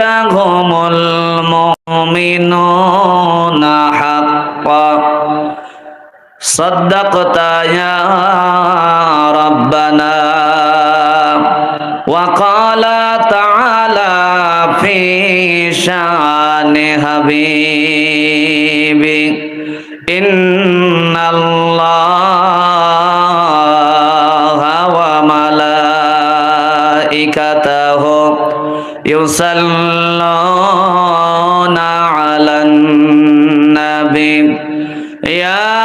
هم المؤمنون حقا صدقت يا ربنا وقال تعالى في شان حبيبي إن الله وملائكته يصلون على النبي يا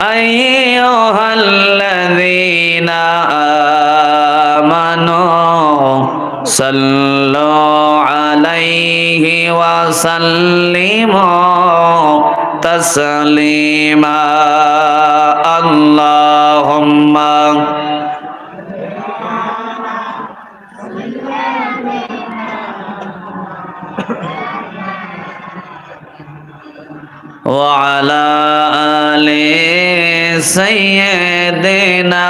أيها الذين آمنوا صلوا عليه وسلموا تسليما اللهم وعلى آل سيدنا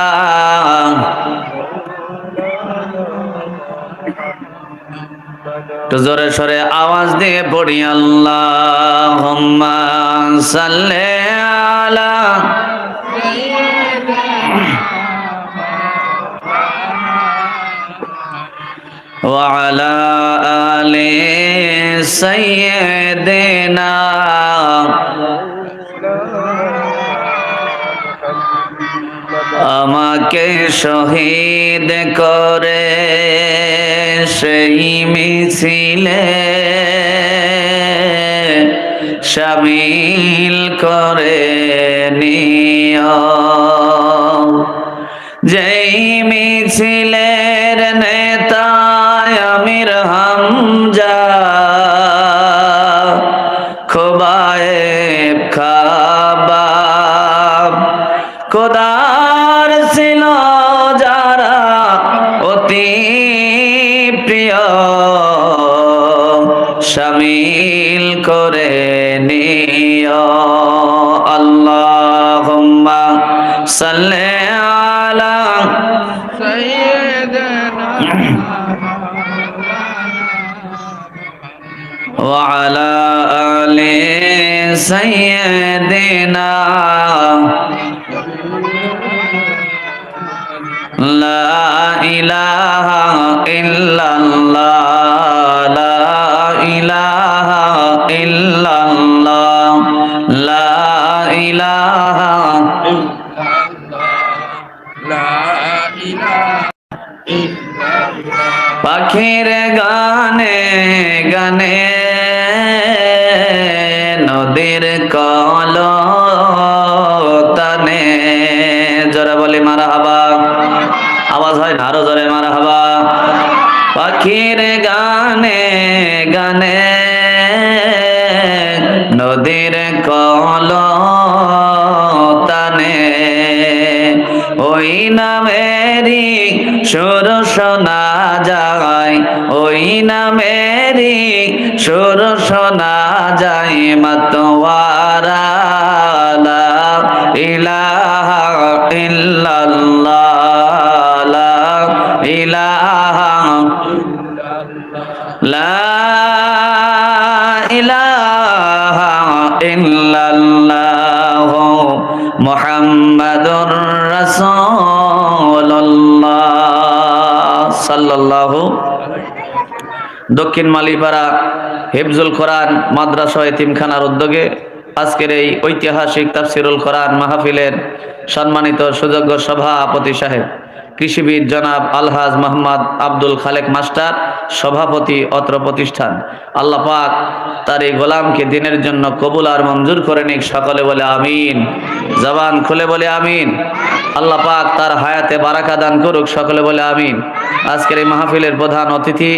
তো জোরে সরে আওয়াজ দিয়ে পড়ি আল্লাহুম্মা সাল্লি আলা ওয়া আলা আলি সাইয়্যিদিনা আমাকে শহীদ করে সেই মিছিলে শামিল করে নিও যেই মিছিলের নেতা আমির হামজা খোবায়েব খাবাব খোদার ছিল যারা অতি প্রিয় শামিল করে নিও আল্লাহুম্মা সাল্লি আলা সাইয়্যিদিনা ওয়া আলা আলি সাইয়্যিদিনা লা ইলাহা ইল্লাল্লাহ লা ইলাহা ইল্লাল্লাহ লা ইলাহা পাখির গানে গানে নদীর কলতানে জোরে বলি মারহাবা আওয়াজ হয় না আরো জোরে মারহাবা পাখির গানে গানে নদীর কলতানে ওই নামেরই সুর শোনা যায় ওই নামেরই সুর শোনা যায় মাতওয়ারা লা ইলাহা ইল্লাল্লাহ লা ইলাহা লা ইলাহা ইল্লাল্লাহ মুহাম্মাদুর রাসূলুল্লাহ সাল্লাল্লাহু দক্ষিণ মালিপাড়া হিফজুল কোরআন মাদ্রাসা এতিমখানার উদ্যোগে আজকের এই ঐতিহাসিক তাফসিরুল কোরআন মাহফিলের সম্মানিত সুযোগ্য সভাপতি সাহেব কৃষিবিদ জনাব আলহাজ মোহাম্মদ আব্দুল খালেক মাস্টার সভাপতি অত্র প্রতিষ্ঠান আল্লাহ পাক তার এই গোলামকে দিনের জন্য কবুল আর মঞ্জুর করে নিক সকলে বলে আমিন জবান খুলে বলে আমিন আল্লাহ পাক তার হায়াতে বারাকা দান করুক সকলে বলে আমিন আজকের এই মাহফিলের প্রধান অতিথি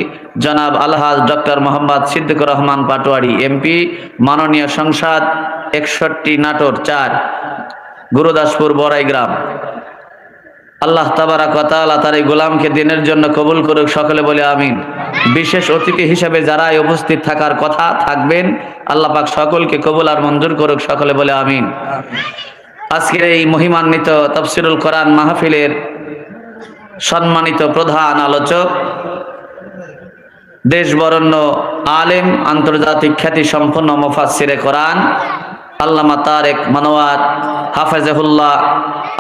জনাব আলহাজ ডক্টর মোহাম্মদ সিদ্দিকুর রহমান পাটোয়ারি এমপি মাননীয় সংসদ 61 নাটোর 4 গুরুদাসপুর বড়াই গ্রাম আল্লাহ তাবারাক ওয়া তাআলা তার এই গোলামকে দিনের জন্য কবুল করুক সকলে বলে আমিন বিশেষ অতিথি হিসেবে যারা উপস্থিত থাকার কথা থাকবেন আল্লাহ পাক সকলকে কবুল আর মঞ্জুর করুক সকলে বলে আমিন আজকের এই মহিমান্বিত তাফসীরুল কোরআন মাহফিলের সম্মানিত প্রধান আলোচক দেশ বরেণ্য আলেম, আন্তর্জাতিক খ্যাতি সম্পন্ন মুফাসসিরে কোরআন আল্লামা তারেক মনোয়ার হাফেজাহুল্লাহ,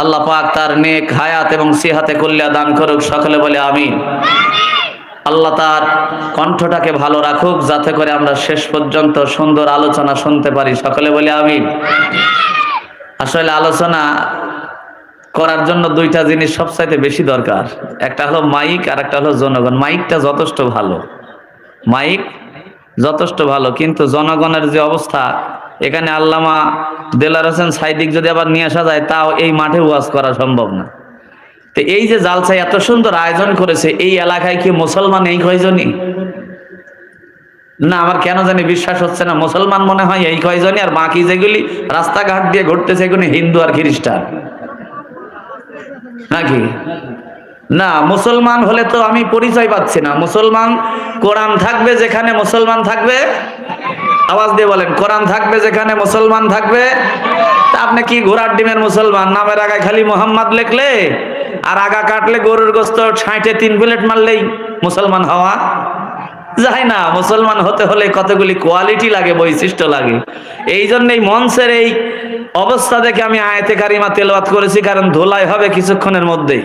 আল্লাহ পাক তার নেক হায়াত এবং সিহাতে কুল্লিয়া দান করুক, সকলে বলে আমিন। আল্লাহ তার কণ্ঠটাকে ভালো রাখুক, যাতে করে আমরা শেষ পর্যন্ত সুন্দর আলোচনা শুনতে পারি, সকলে বলে আমিন। আসলে আলোচনা করার জন্য দুইটা জিনিস সবচাইতে বেশি দরকার, একটা হলো মাইক আর একটা হলো জনগণ। মাইকটা যথেষ্ট ভালো, মাইক যথেষ্ট ভালো, কিন্তু জনগণের যে অবস্থা, এখানে আল্লামা দেলার হোসেন সাইদিক যদি আবার নিয়ে আসা যায়, তাও এই মাঠে ওয়াজ করা সম্ভব না। তো এই যে জালসায় এত সুন্দর আয়োজন করেছে, এই এলাকায় কি মুসলমান এই কয়জনই? না, আমার কেন জানি বিশ্বাস হচ্ছে না। মুসলমান মনে হয় এই কয়জনই, আর বাকি যেগুলি রাস্তাঘাট দিয়ে ঘুরতেছে এগুলি হিন্দু আর খ্রিস্টান নাকি? না, মুসলমান হলে তো আমি পরিচয় পাচ্ছি না। মুসলমান কোরআন থাকবে যেখানে মুসলমান থাকবে, আওয়াজ দিয়ে বলেন, কোরআন থাকবে যেখানে মুসলমান থাকবে। তা আপনি কি ঘোড়ার ডিমের মুসলমান? নামের আগায় খালি মোহাম্মদ লিখলে আর আগা কাটলে গরুর গোস্ত 60-3 প্লেট মারলেই মুসলমান হওয়া যায় না। মুসলমান হতে হলে কতগুলি কোয়ালিটি লাগে, বৈশিষ্ট্য লাগে। এই জন্যই মঞ্চের এই অবস্থা দেখে আমি আয়াতে কারিমা তেলাওয়াত করেছি, কারণ ধোলাই হবে কিছুক্ষণের মধ্যেই।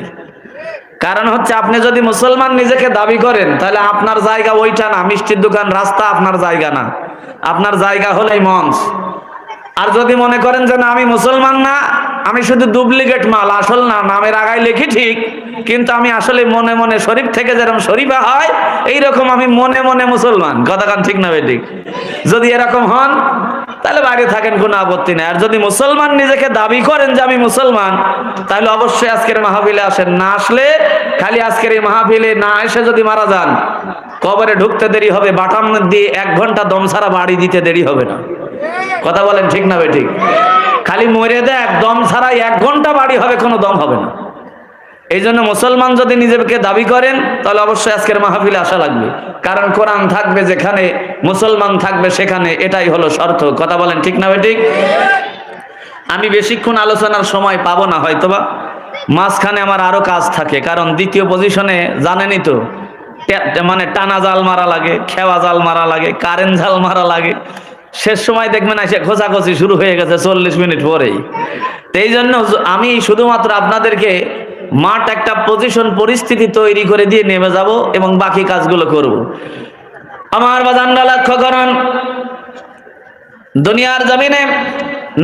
কারণ হচ্ছে, আপনি যদি মুসলমান নিজেকে দাবি করেন, তাহলে আপনার জায়গা ওইটা না, মিষ্টির দোকান রাস্তা আপনার জায়গা না, আপনার জায়গা হলেই মঞ্চ। আর যদি মনে করেন যে না, আমি মুসলমান না, আমি শুধু ডুপ্লিকেট মাল, আসল না, নামের আগায় লিখি ঠিক, কিন্তু আমি আসলে মনে মনে শরীফ থেকে যেরকম শরীফা হয়, এইরকম আমি মনে মনে মুসলমান। কথা কান ঠিক না ঠিক? যদি এরকম হন তাহলে বাইরে থাকেন, কোনো আপত্তি নেই। আর যদি মুসলমান নিজেকে দাবি করেন যে আমি মুসলমান, তাহলে অবশ্যই আজকের মাহফিলে আসেন। না আসলে, খালি আজকের এই মাহফিলে না এসে যদি মারা যান, কবরে ঢুকতে দেরি হবে, বাটাম দিয়ে 1 ঘন্টা দম ছাড়া বাড়ি দিতে দেরি হবে না। কথা বলেন ঠিক না ঠিক? খালি মরে দেখ, দম ছাড়া 1 ঘন্টা বাড়ি হবে, কোনো দম হবে না। এই জন্য মুসলমান যদি নিজেকে দাবি করেন, তাহলে অবশ্যই আজকের মাহফিলে আসা লাগবে, কারণ কোরআন থাকবে যেখানে মুসলমান থাকবে সেখানে, এটাই হলো শর্ত। কথা বলেন ঠিক না ঠিক? আমি বেশিক্ষণ আলোচনার সময় পাবো না হয়তোবা, মাঝখানে আমার আরো কাজ থাকে, কারণ দ্বিতীয় পজিশনে জানেনই তো, মানে টানা জাল মারা লাগে, খেওয়া জাল মারা লাগে, কারেন্ট জাল মারা লাগে। শেষ সময় দেখবেন এসে খোঁচাখোঁচি শুরু হয়ে গেছে 40 মিনিট পরেই। তো এই জন্য আমি শুধুমাত্র আপনাদেরকে মাঠ একটা পজিশন পরিস্থিতি তৈরি করে দিয়ে নেমে যাব এবং বাকি কাজগুলো করব। আমার বাজানরা লক্ষ্য করুন, দুনিয়ার জমিনে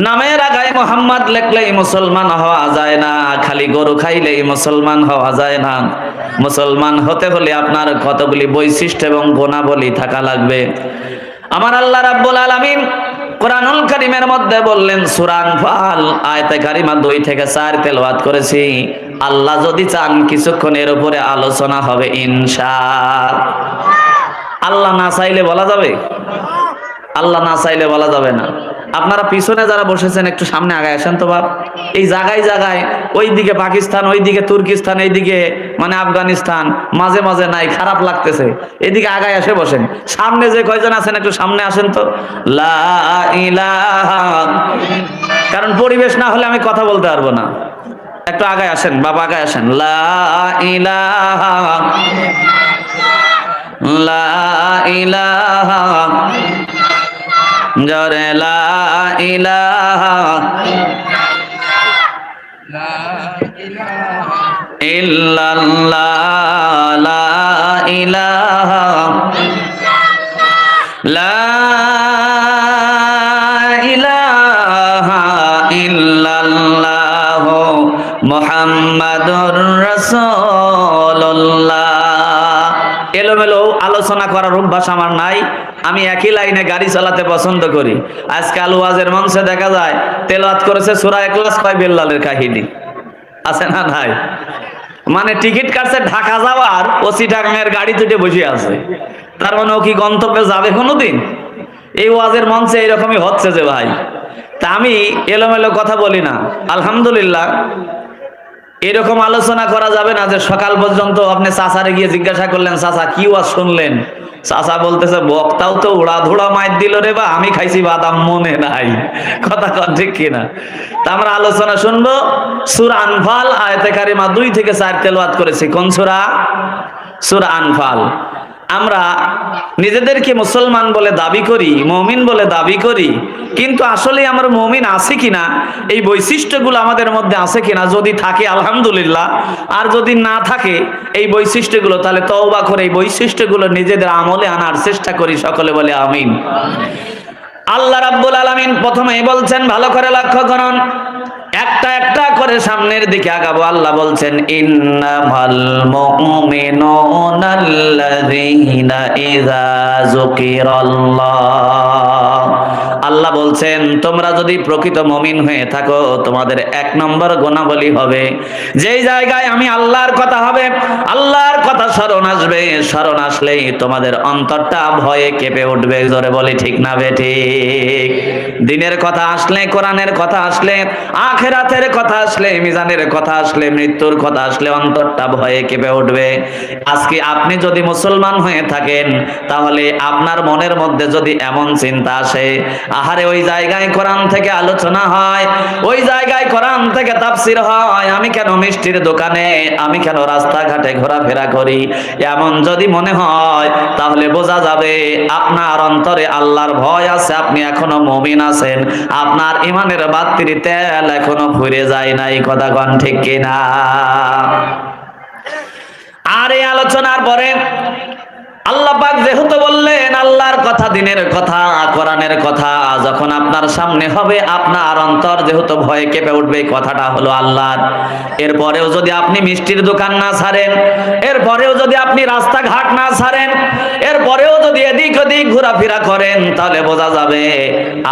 নামের আগায় মোহাম্মদ লিখলেই মুসলমান হওয়া যায় না, খালি গরু খাইলেই মুসলমান হওয়া যায় না। মুসলমান হতে হলে আপনার কতগুলি বৈশিষ্ট্য এবং গুণাবলী থাকা লাগবে। আমার আল্লাহ রাব্বুল আলামিন কোরআনুল কারীমের মধ্যে বললেন, সূরা আনফাল আয়াতে কারিমা 2 থেকে 4 তেলাওয়াত করেছি। আল্লাহ যদি চান কিছুক্ষণের উপরে আলোচনা হবে ইনশাআল্লাহ। আল্লাহ না চাইলে বলা যাবে? আল্লাহ না চাইলে বলা যাবে না। আপনারা পিছনে যারা বসেছেন একটু সামনে আগায় আসেন তো বাপ। এই জায়গায় জায়গায়, ওইদিকে পাকিস্তান, ওইদিকে তুর্কিস্তান, এইদিকে মানে আফগানিস্তান, মাঝে মাঝে নাই, খারাপ লাগতেছে। এদিকে আগায় এসে বসেন। সামনে যে কয়জন আছেন একটু সামনে আসেন তো। লা ইলাহা, কারণ পরিবেশ না হলে আমি কথা বলতে পারবো না। একটু আগায় আসেন বাবা, আগায় আসেন। লা ইলাহা, লা ইলাহা, জরে লা ইলাহা ইল্লাল্লাহ, লা ইলাহা, লা ইলাহা ইল্লাল্লাহ মুহাম্মাদুর রাসূলুল্লাহ। এলোমেলো আলোচনা করার অভ্যাস আমার নাই। আমি একই লাইনে গাড়ি চালাতে পছন্দ করি। আজকাল ওয়াজের মঞ্চে দেখা যায় তেলাওয়াত করেছে সূরা ইখলাস, কয় বিল্লালের কাহিনী আছে না নাই? মানে টিকিট কাটছে ঢাকা যাওয়ার, ও চিটাগাংয়ের গাড়ি তুলে বসে আছে। তার মানে ও কি গন্তব্যে যাবে কোনোদিন? এই ওয়াজের মঞ্চে এরকমই হচ্ছে যে ভাই। তা আমি এলোমেলো কথা বলি না, আলহামদুলিল্লাহ। এরকম আলোচনা করা যাবে না যে সকাল পর্যন্ত আপনি চাচারে গিয়ে জিজ্ঞাসা করলেন, চাচা কি ওয়াজ শুনলেন? চাচা বলতেছে, বক্তাও তো উড়া ধুড়া মাইর দিল রে বা, আমি খাইছি বাদাম মনে নাই। কথা কন ঠিক কিনা? তা আমরা আলোচনা শুনবো সূরা আনফাল আয়াতে কারিমা 2 থেকে 4 তেলাওয়াত করেছি। কোন সূরা? সূরা আনফাল। আমরা নিজেদেরকে মুসলমান বলে দাবি করি, মুমিন বলে দাবি করি, কিন্তু আসলে আমরা মুমিন আছি কিনা, এই বৈশিষ্ট্যগুলো আমাদের মধ্যে আছে কিনা, যদি থাকে আলহামদুলিল্লাহ, আর যদি না থাকে এই বৈশিষ্ট্যগুলো, তাহলে তওবা করে এই বৈশিষ্ট্যগুলো নিজেদের আমলে আনার চেষ্টা করি। সকলে বলে আমিন। আল্লাহ রাব্বুল আলামিন প্রথমেই বলছেন, ভালো করে লক্ষ্য করুন, একটা একটা করে সামনের দিকে আগাবো। আল্লাহ বলছেন, ইন্নামাল মুমিনুনাল্লাযীনা ইযা যুকিরাল্লাহ। আল্লাহ বলছেন, তোমরা যদি প্রকৃত মুমিন হয়ে থাকো, তোমাদের এক নম্বর গুণাবলী হবে, যেই জায়গায় আমি আল্লাহর কথা হবে, আল্লাহর কথা স্মরণ আসবে, স্মরণ আসলেই তোমাদের অন্তরটা ভয়ে কেঁপে উঠবে। জোরে বলি ঠিক না বেঠিক? দিনের কথা আসলে, কোরআনের কথা আসলে, আখিরাতের কথা আসলে, মিজানের কথা আসলে, মৃত্যুর কথা আসলে অন্তরটা ভয়ে কেঁপে উঠবে। আজকে আপনি যদি মুসলমান হয়ে থাকেন, তাহলে আপনার মনের মধ্যে যদি এমন চিন্তা আসে, আহারে ওই জায়গায় কোরআন থেকে আলোচনা হয়, ওই জায়গায় কোরআন থেকে তাফসীর হয়, আমি কেন মিষ্টির দোকানে, আমি কেন রাস্তাঘাটে ঘোরাফেরা করি, এমন যদি মনে হয়, তাহলে বোঝা যাবে আপনার অন্তরে আল্লাহর ভয় আছে, আপনি এখনো মুমিন আছেন, আপনার ইমানের বাতির তেল এখনো ফুরে যায় নাই। কথা কোন ঠিক কিনা? আর এই আলোচনার পরে আল্লাহ পাক যেহেতু বললেন আল্লাহর কথা, দিনের কথা, কোরআনের কথা যখন আপনার সামনে হবে, আপনার অন্তর যেহেতু ভয়ে কেঁপে উঠবে। কথাটা হলো আল্লাহর। এরপরেও যদি আপনি মিষ্টির দোকান না ছাড়েন, এরপরেও যদি আপনি রাস্তাঘাট না ছাড়েন, এরপরেও যদি এদিক ওদিক ঘোরাফেরা করেন, তাহলে বোঝা যাবে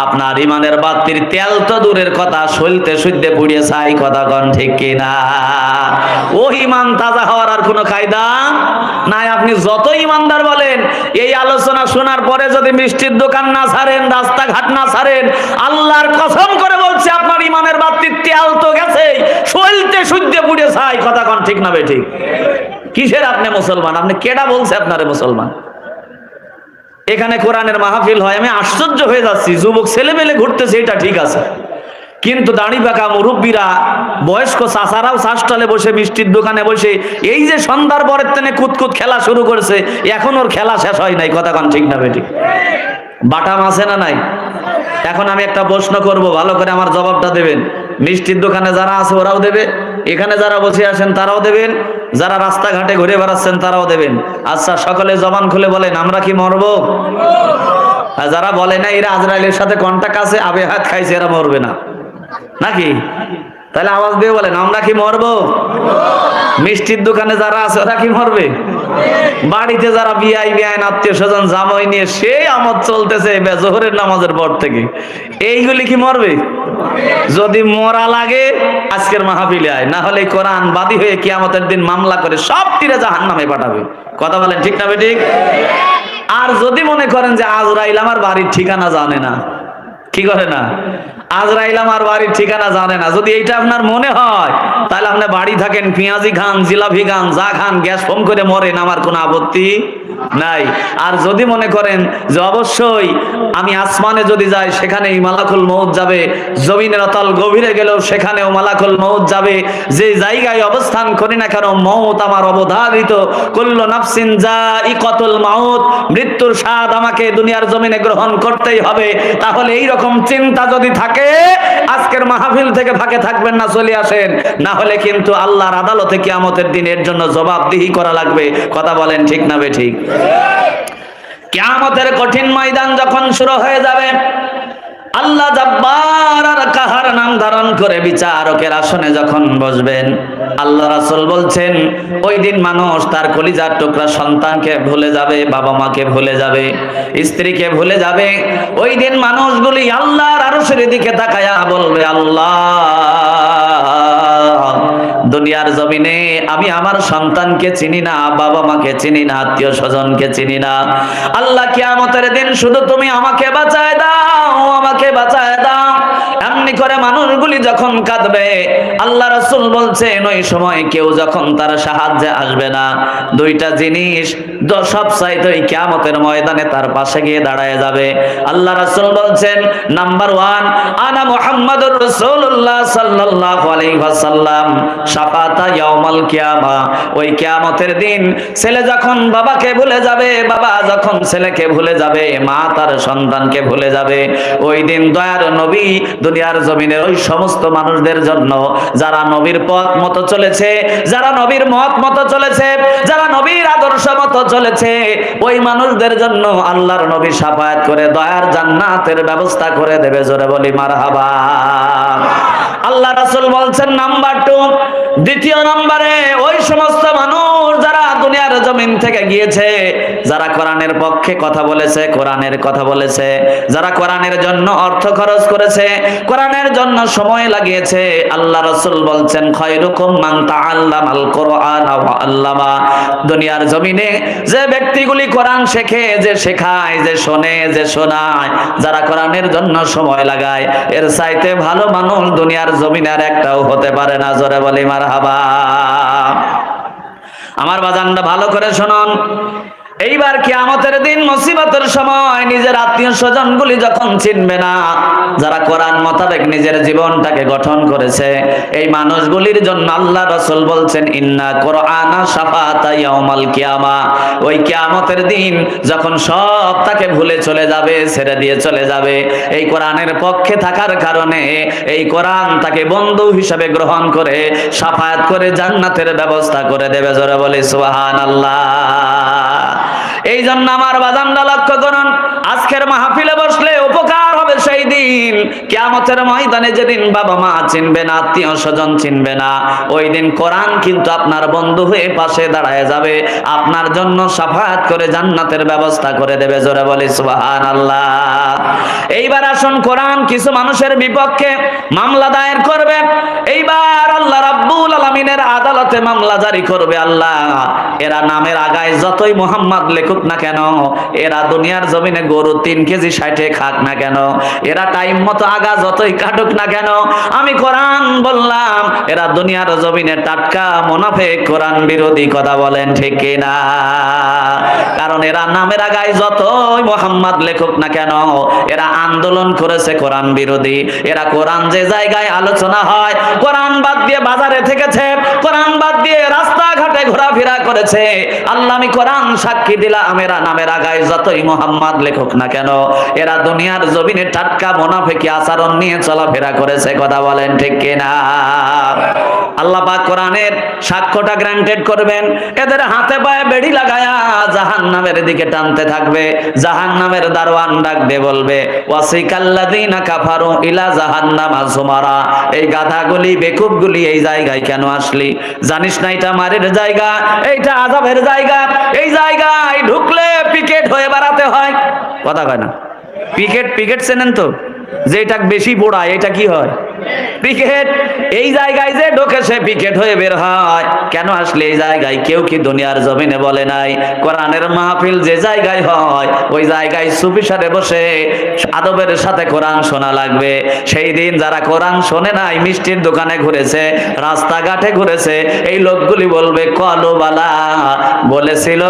আপনার ইমানের বাতির তেল তো দূরের কথা, সইলতে সইতে পুড়িয়ে ছাই। কথা কোন ঠিক কিনা? ও ইমান তাজা হওয়ার আর কোনো কায়দা নাই। আপনি যত ইমানদার বলেন, এই আলোচনা শোনার পরে যদি মিষ্টির দোকান না ছাড়েন, রাস্তাঘাট না ছাড়েন, আল্লাহর কসম করে বলছে আপনার ইমানের বাতির তেল তো গেছে, সইলতে সইতে পুড়ে ছাই। কথা কোন ঠিক না বেঠিক? কিসের আপনি মুসলমান? আপনি কেডা বলছে আপনারে মুসলমান? এখানে কোরআনের মাহফিল হয়, আমি আশ্চর্য হয়ে যাচ্ছি। যুবক ছেলেমেলে ঘুরতেছে, এটা ঠিক আছে, কিন্তু দাড়ি পাকা মুরব্বীরা, বয়স্ক চাচারাও চাষটালে বসে, মিষ্টির দোকানে বসে, এই যে সন্ধ্যার পরের তেনে কুতকুত খেলা শুরু করেছে, এখন ওর খেলা শেষ হয় নাই। কথা কোন ঠিক না বেঠিক? বাটাম আছে না নাই? এখন আমি একটা প্রশ্ন করব, ভালো করে আমার জবাবটা দেবেন। মিষ্টির দোকানে যারা আছে ওরাও দেবে, এখানে যারা বসে আছেন তারাও দেবেন, যারা রাস্তাঘাটে ঘুরে বেড়াচ্ছেন তারাও দেবেন। আচ্ছা, সকলে জবান খুলে বলেন, আমরা কি মরবো? আর যারা বলে না এরা আজরাইলের সাথে কন্টাক্ট আছে, আবে হাত খাইছে, এরা মরবে না নাকি? তাহলে আওয়াজ দিয়ে বলেন, আমরা কি মরবো? মিষ্টির দোকানে যারা আছে ওরা কি মরবে? বাড়িতে যারা বিয়াই বিয়াইন আত্মীয় স্বজন জামাই নিয়ে সেই আমদ চলতেছে জোহরের নামাজের পর থেকে, এইগুলি কি মরবে? যদি মরা লাগে আজকের মাহফিলে আয়, না হলে কোরআন বাদী হয়ে কিয়ামতের দিন মামলা করে সব তীরে জাহান্নামে পাঠাবে। কথা বলেন ঠিক না বেঠিক? আর যদি মনে করেন যে আজরাইল আমার বাড়ির ঠিকানা জানে না, কি করে না, আজরাইল আমার বাড়ির ঠিকানা জানে না, যদি এইটা আপনার মনে হয়, তাহলে আপনি বাড়ি থাকেন, পেঁয়াজি খান, জিলাপি খান, যা খান, গ্যাস ফোন করে মরেন, আমার কোনো আপত্তি নাই। আর যদি মনে করেন যে অবশ্যই আমি আসমানে যদি যাই সেখানেই মালাকুল মউত যাবে, জমিনের অতল গভীরে গেলেও সেখানেও মালাকুল মউত যাবে, যে জায়গায় অবস্থান করি না কেন মউত আমার অবধারিত, কুল্লু নাফসিন যায়িকাতুল মাউত, মৃত্যুর স্বাদ আমাকে দুনিয়ার জমিনে গ্রহণ করতেই হবে। তাহলে এই রকম চিন্তা যদি থাকে, আজকের মাহফিল থেকে ফাঁকে থাকবেন না, চলে আসেন, না হলে কিন্তু আল্লাহর আদালতে কিয়ামতের দিন এর জন্য জবাবদিহি করা লাগবে। কথা বলেন ঠিক না বেঠিক? কিয়ামতের কঠিন ময়দান যখন শুরু হয়ে যাবে, আল্লাহ জব্বার আর কাহার নাম ধারণ করে বিচারকের আসনে যখন বসবেন, আল্লাহ রাসূল বলছেন ওই দিন মানুষ তার কলিজার টুকরা সন্তানকে ভুলে যাবে, বাবা মাকে ভুলে যাবে, স্ত্রীকে ভুলে যাবে। ওই দিন মানুষগুলি আল্লাহর আরশের দিকে তাকায়া বলবে, আল্লাহ, দুনিয়ার জমিনে আমি আমার সন্তানকে চিনি না, বাবা মাকে চিনি না, আত্মীয় স্বজনকে চিনি না। আল্লাহ কিয়ামতের দিন শুধু তুমি আমাকে বাঁচায় দাও, আমাকে বাঁচায় দাও। এমনি করে মানুষগুলি যখন কাঁদবে, আল্লাহ রাসূল বলছেন ওই সময় কেউ যখন তার সাহায্যে আসবে না, দুইটা জিনিস সবচাইতে ওই কিয়ামতের ময়দানে তার পাশে গিয়ে দাঁড়ায় যাবে। আল্লাহ রাসূল বলছেন, নাম্বার 1, আনা মুহাম্মাদুর রাসূলুল্লাহ সাল্লাল্লাহু আলাইহি ওয়াসাল্লাম শাফাতা ইয়াউমাল কিয়ামা। ওই কিয়ামতের দিন ছেলে যখন বাবাকে ভুলে যাবে, বাবা যখন ছেলেকে ভুলে যাবে, মা তার সন্তানকে ভুলে যাবে, ওই দিন দয়ার নবী দুনিয়ার জমিনের ওই সমস্ত মানুষদের জন্য যারা নবীর পথ মতো চলেছে, যারা নবীর মত মতো চলেছে, যারা নবীর আদর্শ মতো চলেছে, ওই মানুষদের জন্য আল্লাহর নবী শাফায়াত করে দয়ার জান্নাতের ব্যবস্থা করে দেবে। জোরে বলি মারহাবা। আল্লাহ রাসূল বলছেন নাম্বার 2, দ্বিতীয় নম্বরে ওই সমস্ত মানুষ যারা দুনিয়ার জমিন থেকে গিয়েছে, যারা কোরআনের পক্ষে কথা বলেছে, কোরআনের কথা বলেছে, যারা কোরআনের জন্য অর্থ খরচ করেছে, কোরআনের জন্য সময় লাগিয়েছে, আল্লাহ রাসূল বলছেন খায়রুকুম মান তাআল্লামাল কোরআন ওয়া আল্লামা। দুনিয়ার জমিনে যে ব্যক্তিগুলি কোরআন শেখে, যে শেখায়, যে শোনে, যে শোনায়, যারা কোরআনের জন্য সময় লাগায়, এর চাইতে ভালো মানুষ দুনিয়ার জমিনে আর একটাও হতে পারে না। জোরে বলি মারহাবা। আমার বাজানরা ভালো করে শুনুন, এইবার কিয়ামতের দিন মুসিবতের সময় নিজের আত্মীয় স্বজনগুলি যখন চিনবে না, যারা কোরআন মোতাবেক নিজের জীবনটাকে গঠন করেছে, এই মানুষগুলির জন্য আল্লাহ রাসূল বলছেন ইন্না কোরআনা শাফাতা ইয়াউমাল কিয়ামা। ওই কিয়ামতের দিন যখন সব তাকে ভুলে চলে যাবে, ছেড়ে দিয়ে চলে যাবে, এই কোরআনের পক্ষে থাকার কারণে এই কোরআন তাকে বন্ধু হিসেবে গ্রহণ করে শাফায়াত করে জান্নাতের ব্যবস্থা করে দেবে। জোরে বলি সুবহানাল্লাহ। এই জন্য আমার বাজানরা লক্ষ্য করুন, আজকের মাহফিলে বসলে উপকার হবে সেই দিন কিয়ামতের ময়দানে, যেদিন বাবা মা চিনবে না, আত্মীয় স্বজন চিনবে না, ওই দিন কোরআন কিন্তু আপনার বন্ধু হয়ে পাশে দাঁড়ায় যাবে, আপনার জন্য শাফায়াত করে জান্নাতের ব্যবস্থা করে দেবে। জোরে বলি সুবহানাল্লাহ। এইবার আসুন, কোরআন কিছু মানুষের বিপক্ষে মামলা দায়ের করবে। এইবার আল্লাহ রাব্বুল আলামিনের আদালতে মামলা জারি করবে। আল্লাহ এরা নামের আগায় যতই মুহাম্মদ লেখুক না কেন, এরা দুনিয়ার জমিনে গরু 3 কেজি 60 খাক না কেন, এরা টাইম মতো আগা যতই কাটুক না কেন, আমি কোরআন বললাম এরা দুনিয়ার জমিনে টাটকা মুনাফিক, কোরআন বিরোধী। কথা বলেন ঠিক কিনা? কারণ এরা নামের আগায় যতই মুহাম্মদ লেখুক না কেন, এরা আন্দোলন করেছে কোরআন বিরোধী। এরা কোরআন যে জায়গায় আলোচনা হয়, কোরআন বাদ দিয়ে বাজারে থেকেছে, কোরআন বাদ দিয়ে রাস্তাঘাটে ঘোরাফেরা করেছে। আল্লাহ আমি কোরআন সাক্ষী দিলাম, এরা নামের আগায় যতই মুহাম্মদ লেখুক না কেন, এরা দুনিয়ার জমিনে টাটকা মুনাফিকি আচরণ নিয়ে চলাফেরা করেছে। কথা বলেন ঠিক কিনা? আল্লাহ পাক কোরআনের সাক্ষ্যটা গ্রান্টেড করবেন, এদের হাতে পায়ে বেড়ি লাগায়া জাহান্নামের দিকে টানতে থাকবে। জাহান্নামের দারওয়ান ডাক দিয়ে বলবে ওয়াসিকাল্লাযিনা কাফারু ইলা জাহান্নামা যুমারা। এই গাধাগুলি, বেকুবগুলি এই জায়গায় কেন আসলি? জানিস না এটা মারের জায়গা, এইটা আযাবের জায়গা, এই জায়গায় ঢুকলে পিকেট হয়ে বেড়াতে হয়। কথা কয় না? পিকেট চেনেন তো, যেটা বেশি পোড়ায় এটা কি হয়? পিকেট। এই জায়গায় যে ঢোকে সে পিকেট হয়ে বের হয়। কেন আসলে এই জায়গায়? কেউ কি দুনিয়ার জমিনে বলে নাই কোরআনের মাহফিল যে জায়গায় হয় ওই জায়গায় চুপিসারে বসে আদবের সাথে কোরআন শোনা লাগবে। সেই দিন যারা কোরআন শোনে নাই, মিষ্টির দোকানে ঘুরেছে, রাস্তাঘাটে ঘুরেছে, এই লোকগুলি বলবে কলবালা বলেছিল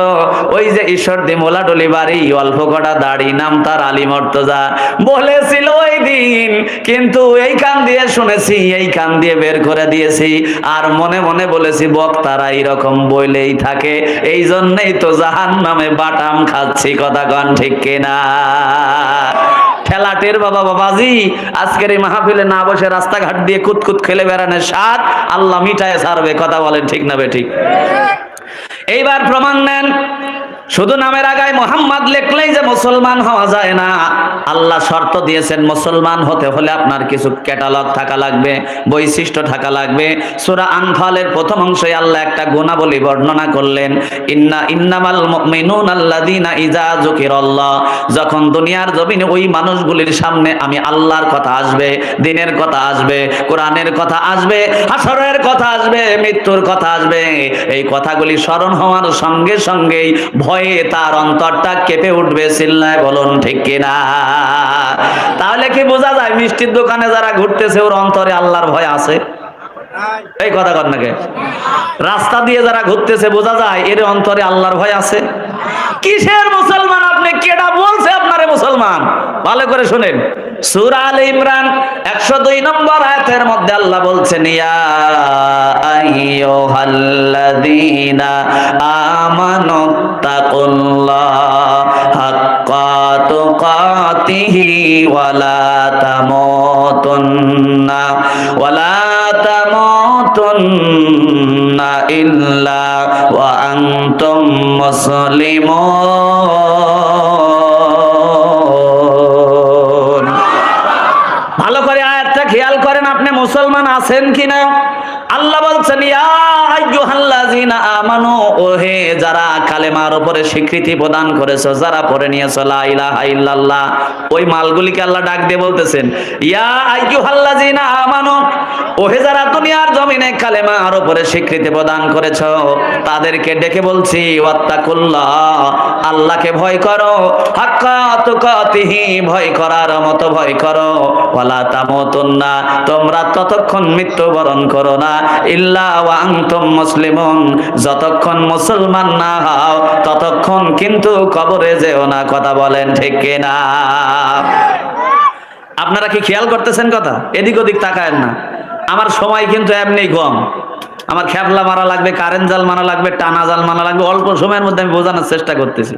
ওই যে ঈশ্বরদী মোলাডলি বাড়ি, অল্প কটা দাড়ি, নাম তার আলী মর্তজা, বলেছিল ওই দিন, কিন্তু এই কান দিয়ে শুনেছি, এই কান দিয়ে বের করে দিয়েছি, আর মনে মনে বলেছি বক্তারা এইরকম বলেই থাকে, এই জন্যই তো জাহান্নামে বাটাম খাচ্ছি। কথা কন ঠিক কিনা? খেলাটের বাবা বাবাজি আজকের এই মাহফিলে না বসে রাস্তাঘাট দিয়ে কুতকুত খেলে বেড়ানোর স্বাদ আল্লাহ মিটায় ছাড়বে। কথা বলেন ঠিক না বেঠিক? এইবার প্রমাণ নেন, শুধু নামের আগায় মোহাম্মদ লিখলেই যে মুসলমান হওয়া যায় না। আল্লাহ শর্ত দিয়েছেন, মুসলমান হতে হলে আপনার কিছু ক্যাটালগ থাকা লাগবে, বৈশিষ্ট্য থাকা লাগবে। সূরা আনফালের প্রথম অংশে আল্লাহ একটা গুণাবলী বর্ণনা করলেন, ইন্নামাল মুমিনুনা আল্লাযীনা ইযা যুকিরাল্লাহ। যখন দুনিয়ার জমিনে ওই মানুষগুলির সামনে আমি আল্লাহর কথা আসবে, দিনের কথা আসবে, কোরআনের কথা আসবে, হাসরের কথা আসবে, মৃত্যুর কথা আসবে, এই কথাগুলি স্মরণ হওয়ার সঙ্গে সঙ্গেই ভয় ভয়ে তার অন্তরটা কেঁপে উঠবে। চিল্লায় বলুন ঠিক কিনা? তাহলে কি বোঝা যায় মিষ্টির দোকানে যারা ঘুরতেছে ওর অন্তরে আল্লাহর ভয় আছে? এই কথা কর নাকি? রাস্তা দিয়ে যারা ঘুরতেছে বোঝা যায় এর অন্তরে আল্লাহর ভয় আছে? কিসের মুসলমান আপনি? কেডা বলছে আপনারে মুসলমান? ভালো করে শুনেন, সূরা আলে ইমরান 102 নম্বর আয়াতের মধ্যে আল্লাহ বলছেন, ইয়া আইয়ুহাল্লাযীনা আমানুত্তাকুল্লাহা হাক্কা তুকাতিহি ওয়ালা তামুতুন্না ইল্লা ওয়া আনতুম মুসলিমুন। ভালো করে আয়াতটা খেয়াল করেন, আপনি মুসলমান আছেন কিনা? আল্লাহ বলছেন, ইয়া আইয়ুহাল্লাযীনা আমানু, ওহে যারা কালেমার উপরে স্বীকৃতি প্রদান করেছো, যারা পড়ে নিয়েছো লা ইলাহা ইল্লাল্লাহ, ওই মালগুলিকে আল্লাহ ডাক দিয়ে বলতেছেন, ইয়া আইয়ুহাল্লাযীনা আমানু, ওহে যারা দুনিয়ার জমিনে কালেমার উপরে স্বীকৃতি প্রদান করেছো, তাদেরকে ডেকে বলছি, ওয়াত্তাকুল্লাহ, আল্লাহকে ভয় করো, হাক্কা তুকাতিহি, ভয় করার মতো ভয় করো, ওয়ালা তামুতুন্না, তোমরা ততক্ষণ মৃত্যুবরণ করো না, ইল্লা ওয়া আনতুম মুসলিমুন, যতক্ষণ মুসলমান না হও ততক্ষণ কিন্তু কবরে যেও না। কথা বলেন ঠিক কিনা? আপনারা কি খেয়াল করতেছেন কথা? এদিক ওদিক তাকায়েন না। আমার সময় কিন্তু এমনি কম। আমার খেপলা মারা লাগবে, কারেন্ট জাল মারা লাগবে, টানা জাল মারা লাগবে। অল্প সময়ের মধ্যে আমি বোঝানোর চেষ্টা করতেছি।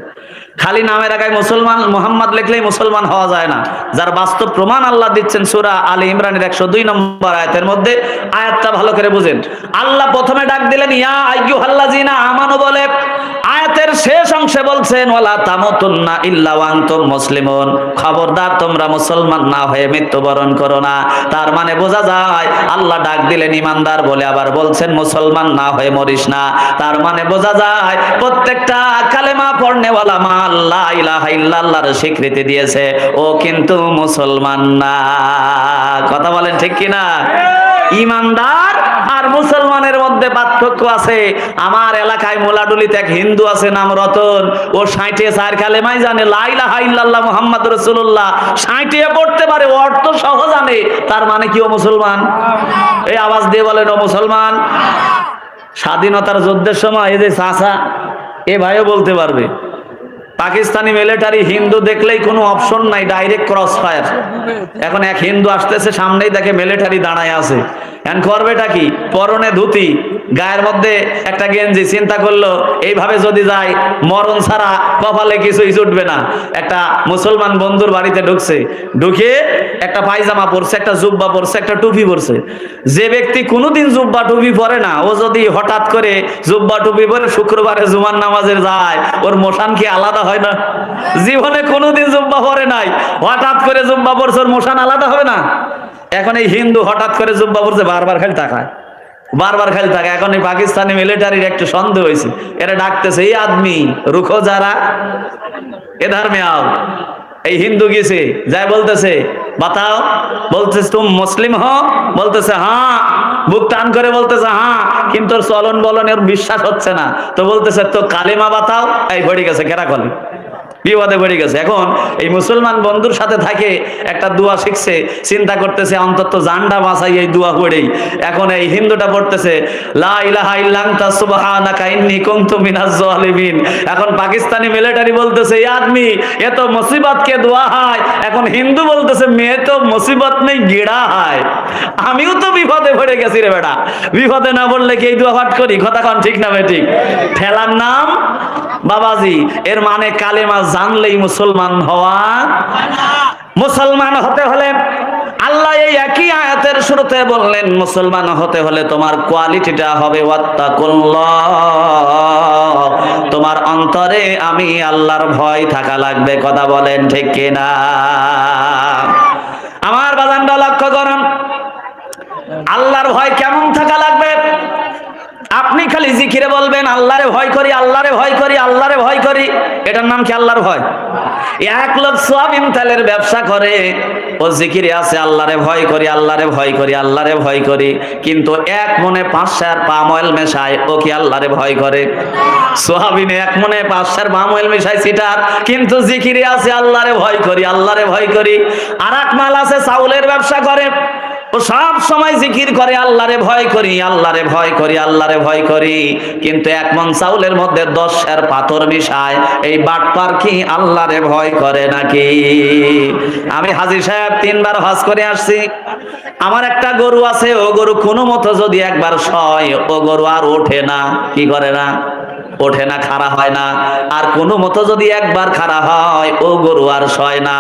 খালি নামের আগায় মুসলমান মুহাম্মদ লিখলেই মুসলমান হওয়া যায় না। যার বাস্তব প্রমাণ আল্লাহ দিচ্ছেন সূরা আলে ইমরানের 102 নম্বর আয়াতের মধ্যে। আয়াতটা ভালো করে বুঝেন। আল্লাহ প্রথমে ডাক দিলেন ইয়া আইয়ুহাল্লাযীনা আমানু বলে, আয়াতের শেষ অংশে বলছেন ওয়ালা তামুতুন্না ইল্লা ওয়া আনতুম মুসলিমুন, খবরদার তোমরা মুসলমান না হয়ে মৃত্যুবরণ করো না। তার মানে বোঝা যায় আল্লাহ ডাক দিলেন ইমানদার বলে, আবার বলছেন মুসলমান না হয়ে মরিস না। তার মানে বোঝা যায় প্রত্যেকটা কালেমা পড়নেওয়ালা মা লা ইলাহা ইল্লাল্লাহর স্বীকৃতি দিয়েছে, ও কিন্তু মুসলমান না। কথা বলেন ঠিক কিনা? ইমানদার আর মুসলমানের মধ্যে পার্থক্য আছে। আমার এলাকায় মোলাডুলিতে এক হিন্দু আছে, নাম রতন। ও 64 কালেমাই জানে, লা ইলাহা ইল্লাল্লাহ মুহাম্মাদুর রাসূলুল্লাহ 60 পড়তে পারে, অর্থ সহ জানে। তার মানে কি ও মুসলমান? এই আওয়াজ দিয়ে বলেন ও মুসলমান। স্বাধীনতার যুদ্ধের সময় এই যে চাচা, এ ভাইও বলতে পারবে। পাকিস্তানি মিলিটারি হিন্দু দেখলেই কোনো অপশন নাই, ডাইরেক্ট ক্রস ফায়ার। এখন এক হিন্দু আসতেছে, সামনেই দেখে মিলিটারি দাঁড়ায় আছে। এখন করবেটা কি? পরনে ধুতি, গায়ের মধ্যে একটা গেঞ্জি। চিন্তা করলো এইভাবে যদি যায় মরণ ছাড়া কপালে কিছুই জুটবে না। একটা মুসলমান বন্ধুর বাড়িতে ঢুকছে, ঢুকে একটা পায়জামা পরছে, একটা জুব্বা পরছে, একটা টুপি পরছে। যে ব্যক্তি কোনোদিন জুব্বা টুপি পরে না, ও যদি হঠাৎ করে জুব্বা টুপি পরে শুক্রবারে জুমার নামাজের যায়, ওর মোশান কি আলাদা হয় না? জীবনে কোনোদিন জুব্বা পরে নাই, হঠাৎ করে জুব্বা পরছে, ওর মোশান আলাদা হবে না? এখন এই হিন্দু হঠাৎ করে জুব্বা পরছে, বারবার খালি তাকায়, বারবার খালি থাকে। এখন এই পাকিস্তানি মিলিটারির একটু সন্দেহ হয়েছে, এরা ডাকতেছে এই আদমি রুখো যারা এধার মে আও। এই হিন্দু গেছে, যাই বলতেছে বাতাও, বলতেছে তুমি মুসলিম হো? বলতেছে হ্যাঁ। বুক টান করে বলতেছে হ্যাঁ, কিন্তু ওর চলন বলন ওর বিশ্বাস হচ্ছে না। তো বলতেছে তো কালেমা বাতাও। এই পড়ে গেছে, কেরা কলে বিপদে পড়ে গেছে। এখন এই মুসলমান বন্ধুর সাথে থাকে, একটা দোয়া শিখছে, চিন্তা করতেছে অন্তত জানটা বাঁচাই এই দোয়া পড়েই। এখন এই হিন্দুটা পড়তেছে লা ইলাহা ইল্লা আনতা সুবহানাকা ইন্নী কুনতু মিনাজ জালিমিন। এখন পাকিস্তানি মিলিটারি বলতেছে এই আদমি এ তো মুসিবত কে দোয়া হয়। এখন হিন্দু বলতেছে মেয়ে তো মুসিবত নেই গিড়া হয়। আমিও তো বিপদে পড়ে গেছি রে বেটা, বিপদে না পড়লে কি এই দোয়া পাঠ করি? কথা কন ঠিক না বেঠিক? ঠেলার নাম বাবাজি। এর মানে কালেমা জানলেই মুসলমান হওয়া। মুসলমান হতে হলে আল্লাহ এই একই আয়াতের শুরুতে বললেন, মুসলমান হতে হলে তোমার কোয়ালিটিটা হবে ওয়াত্তাকুল্লাহ, তোমার অন্তরে আমি আল্লাহর ভয় থাকা লাগবে। কথা বলেন ঠিক কিনা? আমার বাজানটা লক্ষ্য করুন, আল্লাহর ভয় কেমন থাকা লাগবে? আপনি খালি জিকিরে বলবেন আল্লাহরে ভয় করি, আল্লাহরে ভয় করি, আল্লাহরে ভয় করি, এটার নাম কি আল্লাহর ভয়? এক লোক সোয়াবিন তেলের ব্যবসা করে, ও ও জিকিরে আছে আল্লাহরে ভয় করি, আল্লাহরে ভয় করি, আল্লাহরে ভয় করি, কিন্তু এক মনে 5 পাম অয়েল মেশায়, ও কি আল্লাহরে ভয় করে? সোয়াবিনে এক মনে 5 পাম অয়েল মেশায় সিটার, কিন্তু জিকিরে আছে আল্লাহরে ভয় করি, আল্লাহরে ভয় করি। আর এক মাল আছে চাউলের ব্যবসা করে, ও সব সময় জিকির করে আল্লাহরে ভয় করি, আল্লাহরে ভয় করি, আল্লাহরে ভয় করি, কিন্তু এক মন চাউলের মধ্যে 10 পাথর মিশায়। এই বাটপার কি আল্লাহরে ভয় করে নাকি? আমি হাজী সাহেব 3বার হজ করে আসছি। আমার একটা গরু আছে, ও গরু কোনো মতো যদি একবার সয়, ও গরু আর ওঠে না। কি করে না? ওঠে না, খাড়া হয় না। আর কোনো মতো যদি একবার খাড়া হয়, ও গরু আর সয় না।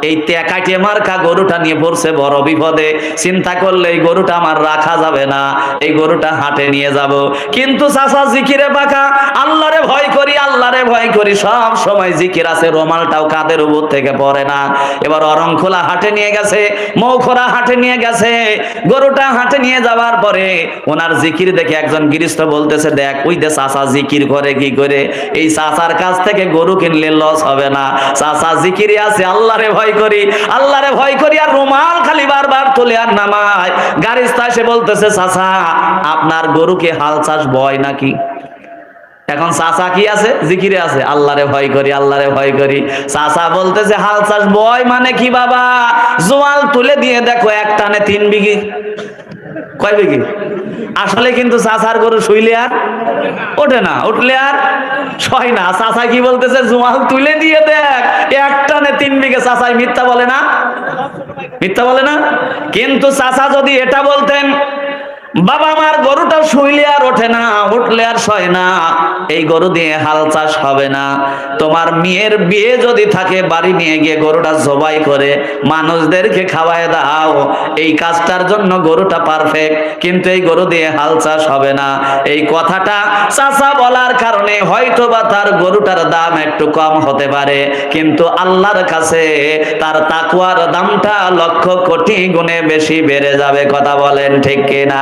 এই তেকাটে মার্কা গরুটা নিয়ে পড়ছে বড় বিপদে। চিন্তা করলে এই গরুটা আমার রাখা যাবে না, এই গরুটা হাটে নিয়ে যাব। কিন্তু চাচা জিকিরে পাকা, আল্লাহরে ভয় করি, আল্লাহরে ভয় করি, সব সময় জিকির আছে, রোমালটাও কাঁধের উপর থেকে পড়ে না। এবার অরংখোলা হাটে নিয়ে গেছে, মৌখরা হাটে নিয়ে গেছে। গরুটা হাটে নিয়ে যাওয়ার পরে ওনার জিকির দেখে একজন গৃহস্থ বলতেছে, দেখ ওই দে চাচা জিকির করে কি করে, এই চাচার কাছ থেকে গরু কিনলে লস হবে না। চাচা জিকিরে আছে আল্লাহরে ভয় করি, আল্লাহরে ভয় করি, আর রুমাল খালি বারবার তুলে আর নামায়। গাড়িস্তা এসে বলতেছে, চাচা আপনার গরুকে হাল চাষ বয় নাকি? এখন চাচা কি আছে? জিকিরে আছে আল্লাহরে ভয় করি, আল্লাহরে ভয় করি। চাচা বলতেছে, হাল চাষ বয় মানে কি বাবা? জোয়াল তুলে দিয়ে দেখো এক টানে 3 বিঘি। কয় বিঘি? আসলে কিন্তু চাচার গরু শুইলে আর ওঠে না, উঠলে আর সয় না। চাচা কি বলতেছে, জোয়াল তুলে দিয়ে দেখ এক টানে 3 বিঘে। চাচাই মিথ্যা বলে না? মিথ্যা বলে না? কিন্তু চাচা যদি এটা বলতেন, বাবা আমার গরুটা শুইলে আর ওঠে না, উঠলে আর সয় না, এই গরু দিয়ে হাল চাষ হবে না। তোমার মেয়ের বিয়ে যদি থাকে, বাড়ি নিয়ে গিয়ে গরুটা জবাই করে মানুষদেরকে খাওয়ায় দাও, এই কাজটার জন্য গরুটা পারফেক্ট, কিন্তু এই গরু দিয়ে হাল চাষ হবে না। এই কথাটা চাচা বলার কারণে হয়তো বা তার গরুটার দাম একটু কম হতে পারে, কিন্তু আল্লাহর কাছে তার তাকওয়ার দামটা লক্ষ কোটি গুণে বেশি বেড়ে যাবে। কথা বলেন ঠিক কিনা?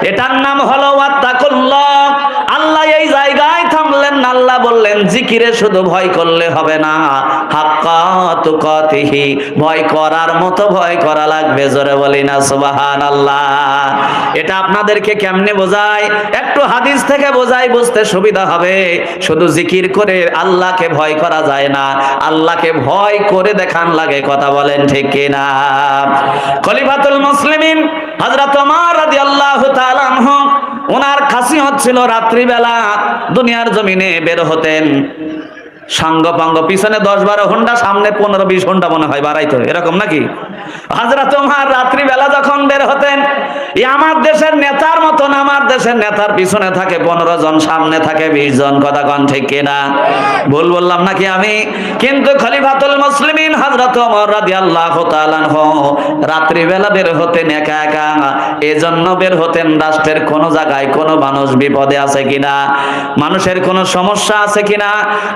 এটার নাম হলো ওয়াত্তাকুল্লাহ। আল্লাহ এই জায়গায় থামলেন না, আল্লাহ বললেন জিকিরে শুধু ভয় করলে হবে না, হাক্কা তুকাতিহি, ভয় করার মতো ভয় করা লাগবে। জোরে বলি না সুবহানাল্লাহ। এটা আপনাদেরকে কেমনে বোঝায়? একটু হাদিস থেকে বোঝাই, বুঝতে সুবিধা হবে। শুধু জিকির করে আল্লাহকে ভয় করা যায় না, আল্লাহকে ভয় করে দেখান লাগে। কথা বলেন ঠিক কিনা? খলিফাতুল মুসলিমিন হযরত ওমর রাদিয়াল্লাহু তাআলা আনহু, ওনার খাসিয়ত ছিল রাত্রিবেলা দুনিয়ার জমিনে বের হতেন। সঙ্গ পাঙ্গ পিছনে 10-12 ঘন্টা, সামনে 15-20 ঘন্টা মনে হয় বাড়াইতো, এরকম নাকি? হযরত ওমর রাত্রিবেলা যখন বের হতেন, আমার দেশের নেতার মতন, আমার দেশের নেতার পিছনে থাকে 15 জন, সামনে থাকে 20 জন। কথা কন ঠিক কিনা? ভুল বললাম নাকি আমি? কিন্তু খলিফাতুল মুসলিমিন হযরত ওমর রাদিয়াল্লাহু তাআলা আনহু রাত্রিবেলা বের হতেন একা একা। এজন্য বের হতেন রাষ্ট্রের কোন জায়গায় কোন মানুষ বিপদে আছে কিনা, মানুষের কোন সমস্যা আছে কিনা।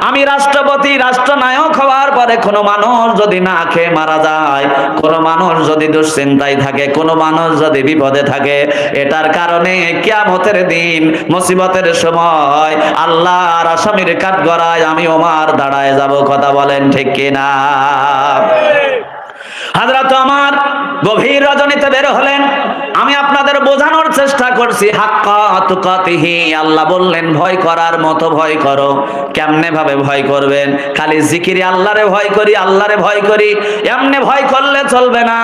আমি রাষ্ট্রপতি, রাষ্ট্রনায়ক হওয়ার পরে কোনো মানুষ যদি না খেয়ে মারা যায়, কোনো মানুষ যদি দুশ্চিন্তায় থাকে, কোনো মানুষ যদি বিপদে থাকে, এটার কারণে কিয়ামতের দিন মুসিবতের সময় আল্লাহর আসামির কাঠগড়ায় আমি ওমর দাঁড়ায় যাব। কথা বলেন ঠিক কিনা? হযরত ওমর গভীর রজনীতে বের হলেন। আমি আপনাদের বোঝানোর চেষ্টা করছি, হাক্কা তুকাতিহি। আল্লাহ বললেন ভয় করার মতো ভয় করো। কেমনে ভাবে ভয় করবেন? খালি জিকিরে আল্লাহরে ভয় করি, আল্লাহরে ভয় করি, এমনি ভয় করলে চলবে না।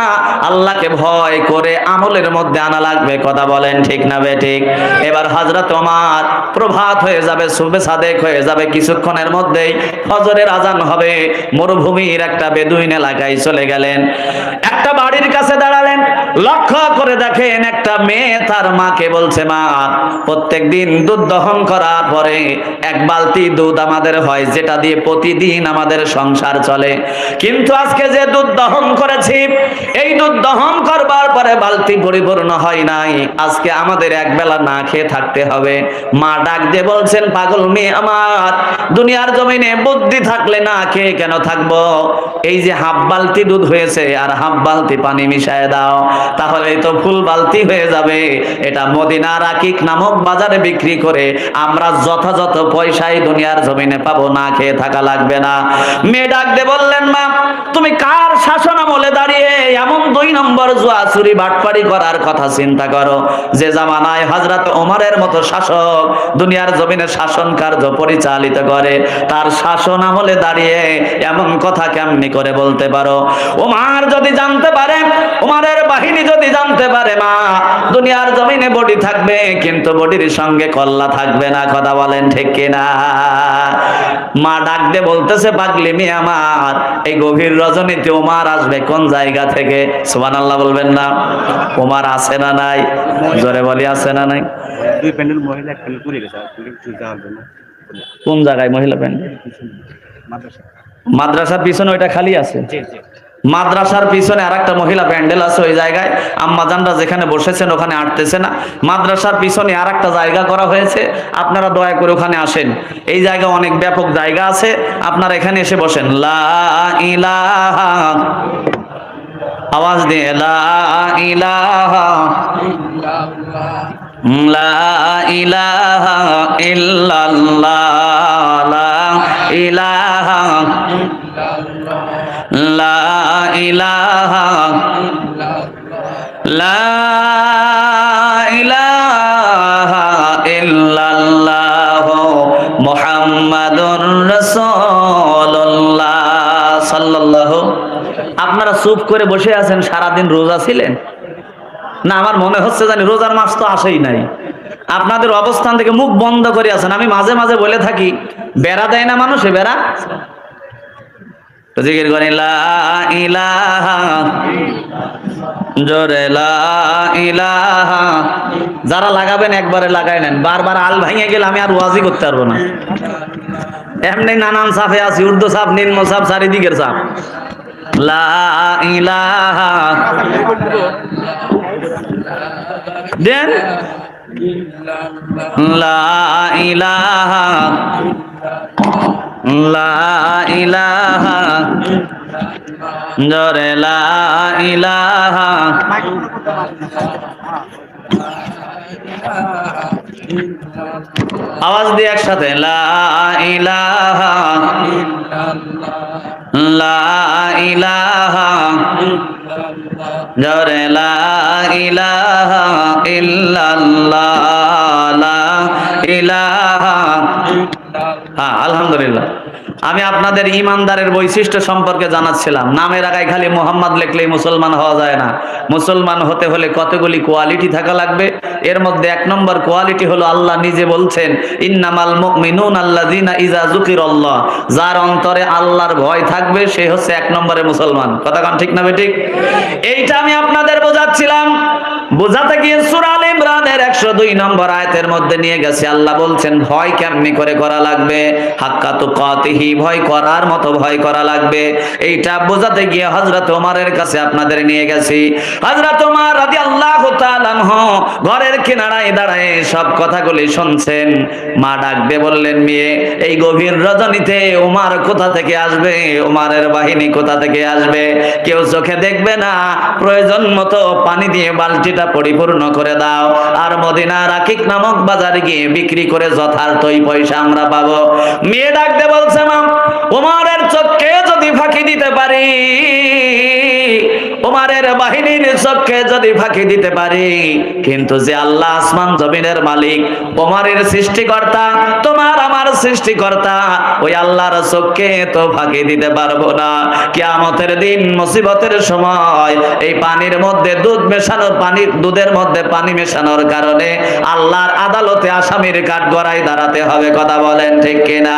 আল্লাহকে ভয় করে আমলের মধ্যে আনা লাগবে। কথা বলেন ঠিক না বেঠিক? এবার হযরত ওমর, প্রভাত হয়ে যাবে, সুবে সাদেক হয়ে যাবে, কিছুক্ষণের মধ্যেই ফজরের আজান হবে। মরুভূমির একটা বেদুইন এলাকায় চলে গেলেন। একটা বাড়ির কাছে দাঁড়ালেন, লক্ষ্য করে দেখেন একটা মেয়ে তার মাকে বলছে, মা প্রত্যেকদিন দুধ দহন করার পরে 1 বালতি দুধ আমাদের হয়, যেটা দিয়ে প্রতিদিন আমাদের সংসার চলে, কিন্তু আজকে যে দুধ দহন করেছি, এই দুধ দহন করবার পরে বালতি পরিপূর্ণ হয় নাই, আজকে আমাদের একবেলা না খেয়ে থাকতে হবে। মা ডাক দিয়ে বলছেন, পাগল মেয়ে আমার, দুনিয়ার জমিনে বুদ্ধি থাকলে না খেয়ে কেন থাকবো? এই যে হাফ বালতি দুধ হয়েছে আর হাফ বালতি পানি মিশায় দাও, তাহলে তো ফুল বালতি হয়ে যাবে। এটা মদিনার আকিক নামক বাজারে বিক্রি করে আমরা যথাযথ পয়সায় দুনিয়ার জমিনে পাবো, না খেয়ে থাকা লাগবে না। মেয়ে ডাক দিয়ে বললেন, মা তুমি কার শাসন আমলে এমন 2 নম্বর জুয়া চুরি বাটপাড়ি করার কথা চিন্তা করো, যে জামানায় হযরত ওমরের মতো শাসক দুনিয়ার জমিনে শাসন কার্য পরিচালিত করে, তার শাসন আমলে দাঁড়িয়ে এমন কথা কেমনি করে বলতে পারো? ওমর যদি জানতে পারে, ওমরের বাহিনী যদি জানতে পারে, মা দুনিয়ার জমিনে বডি থাকবে কিন্তু বডির সঙ্গে কল্লা থাকবে না। কথা বলেন ঠিক কিনা? মা ডাক দিয়ে বলতেছে, পাগলি মেয়ে আমার, এই গভীর রজনীতে ওমর আসবে কোন জায়গা থেকে? সুবহানাল্লাহ বলবেন না? ওমর আছে না নাই? জোরে বলি আছে না নাই? 2 প্যান্ডেল মহিলা, এক প্যান্ডেল পুড়ে গেছে, যাওয়ার জন্য। কোন জায়গায় মহিলা প্যান্ডেল? মাদ্রাসা। মাদ্রাসার পিছনে ওইটা খালি আছে। জি জি। মাদ্রাসার পিছনে আরেকটা মহিলা প্যান্ডেল আছে, ওই জায়গায় আম্মাজানরা যেখানে বসেছেন ওখানে আটতেছে না। মাদ্রাসার পিছনে আরেকটা জায়গা করা হয়েছে, আপনারা দয়া করে ওখানে আসেন। এই জায়গা অনেক ব্যাপক জায়গা আছে, আপনারা এখানে এসে বসেন। লা ইলাহা, আওয়াজ দিয়ে লা ইলাহা, লা ইলাহা ইল্লাল্লাহ, লা ইলাহা, লা ইলাহা, লা ইলাহা ইল্লাল্লাহ মুহাম্মাদুর রাসূলুল্লাহ সাল্লাল্লাহু। আপনারা চুপ করে বসে আছেন, সারাদিন রোজা ছিলেন না? আমার মনে হচ্ছে জানি রোজার মাস তো আসেই নাই। আপনাদের অবস্থান থেকে মুখ বন্ধ করে আছেন। আমি মাঝে মাঝে বলে থাকি, বেড়া দেয় না মানুষে, বেড়া জিকির করে লা ইলাহা, জোরে লা ইলাহা। যারা লাগাবেন একবারে লাগাই নেন, বারবার আল ভাঙিয়ে গেলে আমি আর ওয়াজি করতে পারবো না। এমনি নানান সাফে আছি, উর্দু সাফ, নিম্ন সাফ, চারিদিকের সাফ। লা ইলাহা দেন, লা ইলাহা, লা ইলাহা, জোরে লা ইলাহা। আওয়াজ দিয়ে একসাথে লা ইলাহা, লা ইলাহা, জোরে লা ইলাহা ইল্লাল্লাহ, লা ইলাহা। হ্যাঁ, আলহামদুলিল্লাহ। আমি আপনাদের ইমানদারের বৈশিষ্ট্য সম্পর্কে জানাচ্ছিলাম। নামের আগায় খালি মোহাম্মদ লিখলেই মুসলমান হওয়া যায় না। মুসলমান হতে হলে কতগুলি কোয়ালিটি থাকা লাগবে। এর মধ্যে 1 নম্বর কোয়ালিটি হলো, আল্লাহ নিজে বলছেন, ইন্নামাল মুমিনুনা আল্লাযিনা ইযা যুকিরাল্লাহ, যার অন্তরে আল্লাহর ভয় থাকবে সে হচ্ছে 1 নম্বরে মুসলমান। কথা কান ঠিক না বেঠিক? এইটা আমি আপনাদের বোঝাচ্ছিলাম। বোঝাতে গিয়ে সূরা আলে ইমরানের 102 নম্বর আয়াতের মধ্যে নিয়ে গেছে। আল্লাহ বলছেন ভয় কেমনি করে করা লাগবে? হাক্কা তুকাতিহি, ভয় করার মতো ভয় করা লাগবে। এইটা বোঝাতে গিয়ে হযরত ওমরের কাছে আপনাদের নিয়ে গেছি। হযরত ওমর রাদিয়াল্লাহু তাআলা আনহু ঘরের কিনারায় দাঁড়ায় সব কথাগুলি শুনছেন। মা ডাকবে বললেন, মেয়ে, এই গভীর রজনীতে ওমর কোথা থেকে আসবে? ওমরের বাহিনী কোথা থেকে আসবে? কেউ চোখে দেখবে না, প্রয়োজন মতো পানি দিয়ে বালতিটা পরিপূর্ণ করে দাও, আর মদিনার আকিক নামক বাজারে গিয়ে বিক্রি করে যথার্থই পয়সা আমরা পাবো। মেয়ে ডাকতে বলছে, মা, ওমরের চোখে যদি ফাঁকি দিতে পারি, ওমরের বাহিনীর চোখে যদি ফাঁকি দিতে পারি, কিন্তু যে আল্লাহ আসমান জমিনের মালিক, ওমরের সৃষ্টিকর্তা, তোমার আমার সৃষ্টিকর্তা, ওই আল্লাহর চোখে তো ফাঁকি দিতে পারবো না। কিয়ামতের দিন মুসিবতের সময় এই পানির মধ্যে দুধ মেশানোর, দুধের মধ্যে পানি মেশানোর কারণে আল্লাহর আদালতে আসামির কাঠগড়ায় দাঁড়াতে হবে। কথা বলেন ঠিক কিনা?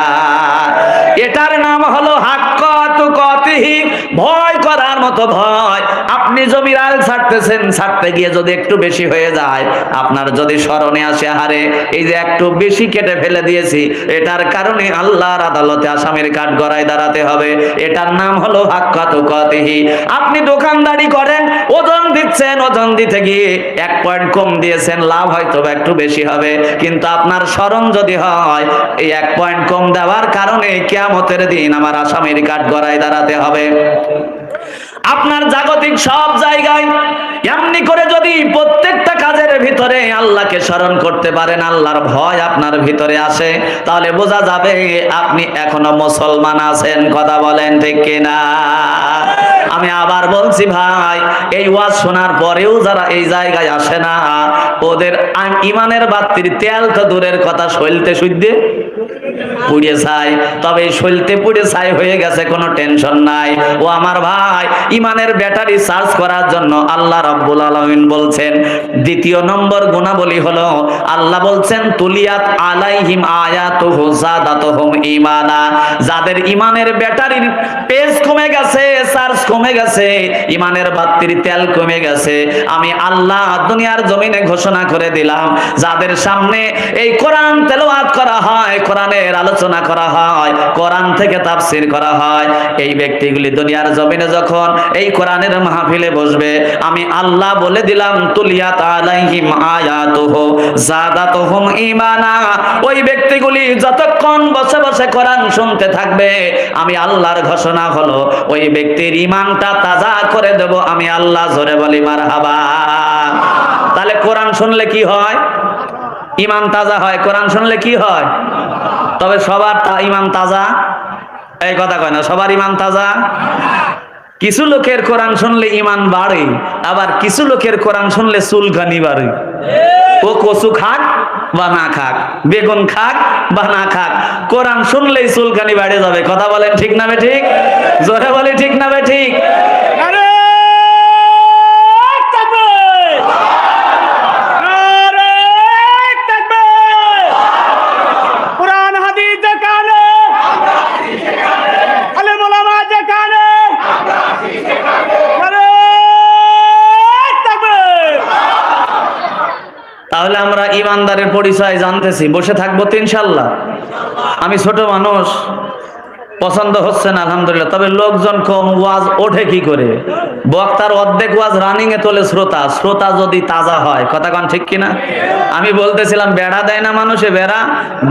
এটার নাম হলো হাক্কা তুকাতিহি, ভয় করার মতো ভয়। আপনি জমির আল ছাড়তেছেন, ছাড়তে গিয়ে যদি একটু বেশি হয়ে যায়, আপনার যদি স্মরণে আসে, হারে এই যে একটু বেশি কেটে ফেলে দিয়েছি, এটার কারণে আল্লাহর আদালতে আসামির কাঠগড়ায় দাঁড়াতে হবে। এটার নাম হলো হাক্কা তুকাতিহি। আপনি দোকানদারি করেন, ওজন দিচ্ছেন, ওজন দিতে গিয়ে 1 পয়েন্ট কম দিয়েছেন, লাভ হয়তো একটু বেশি হবে, কিন্তু আপনার স্মরণ যদি হয় এই 1 পয়েন্ট কম দেওয়ার কারণে কিয়ামতের দিন আমার আসামির কাঠগড়ায় দাঁড়াতে হবে। আপনার জাগতিক সব জায়গায় এমনি করে যদি প্রত্যেকটা কাজের ভিতরে আল্লাহকে স্মরণ করতে পারেন, আল্লাহর ভয় আপনার ভিতরে আসে, তাহলে বোঝা যাবে আপনি এখনো মুসলমান আছেন। কথা বলেন ঠিক কিনা? আমি আবার বলছি ভাই, এই ওয়াজ শোনার পরেও যারা এই জায়গায় আসে না, ওদের ইমানের বাতির তেল তো দূরের কথা, সইলতে শুদ্ধে পুড়ে ছাই। তবে সইলতে পুড়ে ছাই হয়ে গেছে, কোনো টেনশন নাই। ও আমার ভাই, ইমানের ব্যাটারি চার্জ করার জন্য আল্লাহ রাব্বুল আলামিন বলছেন, দ্বিতীয় নম্বর গুণাবলী হলো আল্লাহ বলছেন তুলিয়াত আলাইহিম আয়াতুহু যাদাতুহুম ঈমানা। যাদের ইমানের ব্যাটারির পেজ কমে গেছে, চার্জ কমে গেছে, ইমানের বাতির তেল কমে গেছে, আমি আল্লাহ দুনিয়ার জমিনে ঘোষণা করে দিলাম, যাদের সামনে এই কোরআন তেলাওয়াত করা হয়, কোরআনের আলোচনা করা হয়, কোরআন থেকে তাফসীর করা হয়, এই ব্যক্তিগুলি দুনিয়ার জমিনে যখন এই কোরআনের মাহফিলে বসবে, আমি আল্লাহ বলে দিলাম তুলিয়াত আলাইহিম আয়াতুহু যাদাতুহুম ঈমানা। ওই ব্যক্তিগুলি যতক্ষণ বসে বসে কোরআন শুনতে থাকবে, আমি আল্লাহর ঘোষণা হলো ওই ব্যক্তির ঈমানটা তাজা করে দেব আমি আল্লাহ। জোরে বলি মারহাবা। তাহলে কোরআন শুনলে কি হয়? ঈমান তাজা হয়। কোরআন শুনলে কি হয়? তবে সবার ঈমান তাজা এই কথা কয় না, সবার ঈমান তাজা। কিছু লোকের কোরআন শুনলে ঈমান বাড়ে, আবার কিছু লোকের কোরআন শুনলে চুলকানি বাড়ে। ও কচু খাক বা না খাক, বেগুন খাক বা না খাক, কোরআন শুনলেই চুলকানি বাড়ে যাবে। কথা বলেন ঠিক না বে ঠিক? জোরে বলি ঠিক না বে ঠিক? তাহলে আমরা ইমানদারের পরিচয় জানতেছি, বসে থাকবো তো ইনশাল্লাহ। আমি ছোট মানুষ, পছন্দ হচ্ছে না আলহামদুলিল্লাহ, তবে লোকজন কম, ওয়াজ ওঠে কি করে? বক্তার অর্ধেক ওয়াজ রানিং এ তোলে শ্রোতা। শ্রোতা যদি তাজা হয়, কথা কন ঠিক কিনা? আমি বলতেছিলাম বেড়া দেয় না মানুষে,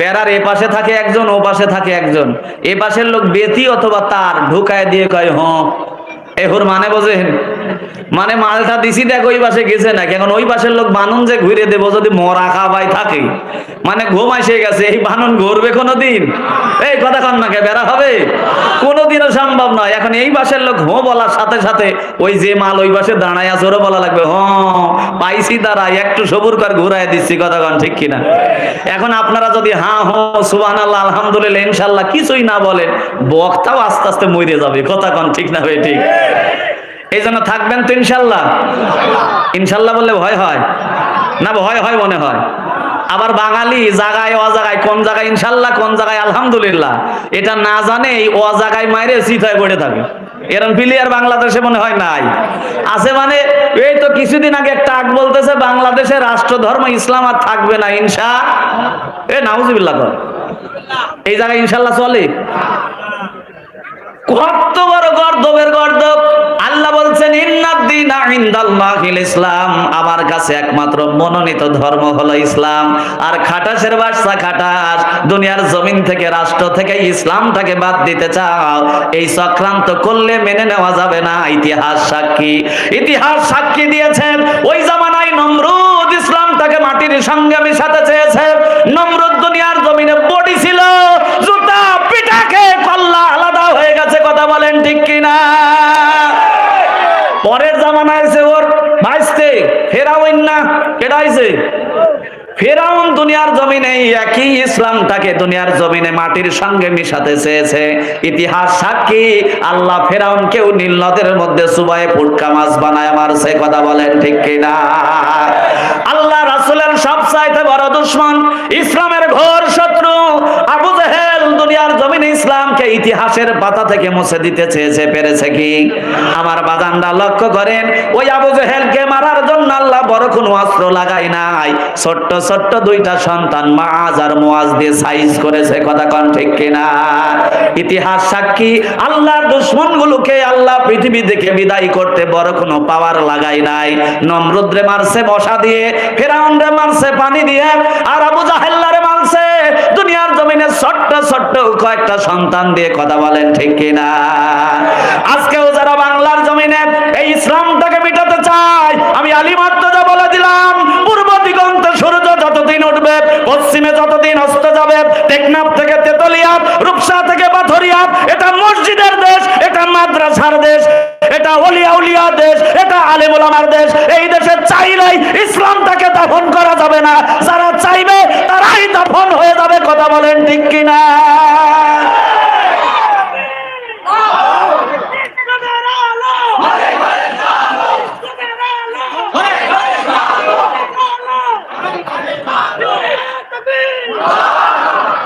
বেড়ার এ পাশে থাকে একজন, ও পাশে থাকে একজন, এ পাশের লোক বেতি অথবা তার ঢুকায় দিয়ে কয় হ এহুর মানে বোঝেন, মানে মালটা দিছি দেখ ওই পাশে গেছে নাকি। এখন ওই পাশের লোক বানুন যে ঘুরে দেবো, যদি মরা খাবাই থাকে, মানে ঘুম এসে গেছে, এই বানুন ঘুরবে কোনোদিন? এই কথা কন না, বেড়া হবে কোনোদিনও সম্ভব নয়। এখন এই পাশের লোক হো বলার সাথে সাথে ওই যে মাল ওই পাশে দাঁড়ায় আছে ওরা বলা লাগবে হ পাইছি দাঁড়ায়, একটু সবুর কর ঘুরাই দিচ্ছি। কথা কন ঠিক কিনা? এখন আপনারা যদি হা হো সুবহানাল্লাহ আলহামদুলিল্লাহ ইনশাল্লাহ কিছুই না বলেন, বক্তাও আস্তে আস্তে মরে যাবে। কথা কন ঠিক না ভাই ঠিক? এই জন্য থাকবেন তো ইনশাল্লাহ? ইনশাল্লাহ বললে ভয় হয় না? ভয় হয় মনে হয়। আবার বাঙালি জায়গায় অজাগায়, কোন জায়গায় ইনশাল্লাহ কোন জায়গায় আলহামদুলিল্লাহ, এটা না জানে এই অজাগায় মাইরে চিতায় পড়ে থাকে। এরকম প্লেয়ার বাংলাদেশে মনে হয় নাই, আছে। মানে এই তো কিছুদিন আগে একটা আগ বলতেছে বাংলাদেশের রাষ্ট্র ধর্ম ইসলাম আর থাকবে না ইনশা নাউজুবিল্লাহ। এই জায়গায় ইনশাল্লাহ চলে? কত বড় গর্দবের গর্দব! আল্লাহ বলছেন ইন্নাদ-দীনা ইনদাল্লাহিল ইসলাম, আমার কাছে একমাত্র মনোনীত ধর্ম হলো ইসলাম। আর খাটাসের বাদশা খাটাস দুনিয়ার জমিন থেকে, রাষ্ট্র থেকে ইসলামটাকে বাদ দিতে চাও, এই চক্রান্ত করলে মেনে নেওয়া যাবে না। ইতিহাস সাক্ষী দিয়েছেন ওই জামানায় নমরুদ ইসলামটাকে মাটির সঙ্গে মিশাতে চেয়েছে। নমরুদ দুনিয়ার জমিনে বডি ছিল, জুতা পিটা খেয়ে কল্লা আলাদা হয়ে গেছে। কথা বলেন ঠিক কিনা? পরের জামানায় এসে ওর ভাইস্তে ফেরাউন, না কেডা হইছে? ফেরাউন দুনিয়ার জমিনে একই ইসলামটাকে দুনিয়ার জমিনে মাটির সঙ্গে মিশাতে চেয়েছে। ইতিহাস সাক্ষী, আল্লাহ ফেরাউনকেও নীল নদের মধ্যে চুবায়ে ফুটকা মাছ বানায় মারছে। কথা বলেন ঠিক কিনা? আল্লাহ রাসূলের সবচাইতে বড় দুশমন, ইসলামের ঘোর শত্রু আবু জেহেল দুনিয়ার জমিনে ইসলামকে ইতিহাসের পাতা থেকে মুছে দিতে চেয়েছে। পেরেছে কি? আমার বাজানরা লক্ষ্য করেন, ওই আবু জেহেলকে মারার জন্য আল্লাহ বড় কোনো অস্ত্র লাগায় নাই, ছোট্ট ছোট্ট দুইটা সন্তান মাআজ আর মুআজ দিয়ে সাইজ করেছে। কথা কন ঠিক কিনা? ইতিহাস সাক্ষী, আল্লাহর দুশমনগুলোকে আল্লাহ পৃথিবী থেকে বিদায় করতে বড় কোনো পাওয়ার লাগায় নাই। নমরুদরে মারছে মশা দিয়ে, ফেরাউনরে মারছে পানি দিয়ে, আর আবু জাহেলরে মারছে দুনিয়ার জমিনে ছোট্ট ছোট্ট কয়েকটা সন্তান দিয়ে। কথা বলেন ঠিক কিনা? আজকেও যারা বাংলার জমিনে এই ইসলামটাকে মিটাতে চায়, আমি আলিমাত্মজা বলে দিলাম, পূর্ব দিগন্তে সূর্য যতদিন উঠবে, পশ্চিমে যতদিন অস্ত যাবে, টেকনাফ থেকে তেতুলিয়া, রূপসা থেকে পাথরিয়া, এটা মসজিদের দেশ, এটা মাদ্রাসার দেশ, এটা ওলি আউলিয়া দেশ, এটা আলেম ওলামার দেশ। এই দেশে চাইলেই ইসলামটাকে দাফন করা যাবে না, যারা চাইবে তারাই দাফন হয়ে যাবে। কথা বলেন ঠিক কিনা?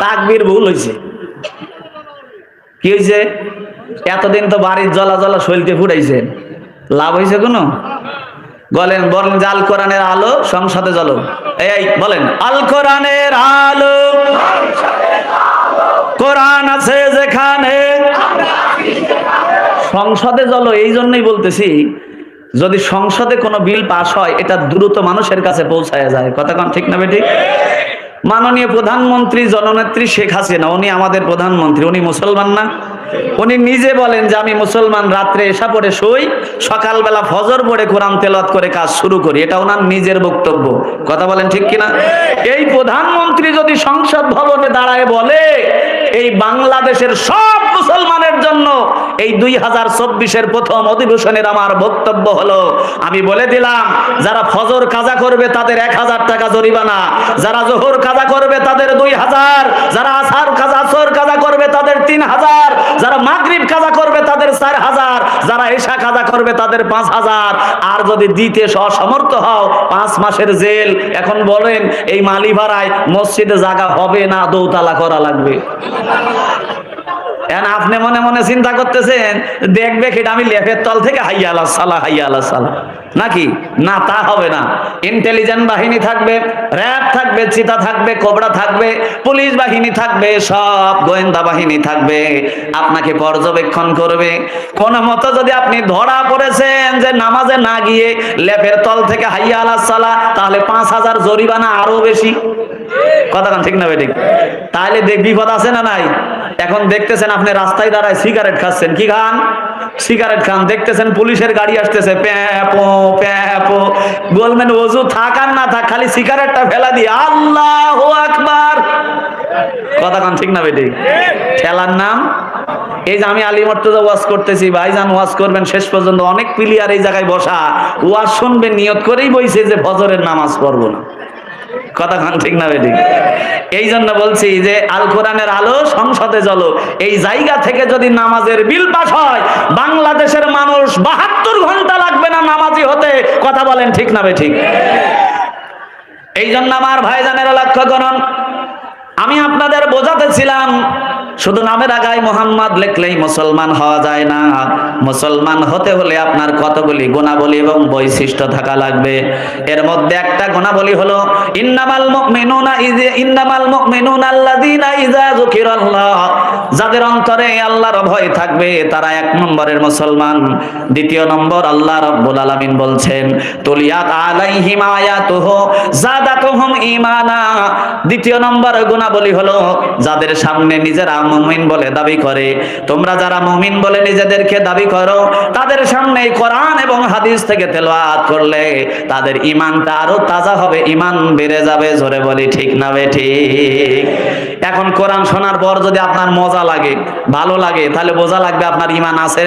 তাকবীর ভুল হয়েছে। কি হয়েছে? এতদিন তো বাড়ির জ্বলা জ্বলা শৈলতে ফুটাইছেন, লাভ হয়েছে কোনো? বলেন বলেন যে আল কোরআনের আলো সংসদে জ্বলো। এই বলেন আল কোরআনের আলো, কোরআন আছে যেখানে সংসদে জ্বলো। এই জন্যই বলতেছি, যদি সংসদে কোনো বিল পাস হয় এটা দ্রুত মানুষের কাছে পৌঁছায় যায়। কথা কোন ঠিক না বেঠিক? মাননীয় প্রধানমন্ত্রী জননেত্রী শেখ হাসিনা, উনি আমাদের প্রধানমন্ত্রী, উনি মুসলমান না? উনি নিজে বলেন যে আমি মুসলমান, রাত্রে এসা পড়ে শুই, সকালবেলা ফজর পড়ে কোরআন তেলাওয়াত করে কাজ শুরু করি। এটা ওনার নিজের বক্তব্য। কথা বলেন ঠিক কিনা? এই প্রধানমন্ত্রী যদি সংসদ ভবনে দাঁড়ায় বলে এই বাংলাদেশের সব মুসলমানের জন্য এই 2024-এর প্রথম অধিবেশনের আমার বক্তব্য হলো, আমি বলে দিলাম যারা ফজর কাজা করবে তাদের 1000 টাকা জরিমানা, যারা জোহর কাজা করবে তাদের 2000, যারা আসর কাজা করবে তাদের 3000, যারা মাগরিব কাজা করবে তাদের 4000, যারা এশা কাজা করবে তাদের 5000। আর যদি দিতে অসমর্থ হও 5 মাসের জেল। এখন বলেন এই মালি ভাড়ায় মসজিদে জায়গা হবে না, দৌতালা করা লাগবে? এখন আপনি মনে মনে চিন্তা করতেছেন দেখবে কিনা আমি লেফের তল থেকে হাইয়া আলাহ সালাহ, হাইয়া আলাহ সালাহ, নাকি? না, তা হবে না। ইন্টেলিজেন্ট বাহিনী থাকবে, র্যাব থাকবে, চিতা থাকবে, কোবরা থাকবে, পুলিশ বাহিনী থাকবে, সব গোয়েন্দা বাহিনী থাকবে, আপনাকে পর্যবেক্ষণ করবে। কোন মতো যদি আপনি ধরা পড়েছেন যে নামাজে না গিয়ে লেফের তল থেকে হাইয়া আলাহ সালাহ, তাহলে 5000 জরিমানা, আরো বেশি। কথা ঠিক না বেঠিক? তাহলে বিপদ আছে না নাই? এখন দেখতেছেন আপনি রাস্তায় দাঁড়ায় সিগারেট খাচ্ছেন, কি খান? সিগারেট খান। দেখতেছেন পুলিশের গাড়ি আসতেছে, প্যাপো প্যাপো। বলবেন ওযু থাক আর না থাক, খালি সিগারেটটা ফেলা দিয়ে আল্লাহু আকবার। কথা ঠিক না বেঠিক? ঠেলার নাম। এই যে আমি আলী মর্তজা ওয়াজ করতেছি, ভাইজান ওয়াজ করবেন শেষ পর্যন্ত, অনেক প্লেয়ার এই জায়গায় বসা, ওয়াজ শুনবেন নিয়ত করেই বইছে যে ফজরের নামাজ পড়বো না। কথা ঠিক না বেঠিক? এই জন্য বলছি যে আল কোরআনের আলো সংসদে জ্বলো। এই জায়গা থেকে যদি নামাজের বিল পাস হয়, বাংলাদেশের মানুষ 72 ঘন্টা লাগবে না নামাজি হতে। কথা বলেন ঠিক না বেঠিক? এই জন্য আমার ভাইজানেরা লক্ষ্য করুন, আমি আপনাদের বোঝাতেছিলাম শুধু নামের আগায় মোহাম্মদ লিখলেই মুসলমান হওয়া যায় না। মুসলমান হতে হলে আপনার কতগুলি গুণাবলী এবং বৈশিষ্ট্য থাকা লাগবে। এর মধ্যে একটা গুণাবলী হলো ইন্নামাল মুমিনুনা আল্লাযীনা ইযা যুকিরাল্লাহ, যাদের অন্তরে আল্লাহর ভয় থাকবে তারা 1 নম্বরের মুসলমান। 2 নম্বর আল্লাহ রাব্বুল আলামিন বলছেন তুলিয়াত আলাইহিম আয়াতুহু যাদাতুহুম ঈমানা। 2 নম্বর গুণাবলী হলো যাদের সামনে নিজেরা মুমিন বলে দাবি করে, তোমরা যারা মুমিন বলে নিজেদেরকে দাবি করো, তাদের সামনে কোরআন এবং হাদিস থেকে তেলাওয়াত করলে তাদের ঈমানটা আরো তাজা হবে, ঈমান বেড়ে যাবে। জোরে বলি ঠিক না বেঠিক? এখন কোরআন শোনার পর যদি আপনার মজা লাগে, ভালো লাগে, তাহলে বোঝা লাগবে আপনার ঈমান আছে।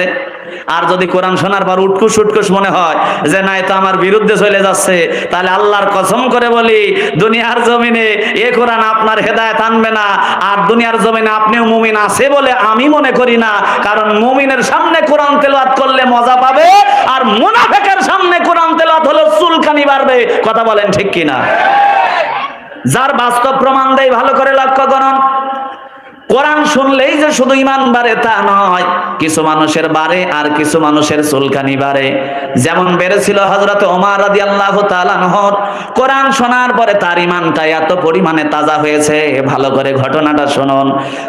আর যদি কোরআন শোনার পর উটকুস উটকুস মনে হয় যে না এটা আমার বিরুদ্ধে চলে যাচ্ছে, তাহলে আল্লাহর কসম করে বলি দুনিয়ার জমিনে এ কোরআন আপনার হেদায়েত আনবে না। আর দুনিয়ার জমিনে আপনিও মুমিন আছে বলে আমি মনে করি না, কারণ মুমিনের সামনে কোরআন তেলাওয়াত করলে মজা পাবে, আর মুনাফিকের সামনে কোরআন তেলাওয়াত হলে চুলকানি বাড়বে। কথা বলেন ঠিক কিনা? যার বাস্তব প্রমাণ দেয় ভালো করে লক্ষ্য করুন। কোরআন শুনলেই যে শুধু ঈমান বাড়ে তা নয়, কিছু মানুষের বাড়ে আর কিছু মানুষের চুলকানি বাড়ে। যেমন বেড়েছিল হযরত ওমর রাদিয়াল্লাহু তাআলা আনহুর, কোরআন শোনার পরে তার ঈমানটা এত পরিমাণে তাজা হয়েছে। ভালো করে ঘটনাটা শুনুন।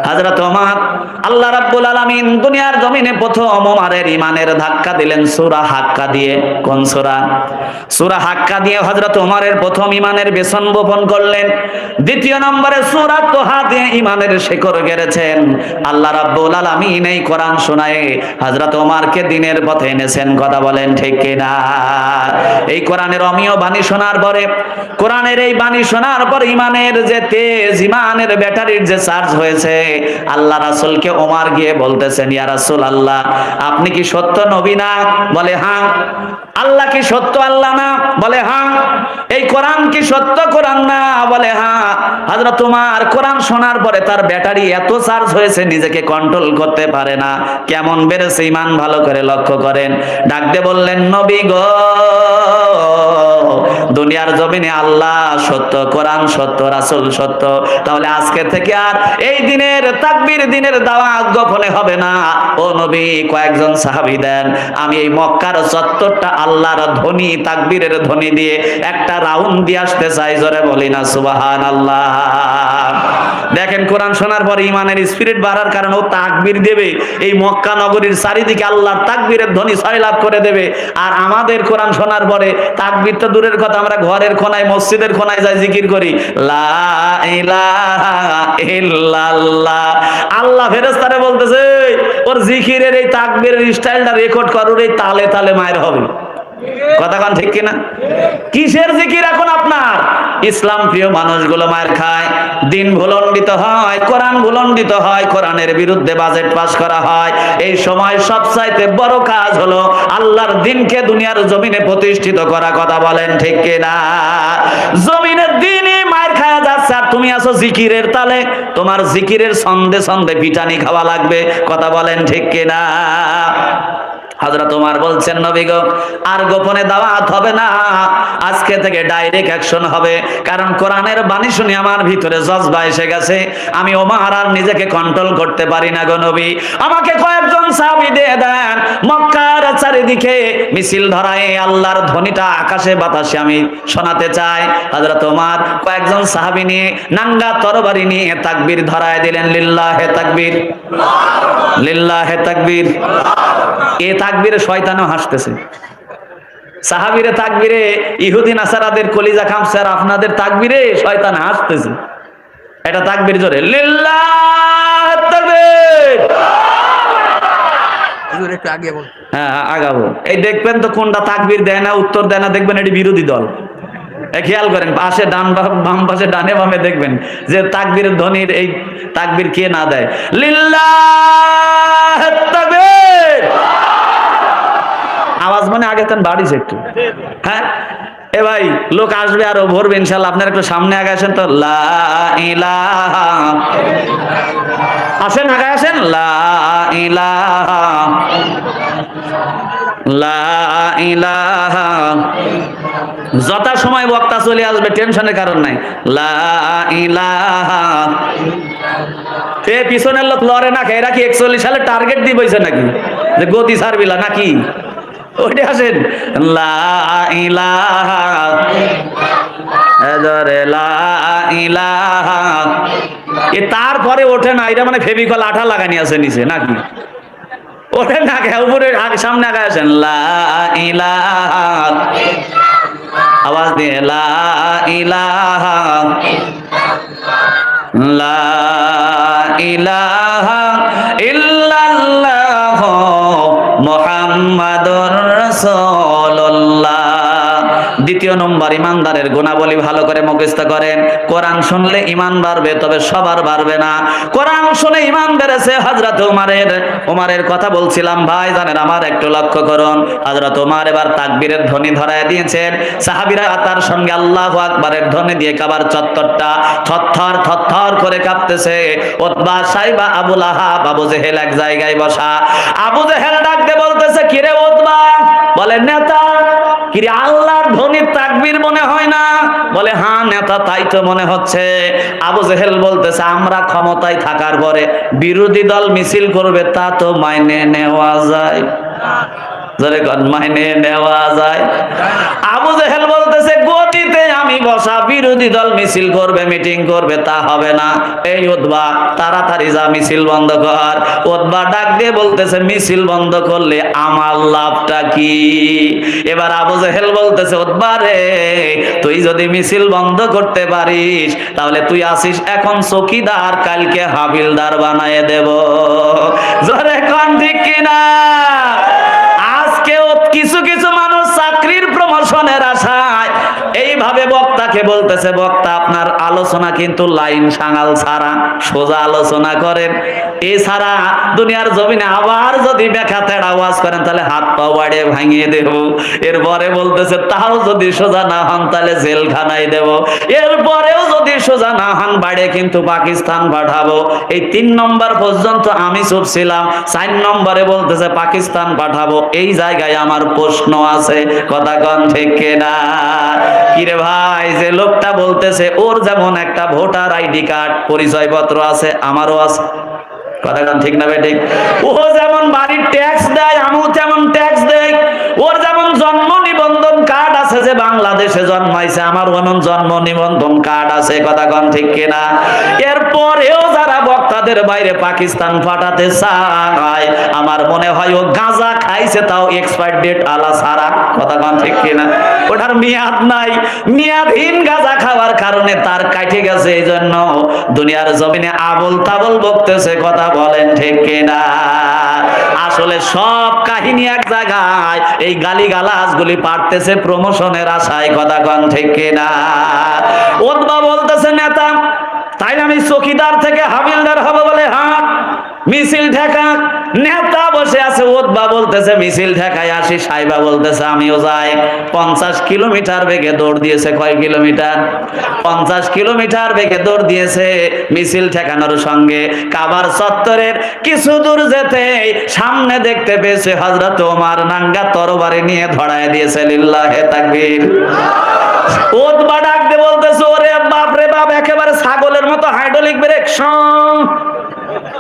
হযরত ওমর, আল্লাহ রাব্বুল আলামিন দুনিয়ার জমিনে প্রথম ওমরের ঈমানের ধাক্কা দিলেন সূরা হাক্কা দিয়ে। কোন সূরা? সূরা হাক্কা দিয়ে হযরত ওমরের প্রথম ঈমানের বেসন বপন করলেন। 2 নম্বরে সূরা তোহা দিয়ে ঈমানের শেকড় কেড়েছেন। আল্লাহ রাব্বুল আলামিন এই কোরআন শোনায় হযরত ওমরকে দ্বীনের পথে এনেছেন। কথা বলেন ঠিক কিনা? এই কোরআনের অমীয় বাণী শোনার পরে, কোরআনের এই বাণী শোনার পর ইমানের যে তেজ, ইমানের ব্যাটারির যে চার্জ হয়েছে, আল্লাহ রাসূলকে ওমর গিয়ে বলতেছেন, ইয়া রাসূলুল্লাহ, আপনি কি সত্য নবী না? বলে হ্যাঁ। আল্লাহ কি সত্য আল্লাহ না? বলে হ্যাঁ। এই কোরআন কি সত্য কোরআন না? বলে হ্যাঁ। হযরত ওমর কোরআন শোনার পরে তার ব্যাটারি এত চার্জ হয়েছে নিজেকে কন্ট্রোল করতে পারে না। কেমন বেড়েছে ঈমান, ভালো করে লক্ষ্য করেন। ডাক দিয়ে বললেন, নবী গো, দুনিয়ার জমিনে আল্লাহ সত্য, কোরআন সত্য, রাসূল সত্য, তাহলে আজকে থেকে আর এই দিনের তাকবীর, দিনের দাওয়াত গোপনে হবে না। ও নবী, কয়েকজন সাহাবী দেন, আমি এই মক্কার চত্বরটা আল্লাহর ধ্বনি, তাকবীরের ধ্বনি দিয়ে একটা রাউন্ড দিয়ে আসতে চাই। জোরে বলি না সুবহানাল্লাহ। দেখেন, কোরআন শোনার পর ইমানের স্পিরিট বাড়ার কারণে ও তাকবীর দেবে, এই মক্কা নগরীর চারিদিকে আল্লাহর তাকবীরের ধ্বনি ছয়লাভ করে দেবে। আর আমাদের কোরআন শোনার পরে তাকবীর তো দূরের কথা, আমরা ঘরের কোনায়, মসজিদের কোনায় যাই জিকির করি, লা ইলাহা ইল্লাল্লাহ। আল্লাহ ফেরেশতারে বলতেছে, ওর জিকিরের এই তাকবীরের স্টাইলটা রেকর্ড কর, ওর এই তালে তালে মায়ের হবে। কথা কোন ঠিক কিনা? কিসের জিকির এখন আপনার? ইসলাম প্রিয় মানুষগুলো মায়ের খায়, দিন ভুলণ্ডিত হয়, কোরআন ভুলণ্ডিত হয়, কোরআনের বিরুদ্ধে বাজেট পাস করা হয়। এই সময় সবচাইতে বড় কাজ হলো আল্লাহর দ্বীনকে দুনিয়ার জমিনে প্রতিষ্ঠিত করা। কথা বলেন ঠিক কিনা? জমিনের দ্বীনই মায়ের খায়া যাচ্ছে, আর তুমি আছো জিকিরের তালে। তোমার জিকিরের ছন্দে ছন্দে পিটানি খাওয়া লাগবে। কথা বলেন ঠিক কিনা? হযরত ওমর বলছেন, নবী গো, আর গোপনে দাওয়াত হবে না, আজকে থেকে ডাইরেক্ট অ্যাকশন হবে। কারণ কোরআনের বাণী শুনে আমার ভিতরে জজবা এসে গেছে, আমি ওমর আর নিজেকে কন্ট্রোল করতে পারি না গো নবী। আমাকে কয়েকজন সাহাবী দিয়ে দেন, মক্কার চারিদিকে মিছিল ধরায় আল্লাহর ধ্বনিটা আকাশে বাতাসে আমি শোনাতে চাই। হযরত ওমর কয়েকজন সাহাবী নিয়ে নাঙ্গা তরবারি নিয়ে তাকবীর ধরায় দিলেন, লিল্লাহে তাকবীর, লিল্লাহে তাকবীর। এ তাকবীরে শয়তানও হাসতেছে। সাহাবীরে তাকবীরে ইহুদি নাসারাদের কলিজা কাঁপছে, আর আপনাদের তাকবীরে শয়তান হাসতেছে। এটা তাকবীর জোরে, লিল্লাহ তাকবীর। একটু আগে বল। হ্যাঁ, আগাবো। এই দেখবেন তো কোনটা তাকবীর দেয় না, উত্তর দেয় না, দেখবেন এটি বিরোধী দল। খেয়াল করেন, পাশে ডান বাম পাশে ডানে বামে দেখবেন যে তাকবীরের ধ্বনির এই তাকবীর কে না দেয়, লিল্লাহ তাকবীর। আওয়াজ মানে আগে তেন বাড়িছে একটু। হ্যাঁ, এ ভাই, লোক আসবে আরো ভরবে ইনশাআল্লাহ। আপনারা একটু সামনে আগে আসেন তো। লা ইলাহা, আসেন আগে আসেন। লা ইলাহা, লা ইলাহা। যথা সময় বক্তা চলে আসবে, টেনশনের কারণ নাই। লা ইলাহা। এ পিছনের লোক লড়ে না, এরা কি 41 সালে টার্গেট দিয়ে বইছে নাকি যে গতি ছাড়বিলা নাকি? ওইটা আসেন। লা ইলাহা, লা ইলাহা। এ তারপরে ওঠে না, এটা মানে ফেভিকল আঠা লাগানি আছে নিচে নাকি? ওঠে না, উপরে সামনে আগে আসেন। লা ইলাহা, আওয়াজ দিয়ে লা ইলাহা, লা ইলাহা ইল্লাল্লাহ মুহাম্মাদুর রাসূলুল্লাহ। দ্বিতীয় নম্বর, ইমানদারের গুণাবলী ভালো করে মুখস্থ করেন। কোরআন শুনলে ইমান বাড়বে, তবে সবার বাড়বে না। কোরআন শুনে ইমান বেড়েছে হযরত ওমরের কথা বলছিলাম ভাই জানেন, আমার একটু লক্ষ্য করুন। হযরত ওমর এবার তাকবীরের ধ্বনি ধরায় দিয়েছেন, সাহাবীরা তার সঙ্গে আল্লাহু আকবারের ধ্বনি দিয়ে কাবার চত্বরটা থরথর থরথর করে কাঁপতেছে। উতবা, সাইবা, আবু লাহাব, আবু জেহেল এক জায়গায় বসা। আবু জেহেল ডাকতে বলতেছে, কিরে উতবা? বলে, নেতা। কিরে, আল্লাহর ধ্বনির তাকবীর মনে হয় না? বলে, হ্যাঁ নেতা, তাই তো মনে হচ্ছে। আবু জেহেল বলতেছে, আমরা ক্ষমতায় থাকার পরে বিরোধী দল মিছিল করবে, তা তো মাইনে নেওয়া যায়? জোরে কোন মাইনে নেওয়া যায়? আবু জেহেল বলতেছে গদিতে আমি বসা, বিরোধী দল মিছিল করবে, মিটিং করবে, তা হবে না। এই উতবা তাড়াতাড়ি যা মিছিল বন্ধ কর। উতবা ডাক দিয়ে বলতেছে মিছিল বন্ধ করলে আমার লাভটা কি? এবার আবু জেহেল বলতেছে উতবা রে, তুই যদি মিছিল বন্ধ করতে পারিস তাহলে তুই আসিস এখন চকিদার, কালকে হাবিলদার বানায় দেব। জোরে কোন ঠিক কিনা? আজকেও কিছু কিছু মানুষ চাকরির প্রমোশনের আশায় এইভাবে বক্তাকে বলতেছে, বক্তা আপনার আলোচনা কিন্তু লাইন সাঙাল ছাড়া, সোজা আলোচনা করেন, এছাড়া দুনিয়ার জমিনে আবার যদি বেখা তেড়া ওয়াজ করেন তাহলে হাত পা বাড়িয়ে ভাঙিয়ে দেব। এরপরে বলতেছে তাও যদি সোজা না হন তাহলে জেলখানায় দেব। এরপরেও যদি সোজা না হন বাড়িয়ে কিন্তু পাকিস্তান পাঠাবো। এই 3 নম্বর পর্যন্ত আমি চুপ ছিলাম, 4 নম্বরে বলতেছে পাকিস্তান পাঠাবো। এই জায়গায় আমার প্রশ্ন আছে, কথা কন ঠিক কিনা? কিরে ভাই, যে লোকটা বলতেছে ওর যেমন একটা ভোটার আইডি কার্ড পরিচয়পত্র আছে, আমারও আছে, কথা কন ঠিক না বেঠিক? ও যেমন বাড়ির ট্যাক্স দেয়, আমিও তেমন ট্যাক্স দেই। ওর যেমন জন্ম নিবন্ধন কার্ড আছে, যে বাংলাদেশে জন্মাইছে, আমার এমন জন্ম নিবন্ধন কার্ড আছে, কথা কন ঠিক কিনা? এরপরেও যারা বক্তাদের বাইরে পাকিস্তান পাঠাতে চায়, আমার মনে হয় ও গাঁজা খাইছে, তাও এক্সপায়ার ডেট আলা ছাড়া, কথা কন ঠিক কিনা? ওটার মেয়াদ নাই, মেয়াদহীন গাঁজা খাওয়ার কারণে তার কাটে গেছে, এই জন্য দুনিয়ার জমিনে আবল তাবল বকতেছে, কথা বলেন ঠিক কিনা? আসলে সব কাহিনী এক জায়গায়, এই গালিগালাজ গুলি পারতেছে প্রমোশনের আশায়, কথা কন ঠিক কিনা? উতবা বলতেছে নেতা, তাই আমি চকিদার থেকে হাবিলদার হব বলে হাত মিছিল ঠেকা। নেতা বসে আছে, উতবা বলতেছে মিছিল ঠেকায় আসি। সাইবা বলতেছে আমিও যাই। 50 কিলোমিটার বেগে দৌড় দিয়েছে। কয় কিলোমিটার? 50 কিলোমিটার বেগে দৌড় দিয়েছে মিছিল ঠেকানোর সঙ্গে। কাবার চত্বরের কিছু দূর যেতে সামনে দেখতে পেয়েছে হযরত ওমর নাঙ্গা তরবারি নিয়ে ধরায় দিয়েছে। লিল্লাহে তাকবীর। উতবা ডাক দিয়ে বলতেছে ওরে বাপ রে বাপ, একেবারে ছাগলের মতো হাইড্রোলিক ব্রেক।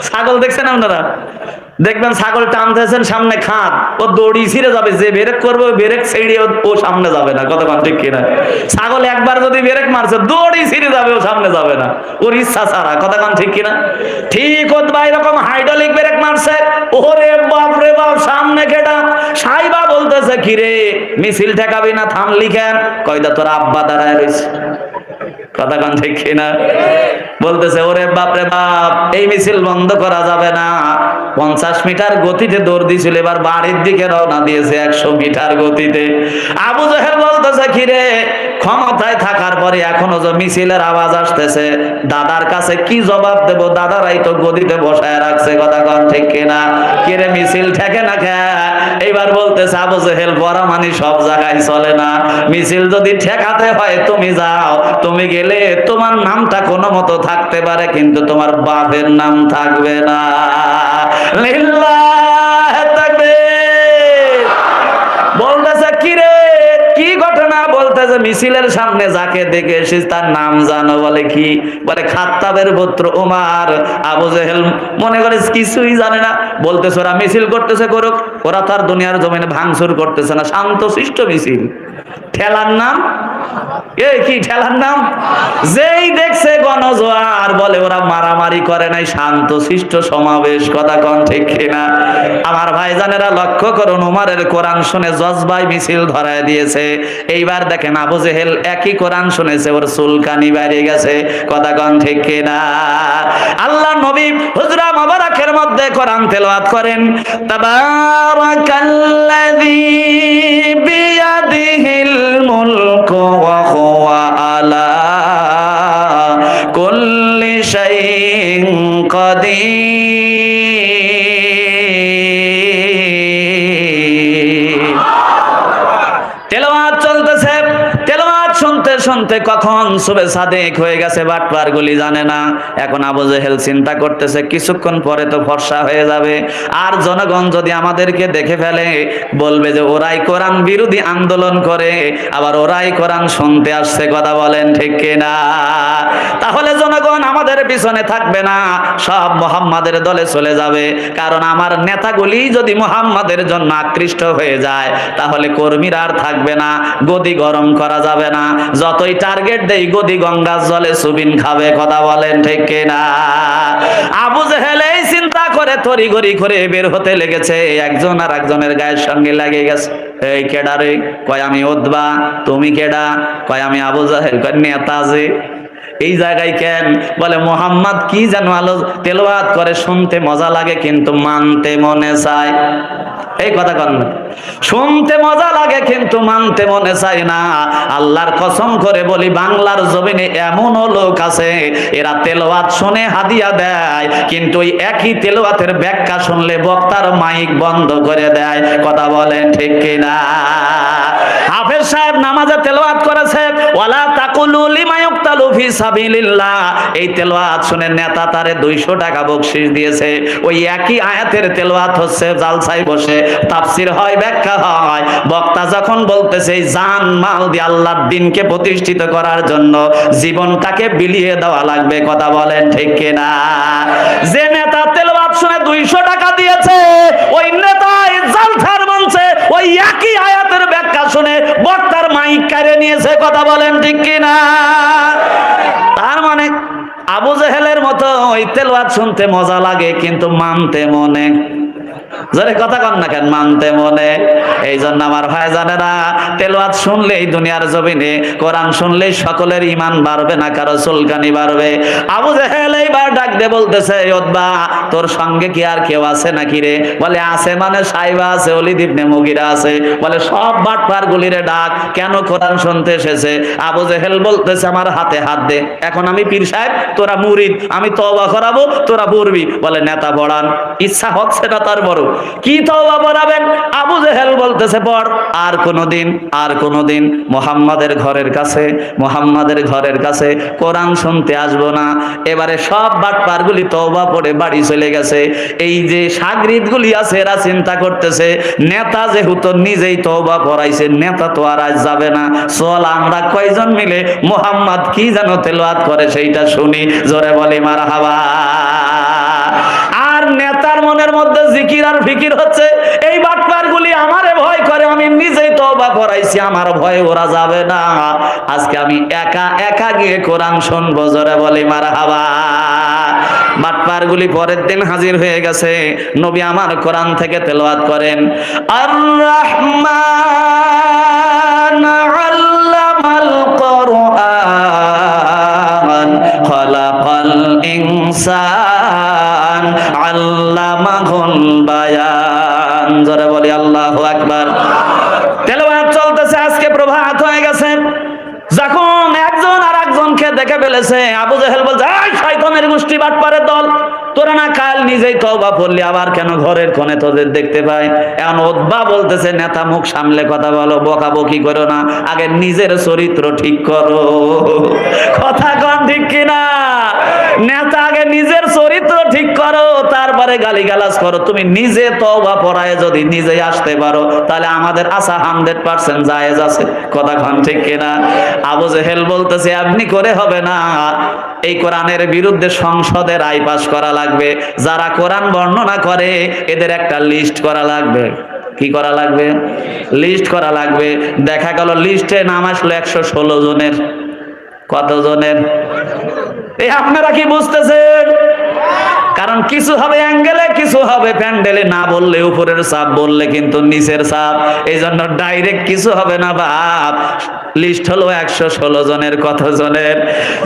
ছাগল দেখছেন আপনারা? দেখবেন ছাগল টানতেছেন, সামনে খাদ, ও দড়ি ছিঁড়ে যাবে। যে ব্রেক করবে ব্রেক ছেড়ে ও সামনে যাবে না, কতক্ষণ ঠিক কিনা? ছাগল একবার যদি ব্রেক মারছে দড়ি ছিঁড়ে যাবে, ও সামনে যাবে না, ওর ইচ্ছা ছাড়া, কতক্ষণ ঠিক কিনা? ঠিক ওতবা এরকম হাইড্রোলিক ব্রেক মারছে। ওরে বাপ রে বাপ, সামনে কেটা? সাইবা বলতেছে কিরে মিছিল ঠেকাবি না, থামলি কেন? কয়টা তোর আব্বা দাঁড়ায় রয়েছে, কথা কন ঠিক কিনা? বলতেছে ওরে বাপ রে বাপ, এই মিছিল বন্ধ করা যাবে না। 50 মিটার গতিতে দৌড় দিয়েছিল, এবার বাড়ির দিকে রওনা দিয়েছে 100 মিটার গতিতে। আবু জেহেল বলতেছে কিরে, ক্ষমতায় থাকার পরে এখনো যে মিছিলের আওয়াজ আসতেছে, দাদার কাছে কি জবাব দেব? দাদারাই তো গদিতে বসায় রাখছে, কথা কন ঠিক কিনা? কিরে মিছিল ঠেকে না খা? এইবার বলতেছে আবু জেহেল বড় মানি সব জায়গায় চলে না, মিছিল যদি ঠেকাতে হয় তুমি যাও, তুমি গেলে তোমার নামটা কোনো মতো থাকতে পারে কিন্তু তোমার বাপের নাম থাকবে না। লিল্লাহে তাকবীর। বলতেছে কিরে কি ঘটনা? বলতেছে মিছিলের সামনে যাকে দেখে এসেছিস তার নাম জানো? বলে কি? বলে খাত্তাবের পুত্র ওমর। আবু জেহেল মনে করে কিছুই জানে না। বলতেছে ওরা মিছিল করতেছে করুক, ওরা তার দুনিয়ার জমিনে ভাঙচুর করতেছে না, শান্ত শিষ্ট মিছিল। ঠেলার নাম কি? ঠেলার নাম? যেই দেখছে গণজোয়ার বলে ওরা মারামারি করে নাই, শান্ত শিষ্ট সমাবেশ, কথা কন ঠিক কিনা? আমার ভাইজানেরা লক্ষ্য করুন, উমরের কোরআন শুনে জজবাই মিছিল ধরায় দিয়েছে। এইবার দেখেন আবু জেহেল একই কোরআন শুনেছে, ওর চুলকানি বেড়ে গেছে, কথা কন ঠিক কিনা? আল্লাহ নবী হুজরা মুবারাকের মধ্যে কোরআন তেলাওয়াত করেন, তাবারাকাল্লাযী বিয়াদিহিল মুলকু ওয়া হুয়া আলা কুল্লি শাইইন কাদির। তেলাওয়াত চলতেছে, তেলাওয়াত শুনতে শুনতে কখন সুবে সাদেক হয়ে গেছে, বাটপার গুলি জানে না। এখন আবু জেহেল চিন্তা করতেছে কিছুক্ষণ পরে তো ফর্সা হয়ে যাবে, আর জনগণ যদি আমাদেরকে দেখে ফেলে বলবে যে ওরাই কোরআন বিরোধী আন্দোলন করে, আবার ওরাই কোরআন শুনতে আসছে। কথা বলেন ঠিক কিনা? তাহলে জনগণ আমাদের পিছনে থাকবে না, সব মুহাম্মাদের দলে চলে যাবে। কারণ আমার নেতাগুলি যদি মুহাম্মাদের জন্য আকৃষ্ট হয়ে যায় তাহলে কর্মীরা আর থাকবে না, গদি গরম করা যাবে না। যতই টার্গেট দেই গদি গঙ্গার জলে সুবিন খাবে। কথা বলেন ঠিক কিনা? আবু জেহেল এই চিন্তা করে তড়িঘড়ি করে বের হতে লেগেছে, একজন আর একজনের গায়ের সঙ্গে লাগে গেছে। এই কেডা রে? কয় আমি উতবা। তুমি কেডা? কয় আমি আবু জেহেল। কয় নেতা যে। এই জায়গায় কেন? বলে মোহাম্মদ কি যেন আলো তেলাওয়াত করে, শুনতে মজা লাগে কিন্তু মানতে মনে চায়। এই কথা কন না, শুনতে মজা লাগে কিন্তু মানতে মনে চায় না। আল্লাহর কসম করে বলি বাংলার জমিনে এমনও লোক আছে এরা তেলাওয়াত শুনে হাদিয়া দেয়, কিন্তু ওই একই তেলাওয়াতের ব্যাখ্যা শুনলে বক্তার মাইক বন্ধ করে দেয়। কথা বলেন ঠিক কিনা? হাফেজ সাহেব নামাজে তেলাওয়াত করেছে ওয়ালা তাকুলু লিমা ইউক্তালু ফি সাবিলিল্লাহ, এই তেলাওয়াত শুনে নেতা তারে 200 টাকা বকশিশ দিয়েছে। ওই একই আয়াতের তেলাওয়াত হচ্ছে জালসায় বসে তাফসীর হয়, ব্যাখ্যা হয়। বক্তা যখন বলতেছে জান মাল দিয়ে আল্লাহর দ্বীনকে প্রতিষ্ঠিত করার জন্য জীবনটাকে বিলিয়ে দেওয়া লাগবে। কথা বলেন ঠিক কিনা? যে নেতা তেলাওয়াত শুনে 200 টাকা দিয়েছে, ওই নেতাই জালসার মঞ্চে ওই একই আয়াতের ব্যাখ্যা শুনে বক্তার মাইক কেড়ে নিয়েছে। কথা বলেন ঠিক কিনা? তার মানে আবু জেহেলের মতো ওই তেলাওয়াত শুনতে মজা লাগে কিন্তু মানতে মনে, যারে কথা কন না কেন, মানতে মনে। এই জন্য আমার ভাইজানেরা তেলাওয়াত শুনলেই দুনিয়ার জমিনে, কোরআন শুনলেই সকলের ঈমান বাড়বে না, কারো চুলকানি বাড়বে। আবু জেহেল এইবার ডাক দিয়ে বলতেছে উতবা তোর সঙ্গে কি আর কেউ আছে নাকি রে? বলে আছে মানে সাইবা আছে, ওলীদ ইবনে মুগীরা আছে। বলে সব বাটপার গুলিরে ডাক, কেন কোরআন শুনতে এসেছে? আবু জেহেল বলতেছে আমার হাতে হাত দে, এখন আমি পীর সাহেব, তোরা মুরিদ, আমি তওবা করাবো, তোরা পড়বি। বলে নেতা পড়ান। ইচ্ছা হচ্ছে না তার বড়, কি তওবা পড়াবেন? আবু জেহেল বলতেছে পড়। আর কোনদিন মুহাম্মাদের ঘরের কাছে কোরআন শুনতে আসবো না। এবারে সব বাটপারগুলি তওবা পড়ে বাড়ি চলে গেছে। এই যে শাগরিদ গুলি আছে এরা চিন্তা করতেছে নেতা যেহেতু নিজেই তওবা পড়াইছে, নেতা তো আর আজ যাবে না, চল আমরা কয়জন মিলে মুহাম্মদ কি যেন তেলাওয়াত করে সেইটা শুনি। জোরে বলি মারহাবা। আর নেতার মনের মধ্যে জিকির আর ফিকির হচ্ছে এই বাটপারগুলি আমারে ভয় করে, আমি নিজেই তওবা করাইছি, আমার ভয়ে ওরা যাবে না, আজকে আমি একা একা গিয়ে কোরআন শুনবো। জোরে বলি মারহাবা। বাটপারগুলি পরের দিন হাজির হয়ে গেছে। নবী আমার কোরআন থেকে তেলাওয়াত করেন, আর রহমান আল্লামাল কোরআন খালাকাল ইনসান আল্লামাহুল বায়ান। জোরে বলি আল্লাহু আকবার। তেলাওয়াত চলতেছে, আজকে প্রভাত হয়ে গেছে। যখন একজন আর একজনকে দেখে ফেলেছে, আবু জেহেল বলছে এই শয়তানের গোষ্ঠী বাটপারের দল, তোরা না কাল নিজেই তওবা পড়লি, আবার কেন ঘরের কোণে তোদের দেখতে পাই? এখন উতবা বলতেছে নেতা মুখ সামলে কথা বলো, বকাবকি করো না, আগে নিজের চরিত্র ঠিক করো। কথা কন ঠিক কিনা? নেতা আগে নিজের চরিত্র ঠিক করো, তারপরে গালিগালাজ করো। তুমি নিজে তওবা পড়ায় যদি নিজেই আসতে পারো তাহলে আমাদের আশা 100% জায়েজ আছে। কথা কন ঠিক কিনা? আবু জেহেল বলতেছে আপনি করে হবে না, এই কোরআনের বিরুদ্ধে সংসদে রায় পাস করা লাগবে। যারা কোরআন বর্ণনা করে এদের একটা লিস্ট করা লাগবে। কি করা লাগবে? লিস্ট করা লাগবে। দেখা গেল লিস্টে নাম আসলো 116 জনের। কত জনের? এই আপনারা কি বুঝতেছেন? কারণ কিছু হবে অ্যাঙ্গেলে, কিছু হবে প্যান্ডেলে, না বললে উপরের চাপ, বললে কিন্তু নিচের চাপ। এই জন্য ডাইরেক্ট কিছু হবে না বাপ। লিস্ট হলো 116 জনের। কত জনের?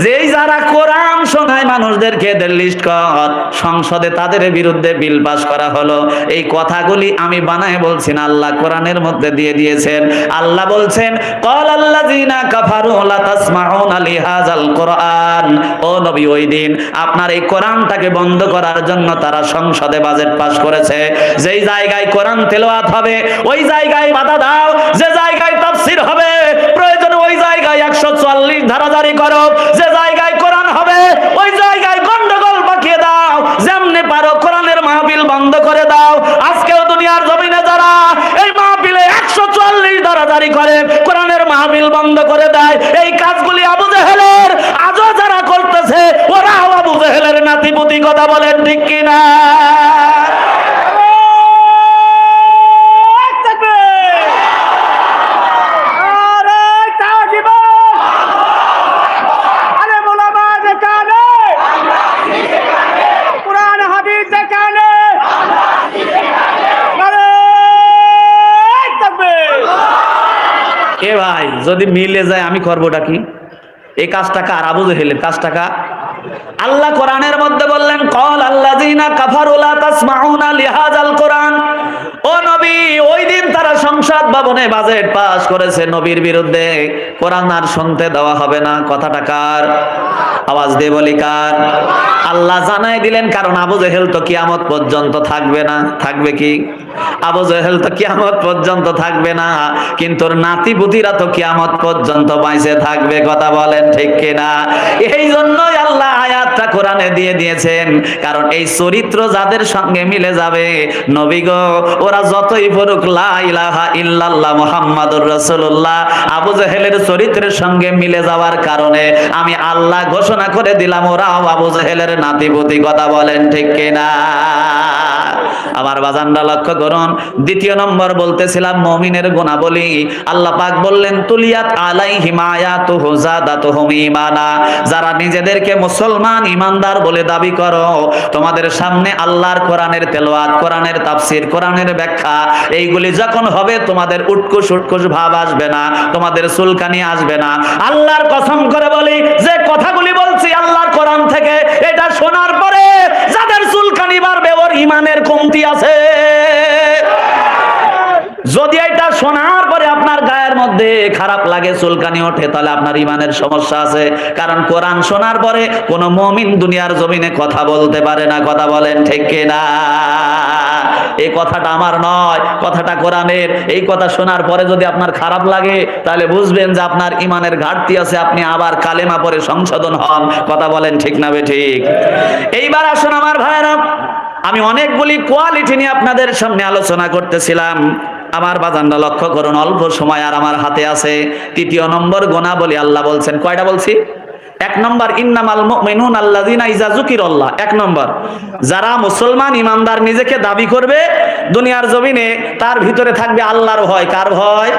যেই যারা কোরআন শোনায় মানুষদেরকে এদের লিস্ট কর। সংসদে তাদের বিরুদ্ধে বিল পাস করা হলো। এই কথাগুলি আমি বানায় বলছি না, আল্লাহ কোরআনের মধ্যে দিয়ে দিয়েছেন। আল্লাহ বলছেন ক্বাল আল্লাযীনা কাফারু লা তাসমাউনা লিহাযাল কোরআন। ও নবী, ওই দিন আপনার এই কোরআনটাকে বন্ধ করার জন্য তারা সংসদে বাজেট পাস করেছে। যেই জায়গায় কোরআন তেলাওয়াত হবে ওই জায়গায় বাধা দাও, যে জায়গায় তাফসীর হবে প্রয়োজন ওই জায়গায় 144 ধারা জারি করো, যে জায়গায় কোরআন হবে ওই জায়গায় গন্ডগোল পাকিয়ে দাও, যেমনি পারো কোরআনের মাহফিল বন্ধ করে দাও। আজকেও দুনিয়ার জমিনে যারা এই মাহফিলে 144 ধারা জারি করে কোরআনের মাহফিল বন্ধ করে দেয়, এই কাজগুলি আবু জেহেলের আজও যারা করতেছে ওরাও আবু জেহেলের নাতিপুতি। কথা বলেন ঠিক কিনা? এ ভাই, যদি মিলে যায় আমি করবোটা কি? এই কাজটা কার? আবু জেহেলের কাজটা কার? আল্লাহ কোরআনের মধ্যে বললেন, ক্বাল আল্লাযীনা কাফারু লা তাসমাউনা লিহাযাল কোরআন। ও নবী, ওই দিন তারা সংসদ ভবনে বাজেট পাস করেছে নবীর বিরুদ্ধে, কোরআন আর শুনতে দেওয়া হবে না। কথাটা কার? আওয়াজ দিয়ে বলি কার? আল্লাহ জানাই দিলেন, কারণ আবু জেহেল তো কিয়ামত পর্যন্ত থাকবে না। থাকবে কি? আবু জেহেল তো কিয়ামত পর্যন্ত থাকবে না, কিন্তু নাতিপুতিরা তো কিয়ামত পর্যন্ত বাইসে থাকবে। কথা বলেন ঠিক কিনা? এই জন্যই আল্লাহ আয়াতটা কোরআনে দিয়ে দিয়েছেন, কারণ এই চরিত্র যাদের সঙ্গে মিলে যাবে, নবী গো, ওরা যতই পড়ুক লা ইলাহা ইল্লাল্লাহ মুহাম্মাদুর রাসূলুল্লাহ, আবু জেহেলের চরিত্রের সঙ্গে মিলে যাওয়ার কারণে আমি আল্লাহ ঘোষণা করে দিলাম ওরাও আবু জেহেলের নাতিপুতি। কথা বলেন ঠিক কিনা? আমার বাজানরা লক্ষ্য করুন, দ্বিতীয় নম্বর বলতেছিলাম মুমিনের গুণাবলী। আল্লাহ পাক বললেন, তুলিয়াত আলাইহিম আয়াতুহু যাদাতুহুম ঈমানা। যারা নিজেদেরকে মুসলমান ইমানদার বলে দাবি করো, তোমাদের সামনে আল্লাহর কোরআনের তেলাওয়াত, কোরআনের তাফসীর, কোরআনের ব্যাখ্যা এইগুলি যখন হবে, তোমাদের উটকুস উটকুস ভাব আসবে না, তোমাদের চুলকানি আসবে না। আল্লাহর কসম করে বলি, যে কথাগুলি বলছি আল্লাহর কোরআন থেকে, এটা শোনার পরে যাদের চুলকানি বাড়বে ওর ঈমানের কমতি আছে। যদি এটা শোনার পরে আপনার গায়ের মধ্যে খারাপ লাগে, চুলকানি ওঠে, তাহলে আপনার ঈমানের সমস্যা আছে। কারণ কোরআন শোনার পরে কোন মুমিন দুনিয়ার জমিনে কথা বলতে পারে না। কথা বলেন ঠিক কিনা? এই কথাটা আমার নয়, কথাটা কোরআনের। এই কথা শোনার পরে যদি আপনার খারাপ লাগে, তাহলে বুঝবেন যে আপনার ঈমানের ঘাটতি আছে, আপনি আবার কালেমা পড়ে সংশোধন হন। কথা বলেন ঠিক না ঠিক? এইবার আসুন আমার ভাইরা, আমি অনেকগুলি কোয়ালিটি নিয়ে আপনাদের সামনে আলোচনা করতেছিলাম। আমার বাজানরা লক্ষ্য করুন, অল্প সময় আর আমার হাতে আছে। তৃতীয় নম্বর গুণাবলী আল্লাহ বলছেন, কয়টা বলছি? 1 নম্বর, ইন্নামাল মুমিনুনা আল্লাযীনা ইযা যুকিরাল্লাহ। 1 নম্বর, যারা মুসলমান ইমানদার নিজেকে দাবি করবে দুনিয়ার জমিনে, তার ভিতরে থাকবে আল্লাহর ভয়। কার ভয়?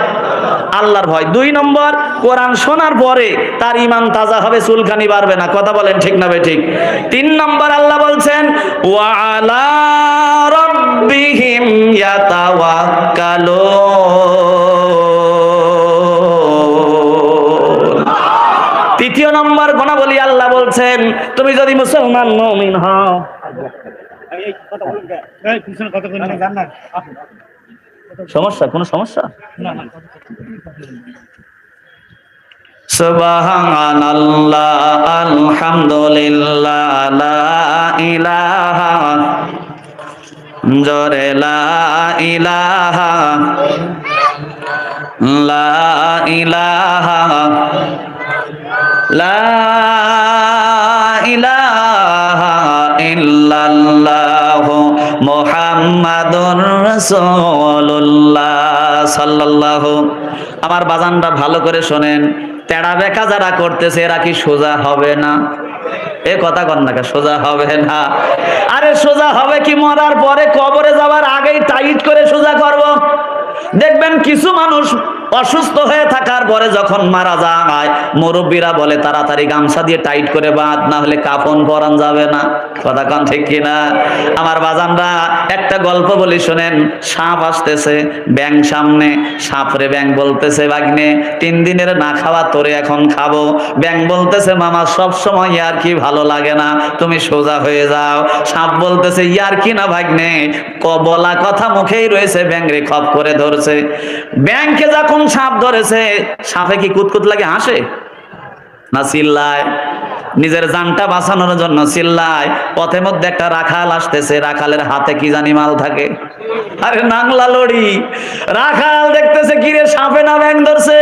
আল্লাহর ভয়। 2 নম্বর, কোরআন শোনার পরে তার ঈমান তাজা হবে, চুলকানি বাড়বে না। কথা বলেন ঠিক না ঠিক? 3 নম্বর, আল্লাহ বলছেন, ওয়া আলা রাব্বিহিম ইয়াতাওয়াক্কালুন। তৃতীয় নম্বর গুণাবলী আল্লাহ বলছেন, তুমি যদি মুসলমান মুমিন হও, সমস্যা? কোন সমস্যা? সুবহানাল্লাহ, আলহামদুলিল্লাহ, লা ইলাহা, জোরে লা ইলাহা, লা ইলাহা, লা ইলাহা ইল্লাল্লাহু মুহাম্মাদুর রাসূলুল্লাহ সাল্লাল্লাহু। আমার বাজানরা ভালো করে শোনেন, তেড়া বেকা যারা করতেছে এরা কি সোজা হবে না? এ কথা কন না, সোজা হবে না। আরে সোজা হবে কি? মরার পরে, কবরে যাওয়ার আগেই টাইট করে সোজা করব। দেখবেন কিছু মানুষ অসুস্থ হয়ে থাকার পরে যখন মারা যায়, মুরব্বীরা বলে তাড়াতাড়ি গামছা দিয়ে টাইট করে বাঁধ, না হলে কাফন পরান যাবে না। কথা কন ঠিক কিনা? আমার বাজানরা একটা গল্প বলি শোনেন। সাপ আসতেছে, ব্যাং সামনে। সাপরে ব্যাং বলতেছে, ভাগ্নে 3 দিনের না খাওয়া তোরে এখন খাবো। ব্যাং বলতেছে, মামা সব সময় ইয়ার কি ভালো লাগে না, তুমি সোজা হয়ে যাও। সাপ বলতেছে, ইয়ার কি না ভাগ্নে, বলা কথা মুখেই রয়েছে, ব্যাং রে খপ করে ধরছে। ব্যাংকে যখন সাপ ধরেছে, সাপে কি কুতকুত লাগে, হাসে না চিল্লায়? নিজের জানটা বাঁচানোর জন্য চিল্লায়। পথের মধ্যে একটা রাখাল আসতেছে, রাখালের হাতে কি জানি মাল থাকে, আরে নাংলা লড়ি। রাখাল দেখতেছে কিরে সাপে না ব্যাং ধরছে,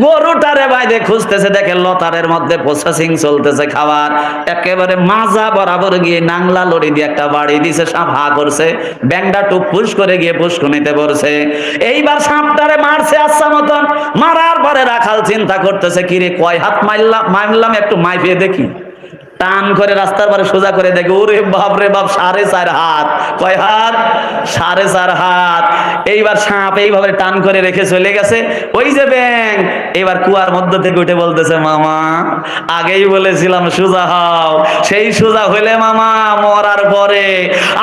গরুটারে বাইরে খুঁজতেছে, দেখে লতারের মধ্যে প্রসেসিং চলতেছে খাবার। একেবারে মাজা বরাবর গিয়ে নাংলা লড়ি দিয়ে একটা বাড়ি দিছে, সাপ হা করছে, ব্যাংটা টুপুস করে গিয়ে পুষ্কুনিতে পড়ছে। এইবার সাপটারে মারছে আচ্ছা মতন, মারার পরে রাখাল চিন্তা করতেছে কিরে কয় হাত মারলাম একটু মাইফিয়ে দেখি। টান করে রাস্তার পরে সোজা করে দেখে ওরে বাপ রে বাপ 4.5 হাত। কয় হাত? 4.5 হাত। এইবার সাপ এইভাবে টান করে রেখে চলে গেছে। ওই যে ব্যাং এবার কুয়ার মধ্য থেকে উঠে বলতেছে মামা আগেই বলেছিলাম সোজা হও। সেই সোজা হইলে মামা মরার পরে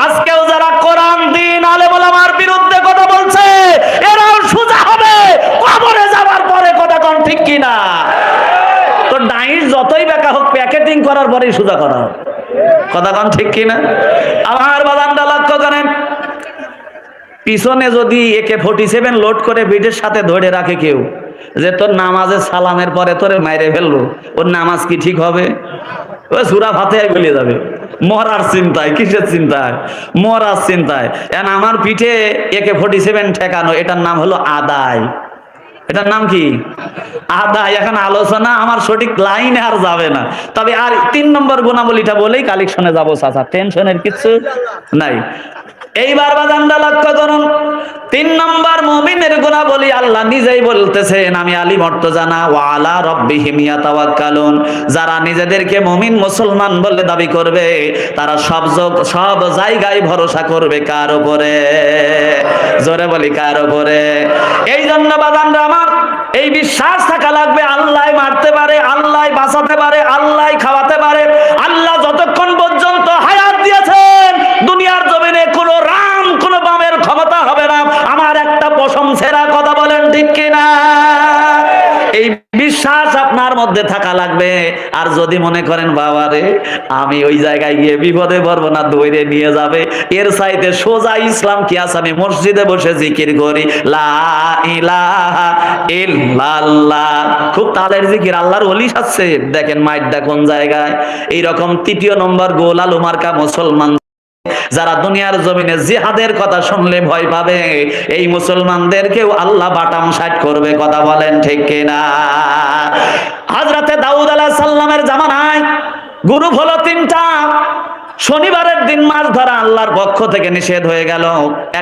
আজকেও যারা কোরআন দিন আলেম ওলামার বিরুদ্ধে কথা বলছে এরাও সোজা হবে কবরে যাওয়ার পরে। কথা কোন ঠিক কিনা? তো ডাইট যতই বেকা হোক প্যাকেটিং করার পরেই সোজা করা হোক। কথা কোন ঠিক কিনা? আমার বাদানটা লক্ষ্য করেন, পিছনে যদি AK-47 লোড করে বিটের সাথে ধরে রাখে কেউ, যে তোর নামাজে সালামের পরে তোরে মাইরে ফেললো, ওর নামাজ কি ঠিক হবে? ও সূরা ফাতিহা ভুলে যাবে। মরার চিন্তায়, কিসের চিন্তায়? মরার চিন্তায়। এখন আমার পিঠে AK-47 ঠেকানো, এটার নাম হলো আদায়। এটার নাম কি? আদায়। এখন আলোচনা আমার সঠিক লাইনে আর যাবে না, তবে আর 3 নম্বর গুণাবলীটা বলেই কালেকশনে যাবো চাচা, টেনশনের কিছু নাই। এইবার বাজানটা লক্ষ্য করুন, 3 নম্বর মুমিনের গুণাবলী আল্লাহ নিজেই বলতেছেন, আমি আলী মর্তজানা ওয়া আলা রাব্বিহিম ইয়াতাওয়াক্কালুন। যারা নিজেদেরকে মুমিন মুসলমান বলে দাবি করবে তারা সব জায়গায় ভরসা করবে কার উপরে? জোরে বলি কার উপরে? এই জন্য বাজানরা আমার এই বিশ্বাস থাকা লাগবে, আল্লাহ মারতে পারে, আল্লাহ বাঁচাতে পারে, আল্লাহ খাওয়াতে পারে। আল্লাহ যতক্ষণ পর্যন্ত হায়াত দিয়েছেন দুনিয়ার জমিনে কোনো রাম কোনো বামের ক্ষমতা হবে না। আমার একটা পশম ছেঁড়া কথা বলেন ঠিক কিনা? এই বিশ্বাস আপনার মধ্যে থাকা লাগবে। আর যদি মনে করেন বাবা রে আমি ওই জায়গায় গিয়ে বিপদে পড়বো না, দৌড়ে নিয়ে যাবে, এর চাইতে সোজা ইসলাম কি আছে? আমি মসজিদে বসে জিকির করি লা ইলাহা ইল্লাল্লাহ, খুব তালের জিকির, আল্লাহর ওলি আছে। দেখেন মাইটটা কোন জায়গায়। এইরকম 3 নম্বর গোল আলু মার্কা মুসলমান যারা দুনিয়ার জমিনে জিহাদের কথা শুনলে ভয় পাবে, এই মুসলমানদেরকেও আল্লাহ বাটাম সাইড করবে। কথা বলেন ঠিক কিনা? হযরতে দাউদ আলাইহিস সালামের জামানায় গ্রুপ হলো 3টা। শনিবারের দিন মাছ ধরা আল্লাহর পক্ষ থেকে নিষেধ হয়ে গেল।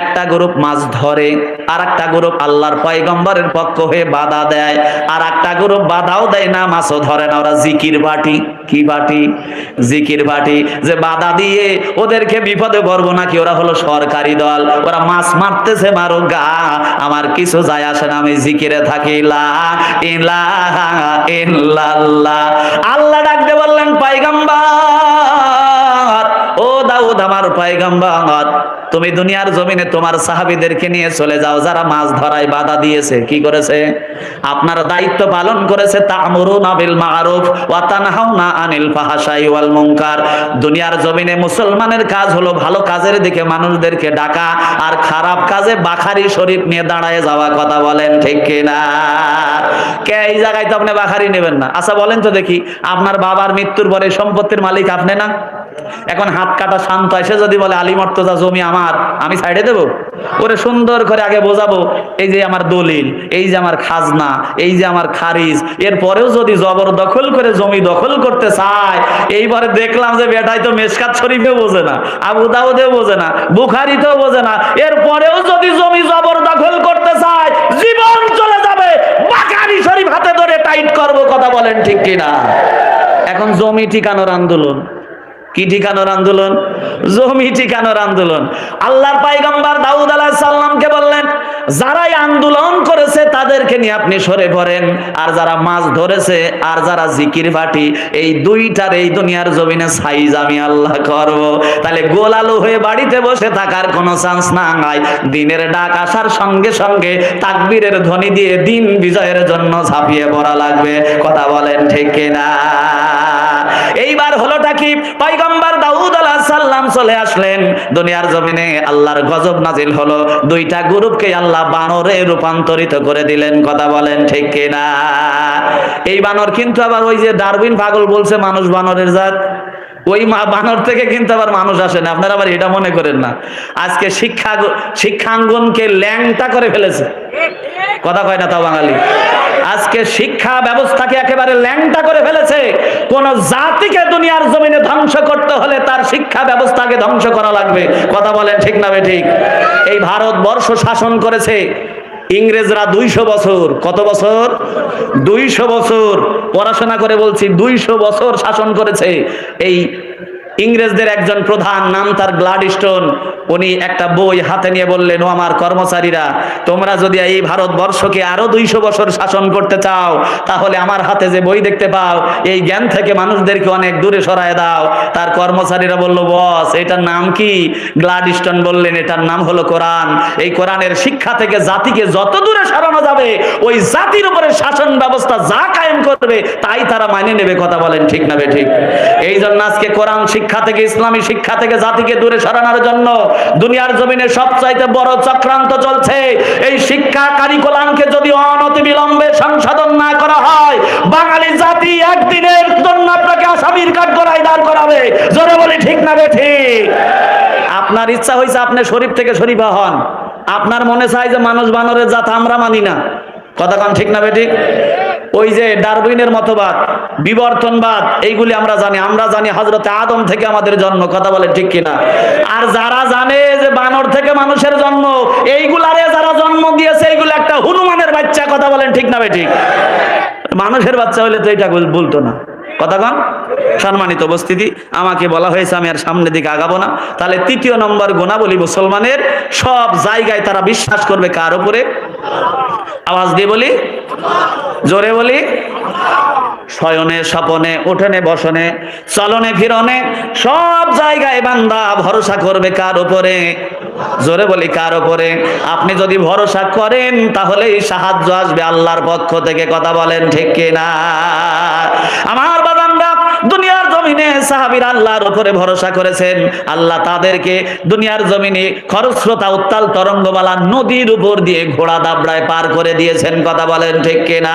একটা গ্রুপ মাছ ধরে, আর একটা গ্রুপ আল্লাহর পয়গম্বরের পক্ষ হয়ে বাধা দেয়, আর একটা গ্রুপ বাধাও দেয় না, মাছও ধরে না। ওরা জিকির বাটি। কি বাটি? জিকির বাটি। যে বাধা দিয়ে ওদেরকে বিপদে পড়বো নাকি, ওরা হলো সরকারি দল। ওরা মাছ মারতেছে মারো গা, আমার কিছু যায় আসে না, আমি জিকিরে থাকি লা ইলাহা ইল্লাল্লাহ। আল্লাহ ডাকতে বললেন পয়গম্বর, ও দাউদ আমার পয়গম্বর, তুমি দুনিয়ার জমিনে তোমার সাহাবীদেরকে নিয়ে চলে যাও যারা মাছ ধরায় বাধা দিয়েছে। কি করেছে? আপনার দায়িত্ব পালন করেছে। তা'মুরুনা বিল মা'রুফ ওয়া তানহাউনা আনিল ফাহশাই ওয়াল মুনকার। দুনিয়ার জমিনে মুসলমানের কাজ হলো ভালো কাজের দিকে মানুষদেরকে ডাকা, আর খারাপ কাজে বাখারি শরীফ নিয়ে দাঁড়ায় যাওয়া। কথা বলেন ঠিক কিনা? কে এই জায়গায় তো আপনি বাখারি নেবেন না? আচ্ছা বলেন তো দেখি, আপনার বাবার মৃত্যুর পরে সম্পত্তির মালিক আপনি না? এখন হাত কাটা শান্ত এসে যদি বলে আলী মর্তজা জমি আমার, আমি সাইডে দেবো? ওরে সুন্দর করে আগে বোঝাবো, এই যে আমার দলিল, এই যে আমার খাজনা, এই যে আমার খারিজ। এরপরেও যদি জবরদখল করে জমি দখল করতে চায়, এইবারে দেখলাম যে বেটাই তো মেশকাত শরীফেও বোঝে না, আবু দাউদেও বোঝে না, বুখারীতেও বোঝে না, এরপরেও যদি জমি জবরদখল করতে চায় জীবন চলে যাবে, বুখারী শরীফ হাতে ধরে টাইট করব। কথা বলেন ঠিক কিনা? এখন জমি ঠিকানোর আন্দোলন। কি ঠিকানোর আন্দোলন? জমি ঠিকানোর আন্দোলন। আল্লাহর পয়গম্বর দাউদ আলাইহিস সালামকে বললেন যারাই আন্দোলন করেছে তাদেরকে নিয়ে আপনি সরে পড়েন, আর যারা মাছ ধরেছে আর যারা জিকির বাটি, এই দুইটার এই দুনিয়ার জমিনে সাইজ আমি আল্লাহ করব। তাহলে গোলালু হয়ে বাড়িতে বসে থাকার কোনো চান্স নাই। দিনের ডাক আসার সঙ্গে সঙ্গে তাকবীরের ধ্বনি দিয়ে দিন বিজয়ের জন্য ঝাঁপিয়ে পড়া লাগবে। কথা বলেন ঠিক কিনা? এইবার হলোটা কি? পয়গম্বর দাউদ আলাইহিস সালাম চলে আসলেন দুনিয়ার জমিনে, আল্লাহর গজব নাজিল হলো। 2টা গ্রুপকে আল্লাহ বানরে রূপান্তরিত করে দিলেন। কথা বলেন ঠিক কিনা? এই বানর কিন্তু আবার ওই যে ডারউইন পাগল বলছে মানুষ বানরের জাত, ওই বানর থেকে কিন্তু আবার মানুষ আসে না। আপনারা আবার এটা মনে করেন না। আজকে শিক্ষাঙ্গনকে ল্যাংটা করে ফেলেছে। কথা কয় না তাও বাঙালি? আজকে শিক্ষা ব্যবস্থাকে একেবারে ল্যাংটা করে ফেলেছে। কোন জাতিকে দুনিয়ার জমিনে ধ্বংস করতে হলে তার শিক্ষা ব্যবস্থাকে ধ্বংস করা লাগবে। কথা বলেন ঠিক না বেঠিক? এই ভারতবর্ষ শাসন করেছে ইংরেজরা 200 বছর। কত বছর? 200 বছর। পড়াশোনা করে বলছি, 200 বছর শাসন করেছে। এই ইংরেজদের একজন প্রধান, নাম তার গ্লাডস্টোন, উনি একটা বই হাতে নিয়ে বললেন, ও আমার কর্মচারীরা, তোমরা যদি এই ভারতবর্ষকে আরো 200 বছর শাসন করতে চাও, তাহলে আমার হাতে যে বই দেখতে পাও, এই জ্ঞান থেকে মানুষদেরকে অনেক দূরে সরায় দাও। তার কর্মচারীরা বলল, বস এটার নাম কি? গ্লাডস্টোন বললেন, এটার নাম হলো কোরআন। এই কোরআনের শিক্ষা থেকে জাতিকে যত দূরে সরানো যাবে, ওই জাতির উপরে শাসন ব্যবস্থা যা কায়েম করবে তাই তারা মানে নেবে। কথা বলেন ঠিক না বেঠিক? এই জন্য আজকে কোরআন শিক্ষা থেকে, ইসলামী শিক্ষা থেকে জাতিকে দূরে সরানোর জন্য দুনিয়ার জমিনে সবচাইতে বড় চক্রান্ত চলছে। এই শিক্ষা কারিকুলামকে যদি অনতিবিলম্বে সংশোধন না করা হয়, বাঙালি জাতি একদিনের জন্য আপনাকে আসামির কাঠগড়ায় দাঁড় করাবে। জোরে বলি ঠিক না বেঠিক? আপনার ইচ্ছা হয়েছে আপনি শরীফ থেকে শরীফা হন, আপনার মনে চায় যে মানুষ বানরের জাত, আমরা মানি না। কথা কন ঠিক না বেঠিক? ওই যে ডারউইনের মতবাদ, বিবর্তনবাদ, এইগুলি আমরা জানি হযরতে আদম থেকে আমাদের জন্ম। কথা বলেন ঠিক কিনা? আর যারা জানে যে বানর থেকে মানুষের জন্ম, এইগুলারে যারা জন্ম দিয়েছে এইগুলো একটা হনুমানের বাচ্চা। কথা বলেন ঠিক না বেঠিক? মানুষের বাচ্চা হলে তো এটা বলতো না। কথা কন? সম্মানিত উপস্থিতি, আমাকে বলা হয়েছে আমি আর সামনের দিকে আগাবো না। তাহলে 3 নম্বর গুণাবলী মুসলমানের, সব জায়গায় তারা বিশ্বাস করবে কার উপরে? আওয়াজ দিয়ে বলি, জোরে বলি। শয়নে স্বপনে, উঠনে বসনে, চলনে ফিরনে, সব জায়গায় বান্দা ভরসা করবে কার উপরে? জোরে বলি কার উপরে? আপনি যদি ভরসা করেন তাহলেই সাহায্য আসবে আল্লাহর পক্ষ থেকে। কথা বলেন ঠিক কিনা? আমার বাবারা, দুনিয়ার জমিনে সাহাবীরা আল্লাহর উপরে ভরসা করেছেন। আল্লাহ তাদেরকে দুনিয়ার জমিনে খরস্রোতা উত্তাল তরঙ্গমালা নদীর উপর দিয়ে ঘোড়া দাবড়ায় পার করে দিয়েছেন। কথা বলেন ঠিক কিনা?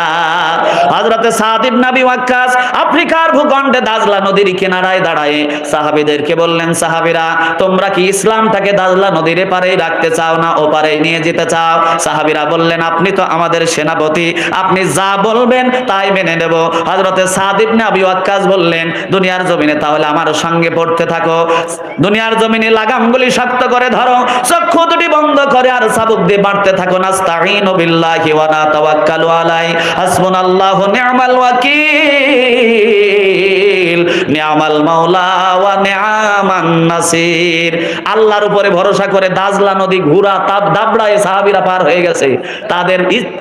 হযরতে সাদ ইবনে আবি ওয়াক্কাস আফ্রিকার ভূখণ্ডে দাজলা নদীর কিনারায় দাঁড়ায় সাহাবীদেরকে বললেন, সাহাবীরা তোমরা কি ইসলামটাকে দাজলা নদীর পারে রাখতে চাও না ওপারে নিয়ে যেতে চাও? সাহাবীরা বললেন, আপনি তো আমাদের সেনাপতি, আপনি যা বলবেন তাই মেনে নেব। হযরতে সাদ ইবনে আবি ওয়াক্কাস বললেন, দুনিয়ার জমিনে তাহলে আমার সঙ্গে পড়তে থাকো, দুনিয়ার জমিনে লাগামগুলি শক্ত করে ধরো, চক্ষু দুটি বন্ধ করে আর চাবুক দিয়ে বাড়তে থাকো। নাস্তাঈনু বিল্লাহি ওয়া লা তাওয়াক্কালু আলাইহি, হাসবুনাল্লাহু নি'মাল ওয়াকিল, নি'মাল মাওলা ওয়া নি'মান নাসির। আল্লাহর উপরে ভরসা করে দাজলা নদী ঘোড়া দাবড়ায় সাহাবীরা পার হয়ে গেছে।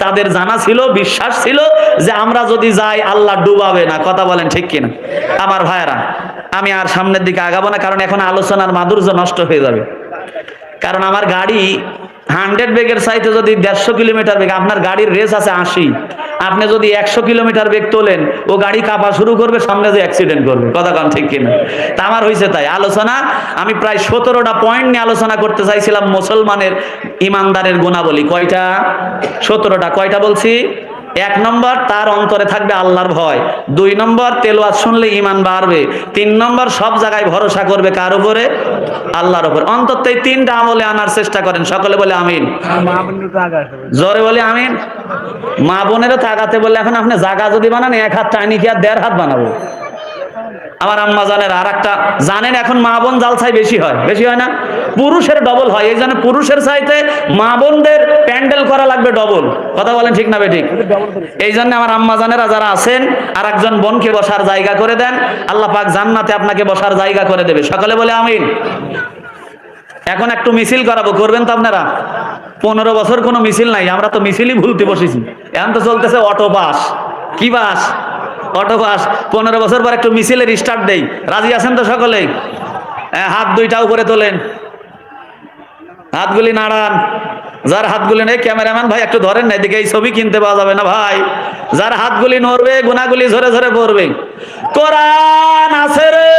তাদের জানা ছিল, বিশ্বাস ছিল যে আমরা যদি যাই আল্লাহ ডুবাবে না। কথা বলেন ঠিক কিনা? আমার ভাইরা, আমি আর সামনের দিকে আগাবো না, কারণ এখন আলোচনার মাধুর্য নষ্ট হয়ে যাবে। কারণ আমার গাড়ি 100 বেগের চাইতে যদি 150 কিলোমিটার বেগ, আপনার গাড়ির রেস আছে 80, আপনি যদি 100 কিলোমিটার বেগ তোলেন, ও গাড়ি কাঁপা শুরু করবে, সামনে যে অ্যাক্সিডেন্ট করবে। কথা কন ঠিক কিনা? তা আমার হয়েছে তাই আলোচনা, আমি প্রায় 17টা পয়েন্ট নিয়ে আলোচনা করতে চাইছিলাম। মুসলমানের ইমানদারের গুণাবলী কয়টা? 17টা। কয়টা বলছি? 1 নম্বর, তার অন্তরে থাকবে আল্লাহর ভয়। 2 নম্বর, তেলাওয়াত শুনলে ঈমান বাড়বে। 3 নম্বর, সব জায়গায় ভরসা করবে কার উপরে? আল্লাহর উপর। অন্তত এই 3টা আমলে আনার চেষ্টা করেন। সকলে বলে আমিন। জোরে বলে আমিন। মা বোনেরও তাগাতে বললে, এখন আপনি জায়গা যদি বানান 1 হাত টাইনি কি আর 1.5 হাত বানাবো? আমার আম্মা জানের আর একটা জানেন, এখন মা বোন জালসাই বেশি হয়, বেশি হয় না? পুরুষের ডবল হয়। এই জন্য পুরুষের চাইতে মা বোনদের প্যান্ডেল করা লাগবে ডবল। কথা বলেন ঠিক না বেঠিক? এই জন্য আমার আম্মা জানেরা যারা আছেন, আর একজন বোনকে বসার জায়গা করে দেন, আল্লাহ পাক জান্নাতে আপনাকে বসার জায়গা করে দেবে। সকলে বলে আমিন। এখন একটু মিছিল করাবো, করবেন তো আপনারা? 15 বছর কোনো মিছিল নাই, আমরা তো মিছিলই ভুলতে বসেছি। এখন তো চলতেছে অটো পাস। কি বাস? Auto pass. 15 বছর পর একটু মিছিলের স্টার্ট দেই। রাজি আছেন তো সকলেই? হাত 2টা উপরে তোলেন, হাতগুলি নাড়ান। যার হাতগুলি নেই, ক্যামেরাম্যান ভাই একটু ধরেন না, এদিকে এই ছবি কিনতে পাওয়া যাবে না ভাই। যার হাতগুলি নড়বে, গুনাহগুলি ঝরে ঝরে পড়বে। কোরআন আছে রে,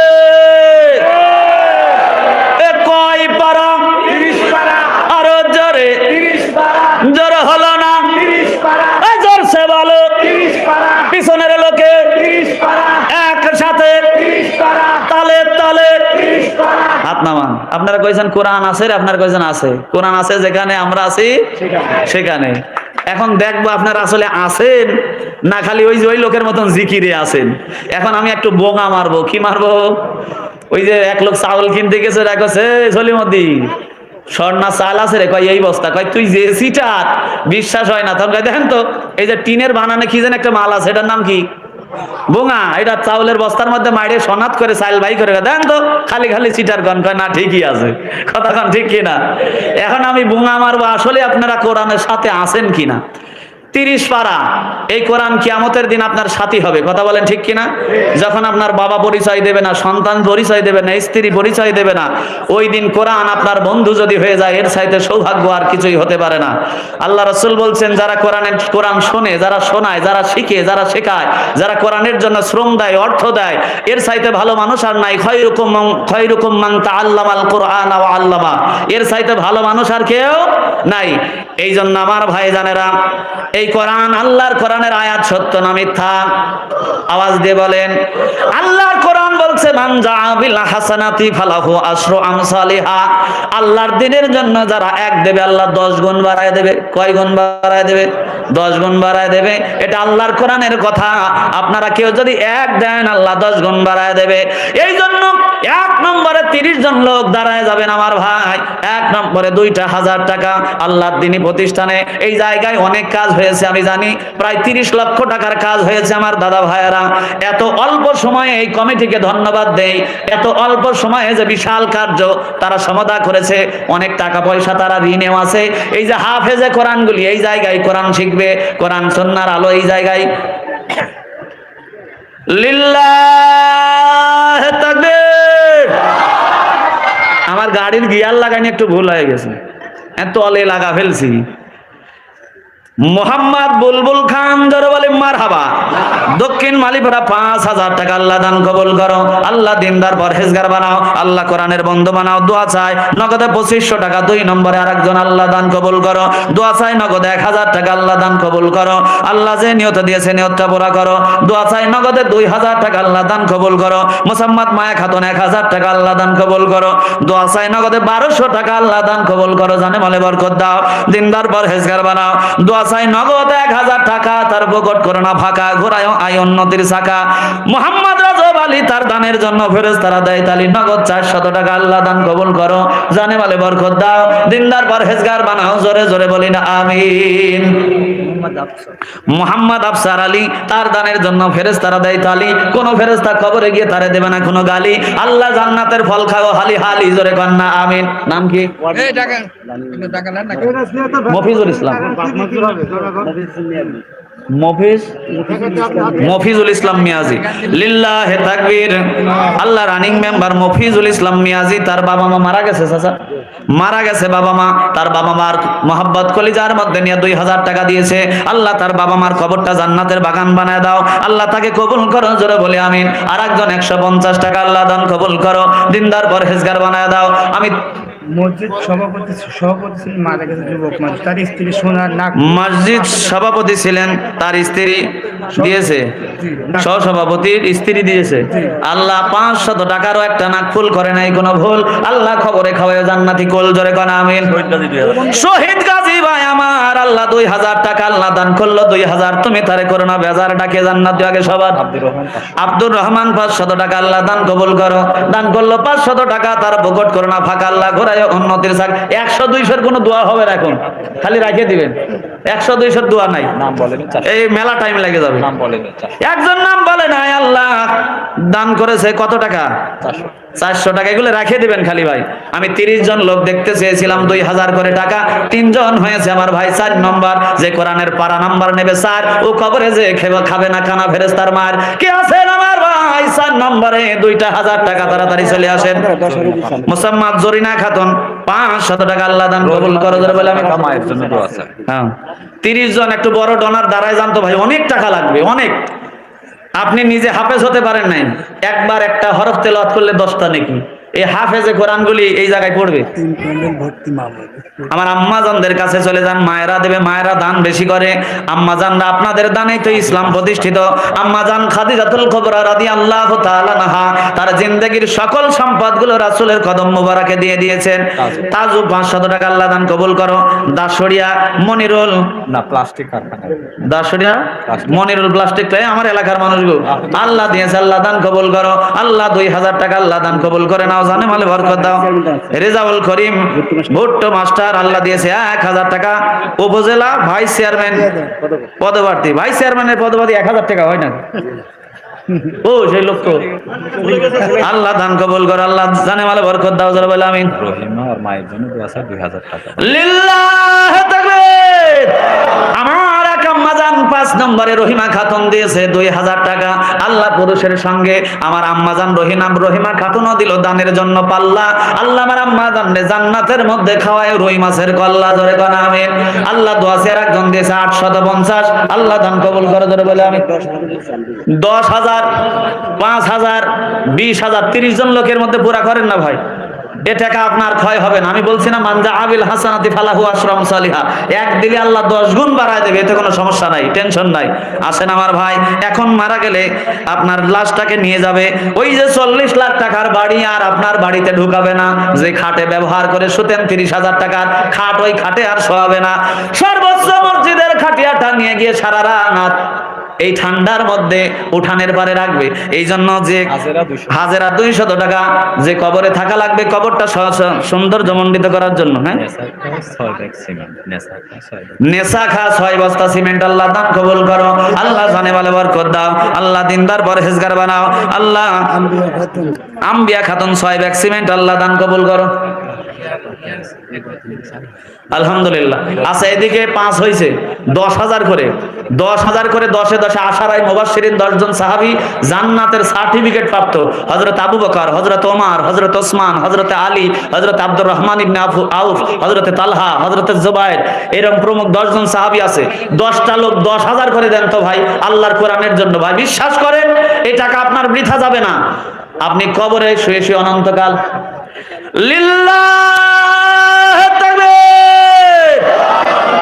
কয় পারা? 30 পারা। আরো জোরে? 30 পারা। জোরে হলো না? 30 পারা। জোরসে বলো। 30 পারা। পিছনের লোকে 30 পারা। একসাথে 30 পারা। তালে তালে 30 পারা। হাত নামান। আপনারা কইছেন কোরআন আছে, আপনারা কইছেন আছে। কোরআন আছে যেখানে আমরা আছি সেখানে। এখন দেখবো আপনারা আসলে আছেন না খালি ওই যে ওই লোকের মতন জিকিরে আছেন। এখন আমি একটু বোঙা মারবো। কি মারবো? ওই যে এক লোক চাউল কিনতে গেছে, দেখছে সলিমদ্দি স্বর্ণা চাল আছে রে, কয় এই বস্তা, কয় তুই যে সিটার বিশ্বাস হয় না। তখন কয় দেখেন তো এই যে টিনের বানানে কি যেন একটা মাল আছে, এটার নাম কি? বোঙা। এটা চাউলের বস্তার মধ্যে মাইরে সনাত করে চাইল বাই করে, দেন তো খালি খালি সিটার গন। কয় না ঠিকই আছে, কথা কন ঠিক কিনা? এখন আমি বোঙা মারবো আসলে আপনারা কোরআনের সাথে আছেন কিনা। 30 পারা এই কোরআন কিয়ামতের দিন আপনার সাথী হবে, কথা বলেন ঠিক কিনা? যখন আপনার বাবা পরিচয় দেবে না, সন্তান পরিচয় দেবে না, স্ত্রী পরিচয় দেবে না, ওই দিন কোরআন আপনার বন্ধু যদি হয়ে যায়, এর চাইতে সৌভাগ্য আর কিছুই হতে পারে না। আল্লাহ রাসূল বলছেন, যারা কোরআন শোনে, যারা শোনায়, যারা শিখে, যারা শেখায়, যারা কোরআনের জন্য শ্রম দেয়, অর্থ দেয়, এর চাইতে ভালো মানুষ আর নাই। খায়রুকুম মান তাআল্লামাল কুরআন ওয়া আল্লামা, এর চাইতে ভালো মানুষ আর কেউ নাই। এই জন্য আমার ভাইজানেরা, এই কোরআন, আল্লাহর কোরআনের আয়াত সত্য না মিথ্যা? আওয়াজ দিয়ে বলেন। আল্লাহর কোরআন বলছে, মান জাআ বিল হাসানাতি ফালাহু আশরু আমসালিহা। আল্লাহর দ্বীনের জন্য যারা এক দেবে, আল্লাহ 10 গুণ বাড়ায় দেবে। কয় গুণ বাড়ায় দেবে? 10 গুণ বাড়ায় দেবে। এটা আল্লাহর কোরআনের কথা। আপনারা কেউ যদি এক দেন, আল্লাহ 10 গুণ বাড়ায় দেবে। এই জন্য 1 নম্বরে 30 জন লোক দাঁড়ায় যাবেন আমার ভাই। 1 নম্বরে 2,000 টাকা আল্লাহর দ্বীনী প্রতিষ্ঠানে। এই জায়গায় অনেক কাজ হয়েছে, আমি জানি প্রায় 30 লক্ষ টাকার কাজ হয়েছে আমার দাদা ভাইয়েরা। এত অল্প সময়ে এই কমিটিকে ধন্যবাদ দেই। এত অল্প সময়ে যে বিশাল কার্য তারা সমাধা করেছে। অনেক টাকা পয়সা তারা ঋণেও আছে। এই যে হাফেজে কোরআনগুলি এই জায়গায় কোরআন শিখবে, কোরআন সুন্নাহর আলো এই জায়গায়। লিল্লাহ তাকবীর। আমার গাড়ির গিয়ার লাগাইনি একটু ভুল হয়ে গেছে, এত অলে লাগা ফেলছি। মোহাম্মদ বুলবুল খান জোরে বলে মারহাবা। দক্ষিণ মালিপাড়া 5,000 টাকা আল্লাহ দান কবুল করো। আল্লাহ দিনদার পরহেজগার বানাও, আল্লাহ কোরআনের বন্ধু বানাও। দোয়া চাই নগদে 2500 টাকা। 2 নম্বরে আরেকজন আল্লাহ দান কবুল করো। দোয়া চাই নগদে 1000 টাকা আল্লাহ দান কবুল করো। আল্লাহ যে নিয়ত দিয়েছে নিয়তটা পুরা করো। দোয়া চাই নগদে 2000 টাকা আল্লাহ দান কবুল করো। মোসাম্মদ মায়া খাতুন 1000 টাকা আল্লাহ দান কবুল করো। দোয়া চাই নগদে 1200 টাকা আল্লাহ দান কবুল করো। জানে মালে বরকত দাও, দিনদার পরহেজগার বানাও। দোয়া চাই নগদ 1000 টাকা তার বকট করো না ফাঁকা, ঘোরায় আয় উন্নতির শাখা। মোহাম্মদ রাজব আলী তার দানের জন্য ফেরেশতারা দেয় তালি। নগদ 400 টাকা আল্লাহ দান কবুল করো। জানে মালে বরকত দাও, দিনদার পরহেজগার বানাও। জোরে জোরে বলি না আমিন। মোহাম্মদ আফসার আলী তার দানের জন্য ফেরেশতারা দেয় তালি। কোন ফেরেশতা কবরে গিয়ে তারে দেবে না কোনো গালি। আল্লাহ জান্নাতের ফল খাও হালি হালি। জোরে কন্না আমিন। নাম কি? মফিজুল ইসলাম। মফিজুল ইসলাম মিয়াজি। লিল্লাহে তাকবীর। আল্লাহ রানিং মেম্বার মফিজুল ইসলাম মিয়াজি। তার বাবা মা মারা গেছে, চাচা মারা গেছে বাবা মা। তার বাবা মার মোহাব্বত কলিজার মধ্যে নিয়ে 2000 টাকা দিয়েছে। আল্লাহ তার বাবা মার কবরটা জান্নাতের বাগান বানায় দাও। আল্লাহ তাকে কবুল করো। জোরে বলে আমিন। আর একজন 150 টাকা আল্লাহ দান কবুল করো। দিনদার পরহেজগার বানায় দাও। আমি মসজিদ সভাপতি ছিলেন, মারা গেছে যুবক মানুষ, তার স্ত্রী সোনার নাক। মসজিদ সভাপতি ছিলেন, তার স্ত্রী দিয়েছে, সহসভাপতির স্ত্রী দিয়েছে। আল্লাহ 500 টাকারও একটা নাক ফুল করে নাই কোনো ভুল। আল্লাহ খবরে খাওয়ায় জান্নাতি কোল। জোরে কোন আমিন। শহীদ গাজী ভাই আমার, আল্লাহ 2000 টাকা আল্লাহ দান করলো। 2000 তুমি তারে করো না বেজার, ডাকে জান্নাত দিও আগে সবার। আব্দুর রহমান 500 টাকা আল্লাহ দান কবুল করো। দান করলো 500 টাকা তার বকট করো না ফাঁকা। আল্লাহ ঘোরায় উন্নতির শাক। 100-200 কোনো দোয়া হবে না, এখন খালি রাখে দিবেন। 100-200 দোয়া নাই, নাম বলেন, এই মেলা টাইম লেগে যাবে। নাম বলেন। একজন নাম বলে নাই। আল্লাহ দান করেছে কত টাকা? 400 টাকা। এগুলো রেখে দিবেন খালি ভাই। আমি 30 জন লোক দেখতে চেয়েছিলাম, 2000 করে টাকা। 3 জন হয়েছে আমার ভাই। 4 নম্বর যে কোরআনের পারা নাম্বার নেবে 4, ও কবরে যে খাবে না কানা ফেরেশতার মার। কে আছেন আমার ভাই? 4 নম্বরে 2000 টাকা তাড়াতাড়ি চলে আসেন। মুসাম্মাদ জরিনা খাতুন 500 টাকা আল্লাহ দান কবুল করো। জোরে বলে আমি। মায়ের জন্য দোয়া আছে। হ্যাঁ, 30 জন একটু বড় ডোনার দাঁড়ায় যান তো ভাই, অনেক টাকা লাগবে অনেক। আপনি নিজে হাফেজ হতে পারেন নাই, একবার একটা হরফ তেলাওয়াত করলে 10টা নেকি। এই হাফেজে কোরআনগুলি এই জায়গায় পড়বে। তিন প্যান্ডেল ভর্তি মা বোন। আমার আম্মাজানদের কাছে চলে যান, মায়েরা দেবে, মায়েরা দান বেশি করে। আম্মাজানরা আপনাদের দানেই তো ইসলাম প্রতিষ্ঠিত। আম্মাজান খাদিজাতুল কুবরা রাদিয়াল্লাহু তাআলা আনহা তার জিন্দেগীর সকল সম্পদগুলো রাসূলের কদম মোবারকে দিয়ে দিয়েছেন। তাজু 500 টাকা আল্লাহ দান কবুল করো। দাসড়িয়া মনিরুল না প্লাস্টিক কারখানা, দাসড়িয়া মনিরুল প্লাস্টিকটাই আমার এলাকার মানুষগুলো আল্লাহ দিয়েছে, আল্লাহ দান কবুল করো। আল্লাহ 2000 টাকা আল্লাহ দান কবুল করে নাও, জানে মালে বরকত দাও। রেজাউল করিম ভুট্টো মাস্টার আল্লাহ দিয়েছে 1000 টাকা। উপজেলা ভাইস চেয়ারম্যান পদপ্রার্থী, ভাইস চেয়ারম্যানের পদপ্রার্থী 1000 টাকা হয় না? ও সেই লোক তো, আল্লাহ দান কবুল করো, আল্লাহ জানে মালে বরকত দাও, জোরে বলে আমিন। রহিমা আর মায়ের জন্য দোয়া আছে 2000 টাকা। লিল্লাহ তাকবীর। আমার এক আম্মাজান 5 নম্বরে রহিমা খাতুন দিয়েছে 2000 টাকা। আল্লাহ পুরুষের সঙ্গে আমার আম্মাজান রহিমা খাতুনও দিল দানের জন্য পাল্লা। আল্লাহ আমার আম্মাজানকে জান্নাতের মধ্যে খাওয়ায় রুই মাছের কল্লা, জোরে কোন আমিন। আল্লাহ দোয়াছে আর একজন দিয়েছে 850, আল্লাহ দান কবুল করে, জোরে বলে আমিন। 10,000, 5,000, 20,000, 30 জন লোকের মধ্যে পুরা করেন না ভাই, এ টাকা আপনার ক্ষয় হবে না। আমি বলছি না মানজা আবিল হাসানাতি ফালাহু আশরাম সালিহা, এক দিলে আল্লাহ 10 গুণ বাড়ায় দেবে, এতে কোনো সমস্যা নাই, টেনশন নাই। আসেন আমার ভাই, এখন মারা গেলে আপনার লাশটাকে নিয়ে যাবে ওই যে 40 লাখ টাকার বাড়ি, আর আপনার বাড়িতে ঢুকাবে না। যে খাটে ব্যবহার করে শুতেন 30,000 টাকার খাট, ওই খাটে আর শোয়াবে না। সর্বোচ্চ মসজিদের খাটিয়াটা নিয়ে গিয়ে সারা রাত এই ঠান্ডার মধ্যে উঠানের পারে রাখবে। এই জন্য যে হাজেরা 200 টাকা যে কবরে থাকা লাগবে, কবরটা সৌন্দর্যমণ্ডিত করার জন্য। হ্যাঁ, নেশা খা 6 বস্তা সিমেন্ট আল্লাহ দান কবুল করো। আল্লাহ জানে বলে বরকত দাও। আল্লাহ দিনদার পরহেজগার বানাও। আল্লাহ আম্বিয়া খাতুন 6 ব্যাগ সিমেন্ট আল্লাহ দান কবুল করো। আলহামদুলিল্লাহ। আচ্ছা, এদিকে 5 হয়েছে, 10,000 করে 10,000 করে 10-এ 10 আশারায়ে মুবাশশিরিন 10 জন সাহাবী জান্নাতের সার্টিফিকেট প্রাপ্ত। হযরত আবু বকর, হযরত ওমর, হযরত ওসমান, হযরত আলী, হযরত আব্দুর রহমান ইবনে আউফ, হযরত তালহা, হযরত জুবায়ের, এরকম প্রমুখ 10 জন সাহাবী আছে। 10টা লোক 10,000 করে দেন তো ভাই, আল্লাহর কোরআনের জন্য। ভাই বিশ্বাস করেন, এই টাকা আপনার বৃথা যাবে না। আপনি কবরে শুয়ে শুয়ে অনন্তকাল লিল্লাহ তাকবীর।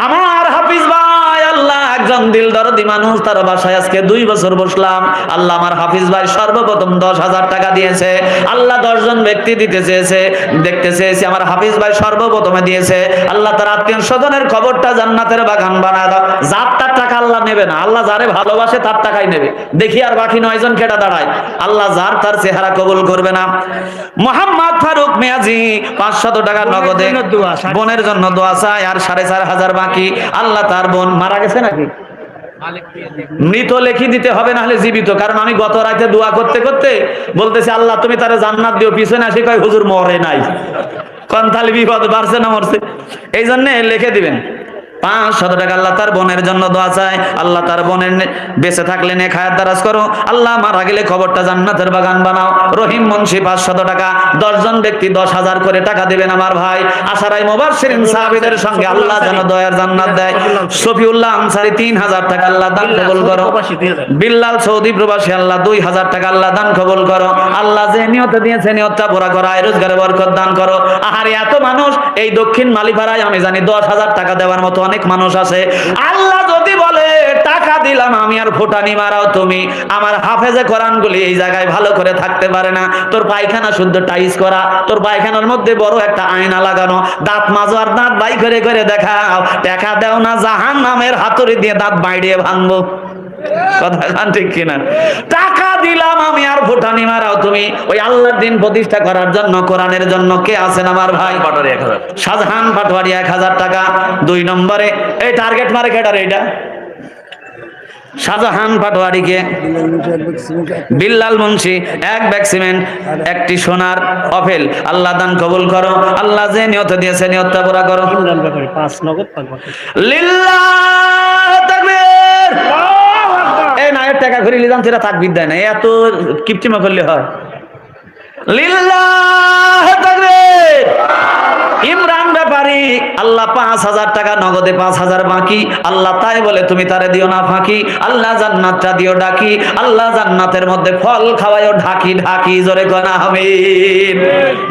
আমার হাফিজ ভাই আল্লাহ একজন দিল দরদি মানুষ, তার বাসায় আজকে 2 বছর বসলাম। আল্লাহ আমার হাফিজ ভাই সর্বপ্রথম 10,000 টাকা দিয়েছে। আল্লাহ 10 জন ব্যক্তি দিতে চেয়েছে, দেখতে চেয়েছে, আমার হাফিজ ভাই সর্বপ্রথমে দিয়েছে। আল্লাহ তার আত্মীয় স্বজনের খবরটা জান্নাতের বাগান বানায় দাও। যার তার টাকা আল্লাহ নেবে না, আল্লাহ যারে ভালোবাসে তার টাকাই নেবে। দেখি আর বাকি 9 জন কেটা দাঁড়ায়, আল্লাহ যার তার চেহারা কবুল করবে না। মোহাম্মদ ফারুক মিয়াজি 500 টাকা নগদে বোনের জন্য দোয়া চায়, আর 4,500 বাকি। আল্লাহ তার বোন মারা গেছে নাকি মৃত লেখি দিতে হবে, না হলে জীবিত। কারণ আমি গত রাতে দোয়া করতে করতে বলতেছি আল্লাহ তুমি তারে জান্নাত দিও, পিছনে আসি কয় হুজুর মরে নাই। কন্থালি বিপদ বাড়ছে না মরছে, এই জন্য লিখে দিবেন। 500 টাকা আল্লাহ তার বোনের জন্য দোয়া চায়। আল্লাহ তার বোনের বেঁচে থাকলে নেক হায়াত দারাজ করো। আল্লাহ মারা গেলে খবরটা জান্নাতের বাগান বানাও। রহিম মুন্সি 500 টাকা। 10 জন ব্যক্তি 10,000 করে টাকা দিবেন আমার ভাই। আশারায়ে মুবাশশিরিন সাহাবীদের সঙ্গে আল্লাহ যেন দয়ার জান্নাত দেয়। শফিউল্লাহ আনসারী 3,000 টাকা আল্লাহ দান কবুল করো। বিল্লাল সৌদি প্রবাসী আল্লাহ 2,000 টাকা আল্লাহ দান কবুল করো। আল্লাহ যে নিয়ত দিয়েছে নিয়তটা পুরা করো, আয় রোজগারে বরকত দান করো। আহারে এত মানুষ এই দক্ষিণ মালিপাড়ায় আমি জানি 10,000 টাকা দেওয়ার মতো অনেক মানুষ আছে। আল্লাহ যদি বলে টাকা দিলাম আমি আর ফুটানি মারাও তুমি, আমার হাফেজে কোরআনগুলি এই জায়গায় ভালো করে থাকতে পারে না। তোর পায়খানা শুদ্ধ টাইস করা, তোর পায়খানার মধ্যে বড় একটা আয়না লাগানো, দাঁত মাজো আর দাঁত বাই করে করে দেখাও। টাকা দাও না জাহান্নামের হাতুড়ি দিয়ে দাঁত বাইড়িয়ে ভাঙবো। কথা কান ঠিক কিনা? টাকা দিলাম আমি আর ফুটানি মারাও তুমি। ওই আল্লাহর দিন প্রতিষ্ঠা করার জন্য, কোরআনের জন্য কে আছেন আমার ভাই? শাহজাহান পাটোয়ারি 1,000 টাকা। 2 নম্বরে এই টার্গেট মার্কেটার, এইটা শাহজাহান পাটোয়ারিকে বিল্লাল মুন্সি 1 ব্যাগ সিমেন্ট, 1টি সোনার অফেল আল্লাহ দান কবুল করো। আল্লাহ যে নিয়ত দিয়েছে নিয়তটা পুরা করো। 5 নগদ লিল্লাহ তাকবীর। এই নায়ের টাকা ঘুরে নিলাম, সেটা তাকবীর দেয় না, এত কিপটিমা করলে হয়। লিল্লাহ তাকবীর। ইমরান ব্যাপারী ভিখারি, আল্লাহ 5,000 টাকা নগদে 5,000 বাকি, আল্লাহ তাই বলে তুমি তারে দিও না ফাঁকি, আল্লাহ জান্নাতটা দিও ডাকি, আল্লাহ জান্নাতের মধ্যে ফল খাওয়ায়ও ঢাকি ঢাকি, জোরে কোন আমিন।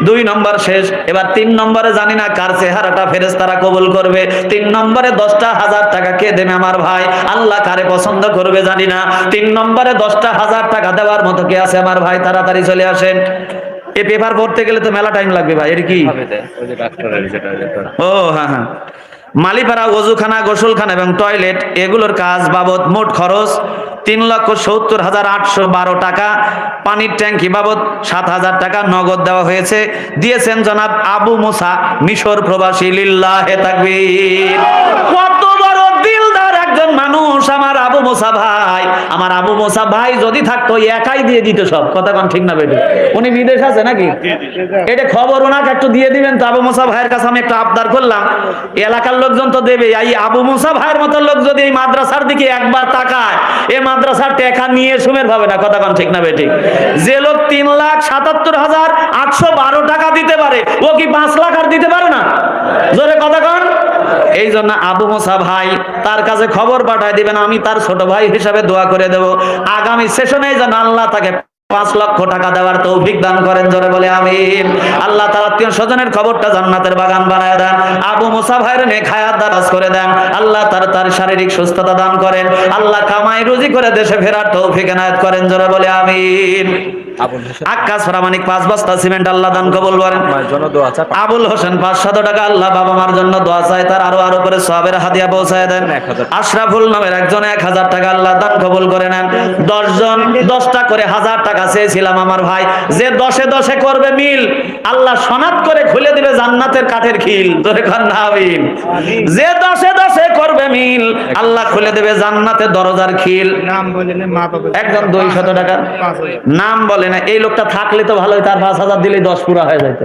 2 নম্বর শেষ, এবার 3 নম্বরে জানি না কার চেহারাটা ফেরেশতারা কবুল করবে। 3 নম্বরে 10,000 টাকা কে দেবে আমার ভাই, আল্লাহ কারে পছন্দ করবে জানি না। 3 নম্বরে 10,000 টাকা দেওয়ার মতো কে আছে আমার ভাই, তাড়াতাড়ি চলে আসেন। এই পেপার পড়তে গেলে তো মেলা টাইম লাগবে ভাই, এর কি? ওই যে ডাক্তারের যেটা ও হ্যাঁ হ্যাঁ, মালিপাড়া ওযুখানা, গোসলখানা এবং টয়লেট এগুলোর কাজ বাবদ মোট খরচ 3,70,812 টাকা। পানির ট্যাঙ্কি বাবদ 7,000 টাকা নগদ দেওয়া হয়েছে। দিয়েছেন জনাব আবু মুসা, মিশর প্রবাসী। লিল্লাহে তাকবীর। কত বড় দিলদার একজন মানুষ আমার আবু মুসা ভাই। আমার আবু মুসা ভাই যদি থাকতো একাই দিয়ে দিত সব, কথা কোন ঠিক না বেটে? উনি বিদেশ আছে নাকি? এটা খবর ওনাকে একটু দিয়ে দিবেন তো। আবু মুসা ভাইয়ের কাছে আমি একটা আবদার করলাম, এলাকার লোকজন তো দেবে, এই আবু মুসা ভাইয়ের মতো লোক যদি এই মাদ্রাসার দিকে একবার তাকায়, এই মাদ্রাসার টাকা নিয়ে সুমের ভাবে না, কথা কোন ঠিক না বেটে? যে লোক 3,77,812 টাকা দিতে পারে, ও কি 5 লাখ আর দিতে পারে না? জোরে কথা কোন। এই জন্য আবু মুসা ভাই তার কাছে খবর পাঠায় দিবেন, আমি তার ছোট ভাই হিসাবে দোয়া করে দেব আগামী সেশনে যেন আল্লাহ তাকে 5 লক্ষ টাকা দেওয়ার তৌফিক দান করেন, জোরে বলে আমিন। আল্লাহ তার আত্মীয় স্বজনের খবরটা জান্নাতের বাগান বানায় দেন। আবু মুসা ভাইয়ের নেক হায়াত দারাজ করে দেন। আল্লাহ তার শারীরিক সুস্থতা দান করেন। আল্লাহ কামাই রুজি করে দেশে ফেরার তৌফিক এনায়েত করেন, জোরে বলে আমিন। আকাশ প্রামাণিক 5 বস্তা সিমেন্ট আল্লাহ দান কবুল করেন। আবুল হোসেন 500 টাকা, আল্লাহ বাবা মার জন্য দোয়া চাই, তার আরো করে সওয়াবের হাদিয়া পৌঁছায় দেন। আশরাফুল নামের একজন 1,000 টাকা, আল্লাহ দান কবুল করে নেন। 10 জন 10টা করে 1000 টাকা চেয়েছিলাম আমার ভাই, যে 10-এ করবে মিল, আল্লাহ সনাত করে খুলে দিবে জান্নাতের কাঠের খিল, ধরে খান আমিন। যে 10-এ করবে মিল, আল্লাহ খুলে দেবে জান্নাতের দরজার খিল। নাম বলেন মা বাবা একজন 200 টাকা, নাম বলে না। এই লোকটা থাকলে তো ভালোই, তার 5,000 দিলেই 10 পুরা হয়ে যেত।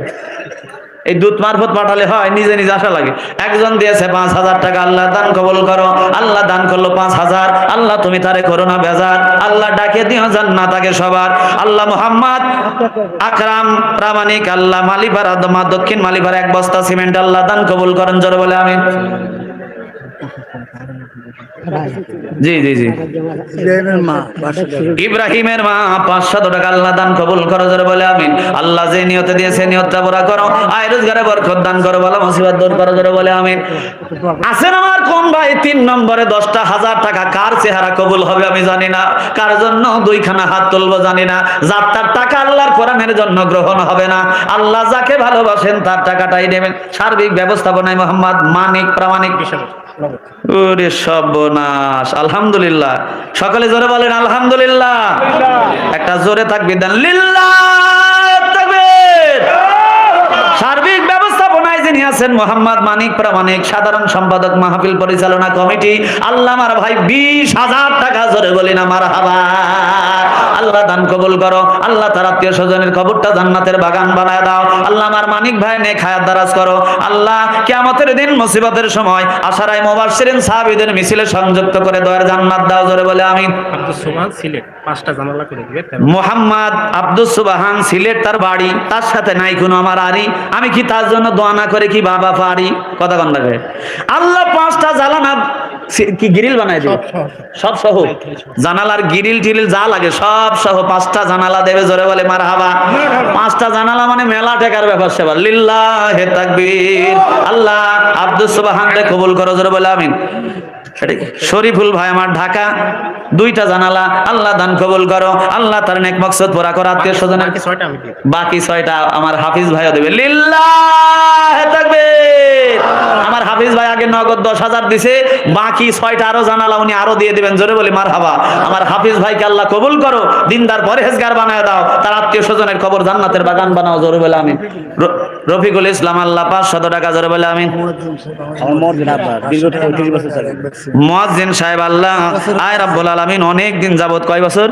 এই দূত মারফত পাঠালে হয়, নিজে নিজে আসা লাগে। একজন দিয়েছে 5,000 টাকা, আল্লাহ দান কবুল করো। আল্লাহ দান করলো 5,000, আল্লাহ তুমি তারে করো না বেজার, আল্লাহ ডাকে দিও জান্নাত আগে সবার। আল্লাহ মোহাম্মদ আকরাম প্রামাণিক, আল্লাহ মালিপাড়া দক্ষিণ মালিপাড়া 1 বস্তা সিমেন্ট, আল্লাহ দান কবুল করেন, জোরে বলে আমিন। জি জি জি, ইব্রাহিমের মা 500 টাকা, আল্লাহ দান কবুল করো, জোরে বলে আমিন। আল্লাহ যে নিয়তে দিয়েছে নিয়তটা পুরা করো, আয় রোজগারে বরকত দান করো, বালা মুসিবত দূর করো, জোরে বলে আমিন। আছেন আমার কোন ভাই 3 নম্বরে 10,000 টাকা, কার চেহারা কবুল হবে আমি জানি না, কার জন্য 2খানা হাত তুলবো জানি না। যার তার টাকা আল্লাহর কোরআনের জন্য গ্রহণ হবে না, আল্লাহ যাকে ভালোবাসেন তার টাকাটাই নেবেন। সার্বিক ব্যবস্থাপনায় মোহাম্মদ মানিক প্রামাণিক। ওরে সর্বনাশ, আলহামদুলিল্লাহ। সকলে জোরে বলেন আলহামদুলিল্লাহ। একটা জোরে তাকবীর দেন, লিল্লাহ তাকবীর। সার্বিক ব্যবস্থাপনায় যিনি আছেন মোহাম্মদ মানিক প্রামাণিক, সাধারণ সম্পাদক মাহফিল পরিচালনা কমিটি, আল্লাহ আমার ভাই 20,000 টাকা, জোরে বলি না মারহাবা। আল্লাহ দান কবুল করো, আল্লাহ তার আত্মীয় স্বজনের কবরটা জান্নাতের বাগান বানায় দাও। আল্লাহ আমার মানিক ভাই নেক হায়াত দারাজ করো। আল্লাহ কিয়ামতের দিন মুসিবতের সময় আশারায়ে মুবাশশিরিন সাহাবীদের মিছিলে সংযুক্ত করে দয়ার জান্নাত দাও, জোরে বলে আমিন। আব্দুল সুবহান সিলেট 5টা জানালা করে দিবে। মোহাম্মদ আব্দুল সুবহান সিলেট তার বাড়ি, তার সাথে নাই কোনো আমার আরি, আমি কি তার জন্য দোয়া না করে কি বাবা পারি? কথা কন লাগে। আল্লাহ 5টা জানালা কি গ্রিল বানাই দিবে, সব সহ জানালার গ্রিল টিরিল যা লাগে সব সহ 5টা জানালা দেবে, জোরে বলে মারহাবা। 5টা জানালা মানে মেলা টাকার ব্যাপার সেবার। লিল্লাহে তাকবীর। আল্লাহ আব্দুল সুবহানকে কবুল করো, জোরে বলে আমিন। শরীফুল ভাই আমার ঢাকা, 2টা জানালা, আল্লাহ দান কবুল করো। আল্লাহ তার নেক মাকসাদ পুরা করো। আত্মীয় স্বজনের বাকি 6টা আমার হাফিজ ভাইও দেবে। লিল্লাহে তাকবীর। আমার হাফিজ ভাই আগে নগদ 10,000 দিছে, বাকি 6টা আরো জানালা উনি আরো দিয়ে দিবেন, জোরে বলি মারহাবা। আমার হাফিজ ভাইকে আল্লাহ কবুল করো, দিনদার পরহেজগার বানায় দাও, তার আত্মীয় স্বজনের কবর জান্নাতের বাগান বানাও, জোরে বলে আমিন। রফিকুল ইসলাম, আল্লাহ 500 টাকা, জোরে বলে আমিন। মুয়াজ্জিন সাহেব, আল্লাহ আয় রাব্বুল আলামিন অনেক দিন যাবত, কয় বছর?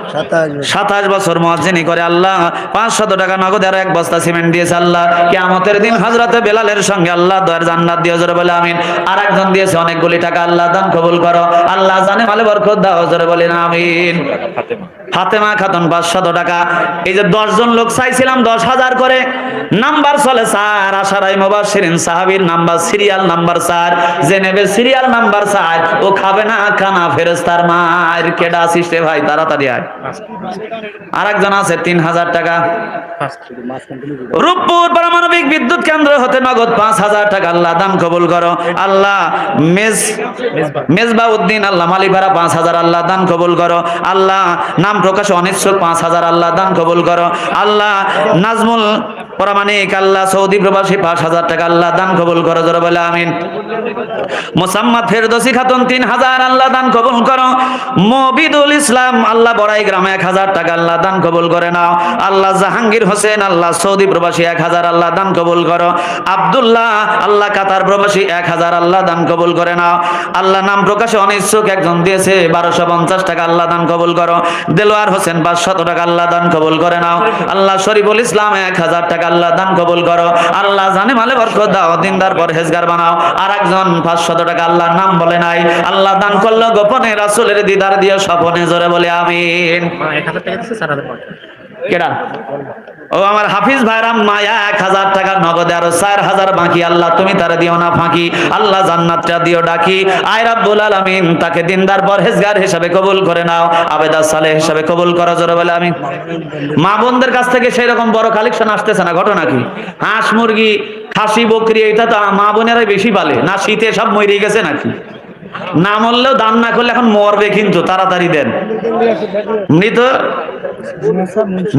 27 বছর মুয়াজ্জিনি করে, আল্লাহ 500 টাকা নগদ আর 1 বস্তা সিমেন্ট দিয়েছে। আল্লাহ কিয়ামতের দিন হযরতে বেলালের সঙ্গে আল্লাহ দয়ার জান্নাত দিও, জোরে বলে আমিন। আর একজন দিয়েছে অনেকগুলি টাকা, আল্লাহ দান কবুল করো। আল্লাহ জানে মালে বরকত দাও, জোরে বলেন আমিন। ফাতেমা খাতুন 500 টাকা। এই যে 10 জন লোক চাইছিলাম 10,000 করে, নাম্বার চলে 4, আশারাই মুবাশশিরিন সাহাবীর নাম্বার সিরিয়াল নাম্বার 4, যে নেবে সিরিয়াল নাম্বার 4 ও খাবে না খানা ফেরেশতার মার। কেডা আসিস রে ভাই, তাড়াতাড়ি আয়। আরেকজন আছে 3000 টাকা। রূপপুর পারমাণবিক বিদ্যুৎ কেন্দ্র হতে নগদ 5000 টাকা, আল্লাহ দান কবুল করো। আল্লাহ মেজবা উদ্দিন আল্লাহ মালিপাড়া 5000, আল্লাহ দান কবুল করো। আল্লাহ নাম প্রকাশে অনিচ্ছুক 5000, আল্লাহ দান কবুল করো। আল্লাহ নাজমুল প্রামাণিক আল্লাহ সৌদি প্রবাসী 5000 টাকা, আল্লাহ দান কবুল করো। জোরে বলে আমিন। মোসাম্মদ ফেরদৌসী খাতুন 3000, আল্লাহ দান কবুল করো। মবিদুল ইসলাম আল্লাহ বড়াই গ্রামে 1000 টাকা, আল্লাহ দান কবুল করে নাও। আল্লাহ জাহাঙ্গীর হোসেন আল্লাহ সৌদি প্রবাসী 1000, আল্লাহ দান কবুল করো। আব্দুল্লাহ আল্লাহ কাতার প্রবাসী 1000, আল্লাহ দান কবুল করে নাও। আল্লাহ নাম প্রকাশে অনিচ্ছুক একজন দিয়েছে 1250 টাকা, আল্লাহ দান কবুল করো। দেলোয়ার হোসেন 500 টাকা, আল্লাহ দান কবুল করে নাও। আল্লাহ শরীফুল ইসলাম 1000 টাকা, আল্লাহ দান কবুল করো। আল্লাহ জানে মালে বরকত দাও, দিনদার পরহেজগার বানাও। আর একজন 500 টাকা, আল্লাহ নাম বলে নাই, আল্লাহ দান করলো গোপনে, রাসূলের দিদার দিয়ে স্বপনে। জোরে বলে আমিন। 1000 টাকা দিচ্ছে 4000 কেডা? ও আমার হাফিজ ভাইরাম মায়া 1000 টাকা নগদে, আরো 4000 বাকি। আল্লাহ তুমি তারা দিও না ফাঁকি, আল্লাহ জান্নাতটা দিও ডাকি। আয় রাব্বুল আলামিন তাকে দিনদার পরহেজগার হিসাবে কবুল করে নাও, আবেদা সালেহ হিসাবে কবুল করো। জোরে বলে আমিন। মা বোনদের কাছ থেকে সেই রকম বড় কালেকশন আসতেছে না, ঘটনা কি? হাঁস মুরগি খাসি বকরি এটা তো মা বোনেরাই বেশি পালে না, শীতে সব মরে গেছে নাকি? না মরলেও দান না করলে এখন মরবে, কিন্তু তাড়াতাড়ি দেন। মৃত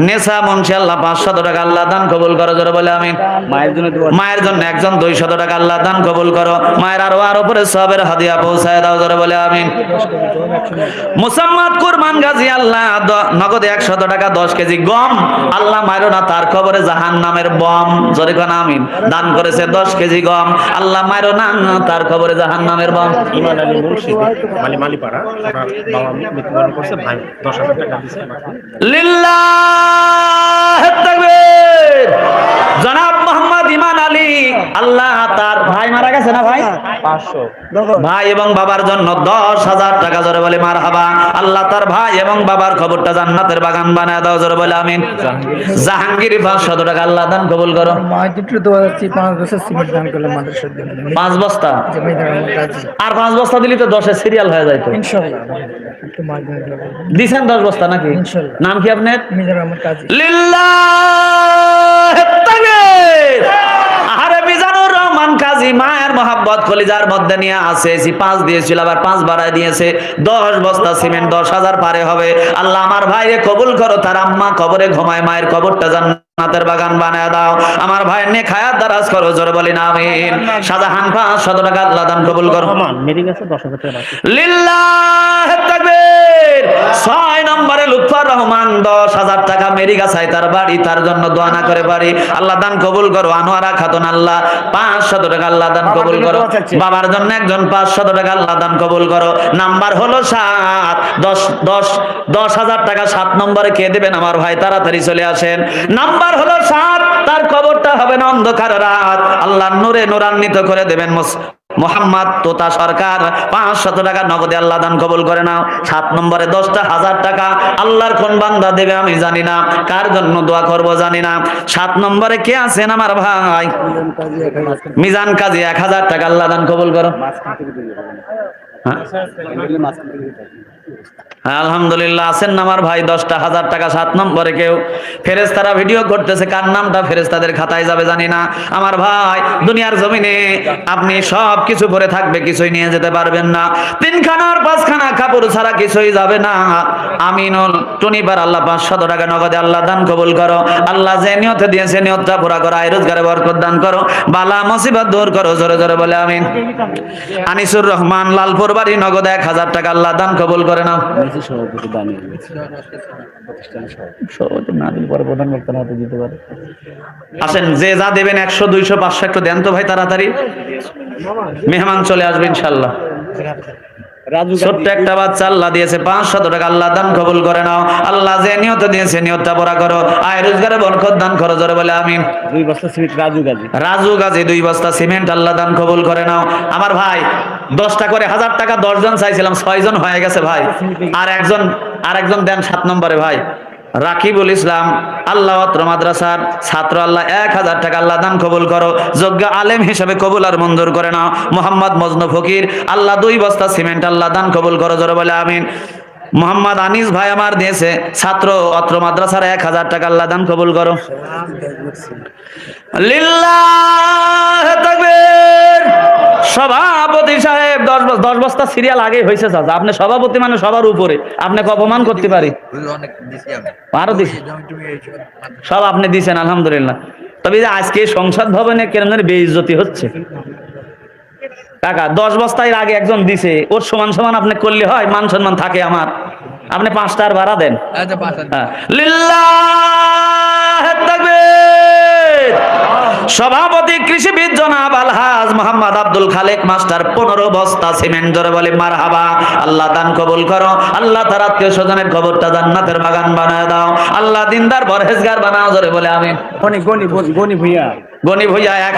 নেশা মুন্সি আল্লাহ 500 টাকা, আল্লাহ দান কবুল করো। জোরে বলে আমিন। মায়ের জন্য একজন 200 টাকা, আল্লাহ দান কবুল করো। মায়ের আর উপরে সবের হাদিয়া পৌঁছায় দাও। জোরে বলে আমিন। মুসাম্মদ কুরবান গাজী আল্লাহ নগদে 100 টাকা 10 কেজি গম, আল্লাহ মাইরো না তার কবরে জাহান্নামের বম। জোরে কোন আমিন। দান করেছে 10 কেজি গম, আল্লাহ মাইরো না তার কবরে জাহান্নামের বম। ইমান আলী মুর্শিদ মালিপাড়া, ওনার বাবা মৃত্যুবরণ করছে, ভাই 10000 টাকা দিয়েছে। লিল্লাহ তাকবীর। জনাব মোহাম্মদ ইমান আলী আল্লাহ তার ভাই মারা গেছে না ভাই, 500 ভাই এবং বাবার জন্য 10000 টাকা। জোরে বলে মারহাবা। আল্লাহ তার ভাই এবং বাবার খবরটা জান্নাতের বাগান বানায় দাও। জোরে বলে আমিন। জাহাঙ্গীর 500 টাকা, আল্লাহ দান কবুল করো। মাইদুট্টু দোয়া যাচ্ছে 5 বছর সিমেন্ট দান করলে মাদ্রাসার জন্য 5 বস্তা, জমিদার আমার কাজী আর 5 বস্তা দিলি তো 10 এর সিরিয়াল হয়ে যাইতো। ইনশাআল্লাহ একটু মাইদুন দিছেন 10 বস্তা নাকি? ইনশাআল্লাহ। নাম কি আপনার? জমিদার আমার কাজী। লিল্লাহ তাকবীর। আরে মিজানুর রহমান কাজী মায়ের মোহাব্বত কলিজার মধ্যে নিয়ে আসে, 5 দিয়েছিল, আবার 5 বাড়ায় দিয়েছে। 10 বস্তা সিমেন্ট 10,000 পারে হবে। আল্লাহ আমার ভাইরে কবুল করো, তার আম্মা কবরে ঘুমায়, মায়ের কবরটা জান্নাতের বাগান বানায় দাও। আমার ভাইয়ের নেক হায়াত দারাজ করো। জোরে বলি না আমিন। শাহজাহান 500 টাকা, আল্লাহ দান কবুল করো। মেরে গেছে 10000 টাকা। লিল্লাহ তাকবীর। 6 নম্বরে লুৎফর রহমান 10000 টাকা, মেরিগাছায় তার বাড়ি, তার জন্য দোয়া না করে পারি, আল্লাহ দান কবুল করো। আনোয়ারা খাতুন আল্লাহ 500 টাকা, আল্লাহ দান কবুল করো। বাবার জন্য একজন 500 টাকা, আল্লাহ দান কবুল করো। নাম্বার হলো 7, 10,000 টাকা 7 নম্বরে কে দেবেন আমার ভাই, তাড়াতাড়ি চলে আসেন। নাম্বার হলো 7, তার কবরটা হবে না অন্ধকার রাত, আল্লাহ নূরে নূরান্বিত করে দেবেন। মোহাম্মদ তোতা সরকার 500 টাকা নগদে, আল্লাহ দান কবুল করে নাও। 7 নম্বরে 10,000 টাকা, আল্লাহর কোন বান্দা দেবে আমি জানি না, কার জন্য দোয়া করব জানি না। 7 নম্বরে কে আছেন আমার ভাই? মিজান কাজী 1000 টাকা, আল্লাহ দান কবুল করো। আলহামদুলিল্লাহ আছেন আমার ভাই 10,000 টাকা। 7 নম্বরে কেউ? ফেরেশতারা ভিডিও করতেছে, কার নামটা ফেরেশতাদের খাতায় যাবে জানি না। আমার ভাই দুনিয়ার জমিনে আপনি সব কিছু পরে থাকবে, কিছুই নিয়ে যেতে পারবেন না। 3খানা আর 5খানা কাপড় ছাড়া কিছুই যাবে না। আমিনুল টুনিবার আল্লাহ 500 টাকা নগদে, আল্লাহ দান কবুল করো। আল্লাহ যে নিয়তে দিয়েছে নিয়তটা পুরা করো, আয় রোজগারে বরকত দান করো, বালা মুসিবত দূর করো। জোরে জোরে বলে আমিন। আনিসুর রহমান লালপুর বাড়ি নগদে 1000 টাকা, আল্লাহ দান কবুল করে নাও। আসেন যে যা দেবেন 100, 200, 500 একটু দেন তো ভাই তাড়াতাড়ি, মেহমান চলে আসবে ইনশাল্লাহ। ছোট্ট একটা বাচ্চা আল্লাহ দিয়েছে 500 টাকা, আল্লাহ দান কবুল করে নাও। আল্লাহ যে নিয়ত দিয়েছে নিয়তটা পুরা করো, আয় রোজগারে বরকত দান করো, জোরে বলে আমিন। 2 বস্তা সিমেন্ট রাজু গাজী 2 বস্তা সিমেন্ট, আল্লাহ দান কবুল করে নাও। আমার ভাই 10টা করে 1000 টাকা 10 জন চাইছিলাম, 6 জন হয়ে গেছে ভাই। আর একজন দেন 7 নম্বরে ভাই রাকিবুল ইসলাম, আল্লাহ মাদ্রাসার ছাত্র, আল্লাহ 1000 টাকা আল্লাহ দান কবুল করো, যোগ্য আলেম হিসেবে কবুল আর মঞ্জুর করে নাও। মোহাম্মদ মজনু ফকির, আল্লাহ 2 বস্তা সিমেন্ট, আল্লাহ দান কবুল করো, জোরে বলে আমিন। মোহাম্মদ আনিস ভাই আমার দিয়েছে ছাত্র, অত্র মাদ্রাসার 1000 টাকা, আল্লাহ দান কবুল করো। লিল্লাহ তাকবীর। সভাপতি সাহেব 10 বস্তা সিরিয়াল আগে হয়েছে চাচা, আপনি সভাপতি মানে সবার উপরে, আপনাকে অপমান করতে পারি? আরো দিছি, সব আপনি দিছেন আলহামদুলিল্লাহ। তবে যে আজকে সংসদ ভবনে কেন জানি বেইজ্জতি হচ্ছে কাকা। 10 বস্তার আগে একজন দিছে, ওর সমান সমান আপনি করলে হয়, মান সম্মান থাকে আমার। আপনি 5টা আর বাড়া দেন। হ্যাঁ। লিল্লাহ তাকবীর। সভাপতি কৃষিবিদ জনাব আলহাজ মোহাম্মদ আব্দুল খালেক মাস্টার 15 বস্তা সিমেন্ট, জোরে বলে মারহাবা। আল্লাহ দান কবুল করো, আল্লাহ তার আত্মীয় স্বজনের কবরটা জান্নাতের বাগান বানায় দাও, আল্লাহ দিনদার পরহেজগার বানাও, জোরে বলে আমিন। গনি ভুইয়া গনি ভুইয়া 1000